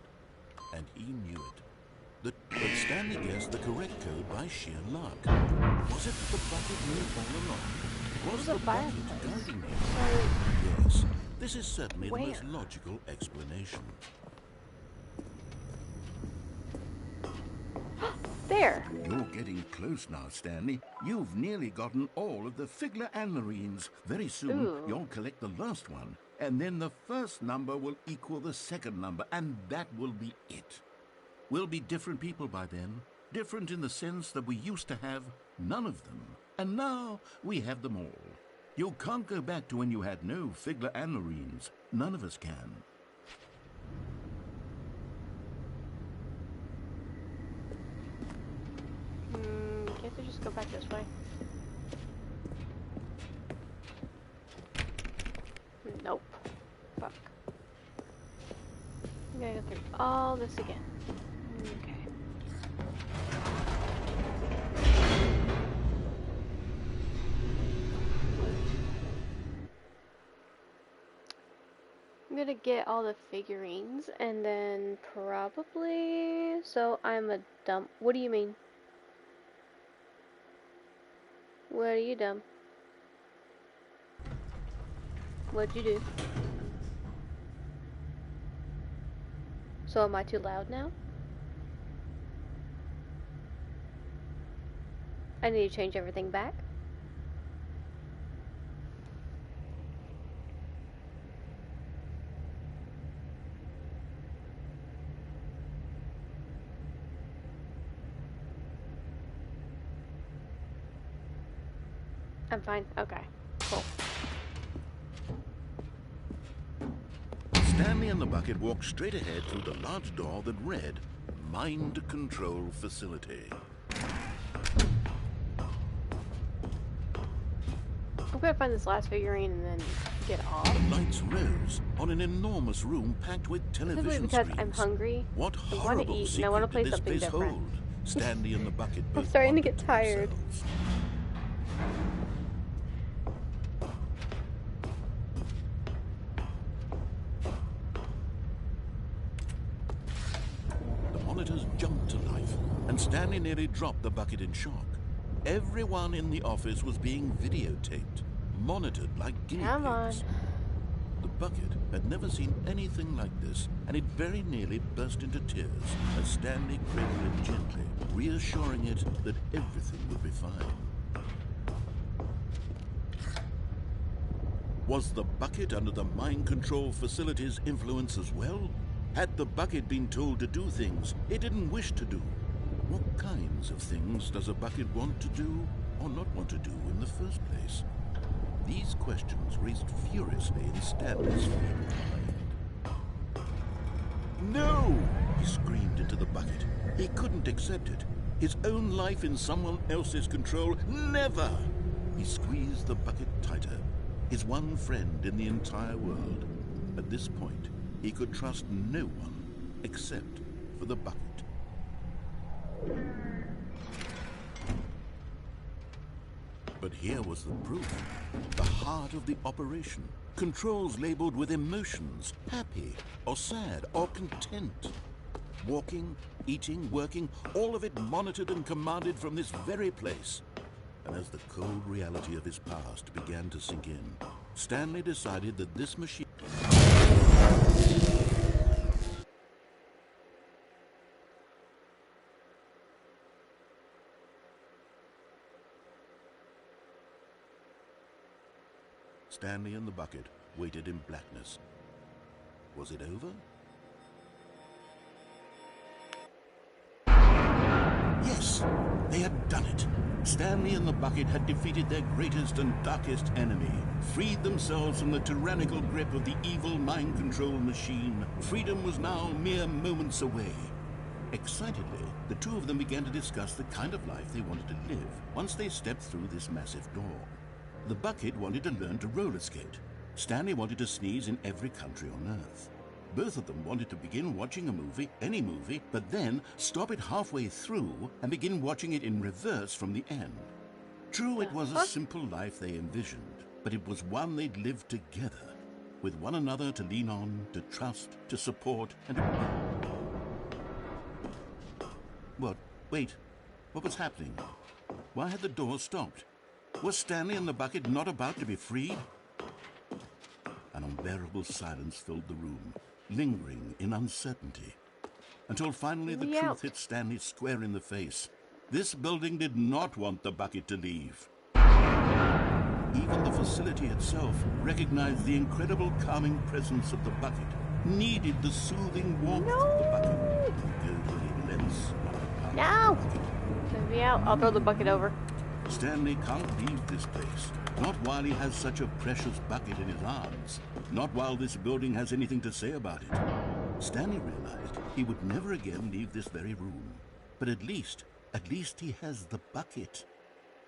And he knew it. But Stanley guessed the correct code by sheer luck. Was it that the bucket knew all along? Was a the bucket fireplace. guiding him? So, Yes, this is certainly the most Where? logical explanation. there. You're getting close now, Stanley. You've nearly gotten all of the Figler Marines. Very soon, Ooh. you'll collect the last one. And then the first number will equal the second number, and that will be it. We'll be different people by then. Different in the sense that we used to have none of them. And now we have them all. You can't go back to when you had no Figler Marines. None of us can. Can't they just go back this way? Nope. Fuck. I'm gonna go through all this again. Okay. I'm gonna get all the figurines and then probably... So I'm a dumb... What do you mean? What are you dumb? What'd you do? So am I too loud now? I need to change everything back. I'm fine. Okay. Cool. Stanley and the bucket walked straight ahead through the large door that read, Mind Control Facility. I'm gonna find this last figurine and then get off. Lights rose on an enormous room packed with Simply television because screens. I'm hungry. What I wanna horrible eat, and I secret wanna play did this something place different. hold? Stanley and the bucket both starting to wondered get tired. themselves. The monitors jumped to life, and Stanley nearly dropped the bucket in shock. Everyone in the office was being videotaped, monitored like guinea Come on. pigs. The bucket had never seen anything like this, and it very nearly burst into tears as Stanley cradled it gently, reassuring it that everything would be fine. Was the bucket under the mind control facility's influence as well? Had the bucket been told to do things it didn't wish to do? What kinds of things does a bucket want to do or not want to do in the first place? These questions raced furiously in Stanley's feeble mind. No! He screamed into the bucket. He couldn't accept it. His own life in someone else's control. Never! He squeezed the bucket tighter. His one friend in the entire world. At this point, he could trust no one except for the bucket. But here was the proof. The heart of the operation. Controls labeled with emotions, happy or sad or content. Walking, eating, working, all of it monitored and commanded from this very place. And as the cold reality of his past began to sink in, Stanley decided that this machine... Stanley and the bucket waited in blackness. Was it over? Yes, they had done it. Stanley and the bucket had defeated their greatest and darkest enemy, freed themselves from the tyrannical grip of the evil mind control machine. Freedom was now mere moments away. Excitedly, the two of them began to discuss the kind of life they wanted to live once they stepped through this massive door. The bucket wanted to learn to roller skate. Stanley wanted to sneeze in every country on Earth. Both of them wanted to begin watching a movie, any movie, but then stop it halfway through and begin watching it in reverse from the end. True, it was a simple life they envisioned, but it was one they'd lived together, with one another to lean on, to trust, to support, and... What? Wait. What was happening? Why had the door stopped? Was Stanley and the bucket not about to be freed? An unbearable silence filled the room, lingering in uncertainty, until finally the truth hit Stanley square in the face. This building did not want the bucket to leave. Even the facility itself recognized the incredible calming presence of the bucket, needed the soothing warmth of the bucket. No! Let me out. I'll throw the bucket over. Stanley can't leave this place. Not while he has such a precious bucket in his arms. Not while this building has anything to say about it. Stanley realized he would never again leave this very room. But at least he has the bucket.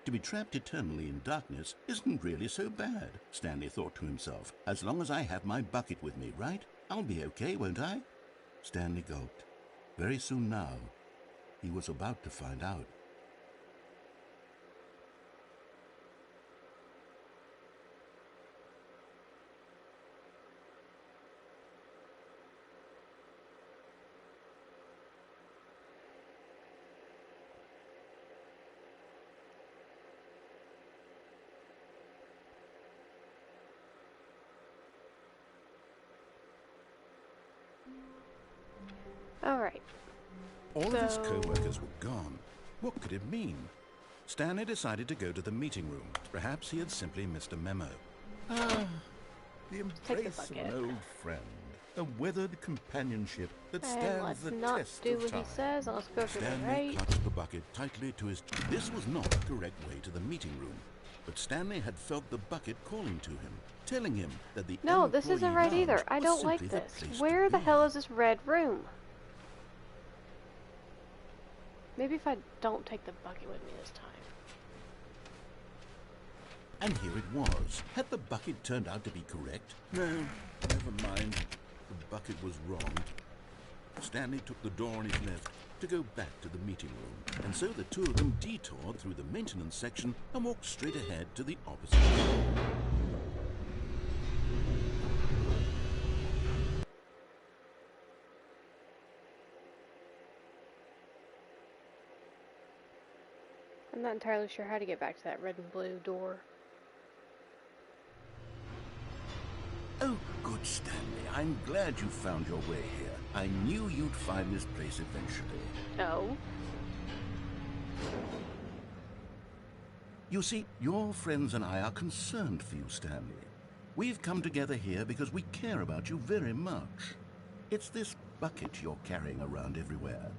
To be trapped eternally in darkness isn't really so bad, Stanley thought to himself. As long as I have my bucket with me, right? I'll be okay, won't I? Stanley gulped. Very soon now, he was about to find out. Alright. All of his co-workers were gone. What could it mean? Stanley decided to go to the meeting room. Perhaps he had simply missed a memo. The Take the embrace of bucket. an old friend. A weathered companionship that And stands let's the not test do of what time. he says. Let's go for the Stanley right. clutched the bucket tightly to his... This was not the correct way to the meeting room. But Stanley had felt the bucket calling to him, telling him that the No, this isn't employee right lounge either. I was don't simply like the this. place to Where the be. hell is this red room? Maybe if I don't take the bucket with me this time. And here it was. Had the bucket turned out to be correct? No, never mind. The bucket was wrong. Stanley took the door on his left to go back to the meeting room, and so the two of them detoured through the maintenance section and walked straight ahead to the opposite door. I'm not entirely sure how to get back to that red and blue door. Oh, good, Stanley. I'm glad you found your way here. I knew you'd find this place eventually. No. You see, your friends and I are concerned for you, Stanley. We've come together here because we care about you very much. It's this bucket you're carrying around everywhere.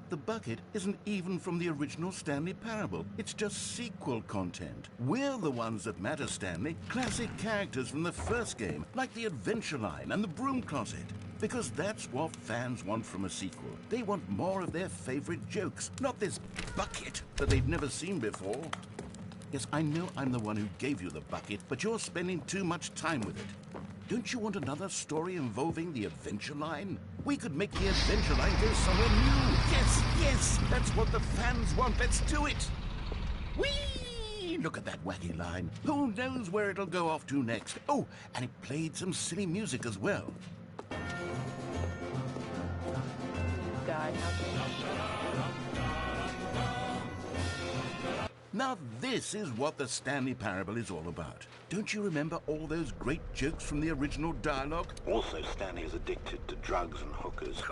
The bucket isn't even from the original Stanley Parable. It's just sequel content. We're the ones that matter, Stanley. Classic characters from the first game, like the Adventure Line and the Broom Closet. Because that's what fans want from a sequel. They want more of their favorite jokes, not this bucket that they've never seen before. Yes, I know I'm the one who gave you the bucket, but you're spending too much time with it. Don't you want another story involving the Adventure Line? We could make the Adventure Line go somewhere new. Yes, that's what the fans want. Let's do it. Whee! Look at that wacky line. Who knows where it'll go off to next? Oh, and it played some silly music as well. God. Now this is what the Stanley Parable is all about. Don't you remember all those great jokes from the original dialogue? Also, Stanley is addicted to drugs and hookers.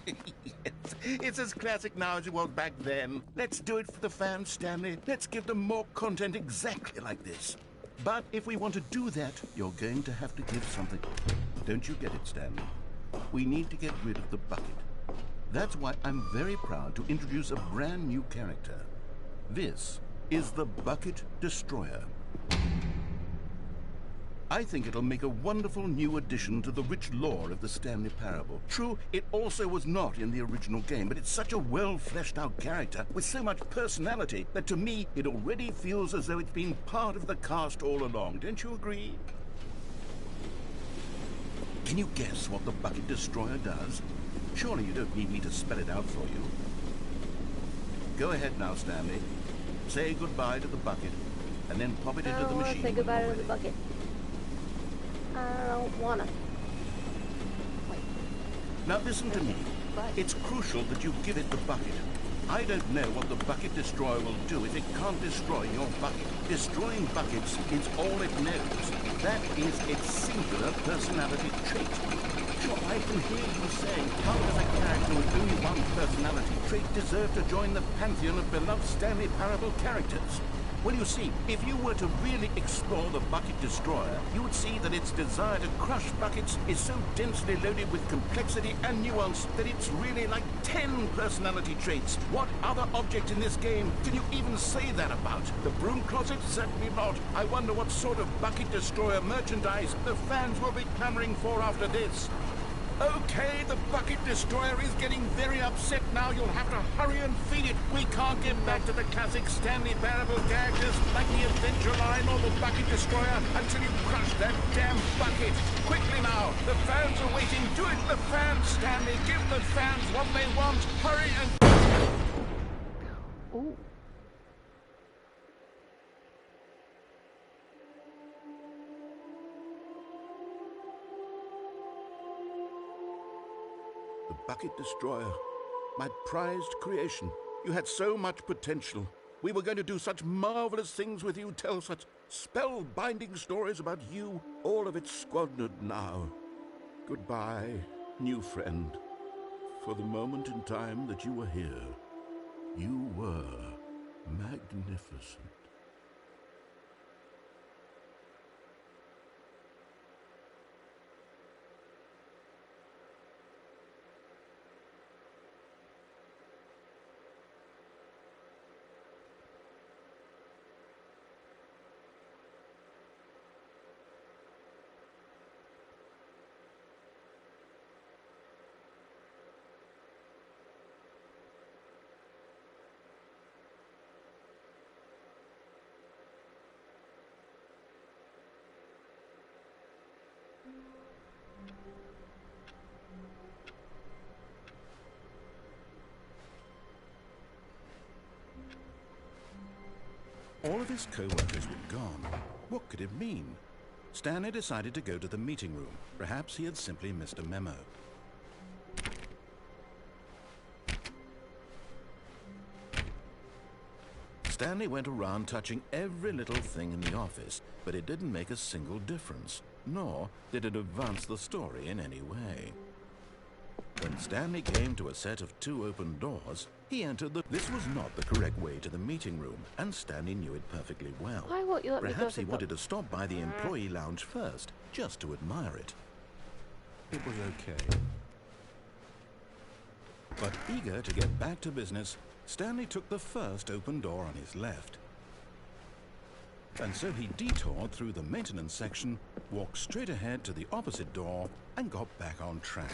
Yes, it's as classic now as it was back then. Let's do it for the fans, Stanley. Let's give them more content exactly like this. But if we want to do that, you're going to have to give something. Don't you get it, Stanley? We need to get rid of the bucket. That's why I'm very proud to introduce a brand new character. This is the Bucket Destroyer. I think it'll make a wonderful new addition to the rich lore of the Stanley Parable. True, it also was not in the original game, but it's such a well-fleshed-out character with so much personality that to me, it already feels as though it's been part of the cast all along. Don't you agree? Can you guess what the Bucket Destroyer does? Surely you don't need me to spell it out for you. Go ahead now, Stanley. Say goodbye to the bucket, and then pop it into the machine. I don't want to say goodbye to the bucket. I don't wanna. Wait. Now listen to me. It's crucial that you give it the bucket. I don't know what the Bucket Destroyer will do if it can't destroy your bucket. Destroying buckets is all it knows. That is its singular personality trait. Sure, I can hear you saying, how does a character with only one personality trait deserve to join the pantheon of beloved Stanley Parable characters? Well, you see, if you were to really explore the Bucket Destroyer, you would see that its desire to crush buckets is so densely loaded with complexity and nuance that it's really like 10 personality traits. What other object in this game can you even say that about? The broom closet? Certainly not. I wonder what sort of Bucket Destroyer merchandise the fans will be clamoring for after this. Okay, the Bucket Destroyer is getting very upset now. You'll have to hurry and feed it. We can't get back to the classic Stanley Parable characters like the Adventure Line or the Bucket Destroyer until you crush that damn bucket. Quickly now, the fans are waiting. Do it, the fans, Stanley. Give the fans what they want. Hurry and... Ooh. The Bucket Destroyer, my prized creation. You had so much potential. We were going to do such marvelous things with you, tell such spellbinding stories about you. All of it squandered now. Goodbye, new friend. For the moment in time that you were here, you were magnificent. All of his co-workers were gone. What could it mean? Stanley decided to go to the meeting room. Perhaps he had simply missed a memo. Stanley went around touching every little thing in the office, but it didn't make a single difference, nor did it advance the story in any way. When Stanley came to a set of 2 open doors, he entered the... This was not the correct way to the meeting room, and Stanley knew it perfectly well. Why won't you let me go Perhaps to he the... wanted to stop by the employee lounge first, just to admire it. It was okay. But eager to get back to business, Stanley took the first open door on his left. And so he detoured through the maintenance section, walked straight ahead to the opposite door, and got back on track.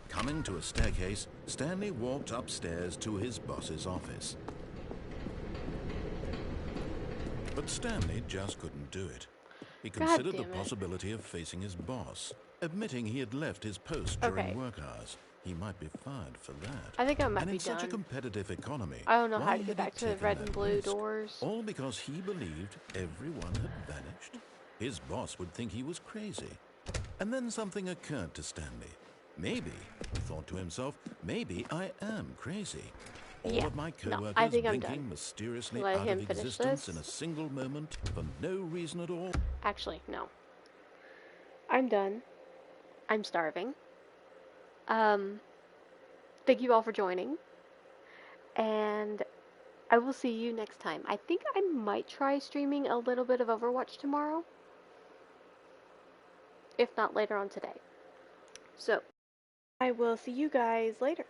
Coming to a staircase, Stanley walked upstairs to his boss's office. But Stanley just couldn't do it. He considered the possibility of facing his boss, admitting he had left his post during work hours. He might be fired for that. I think I might and be in such done. a competitive economy, I don't know how why to had get back he to the taken red and that blue risk? doors. All because he believed everyone had vanished. His boss would think he was crazy. And then something occurred to Stanley. Maybe, he thought to himself, maybe I am crazy. All Yeah, of my no, co-workers I think I'm blinking done. mysteriously Let out him of finish existence this. in a single moment for no reason at all. Actually, no. I'm done. I'm starving. Thank you all for joining. And I will see you next time. I think I might try streaming a little bit of Overwatch tomorrow. If not later on today. So, I will see you guys later.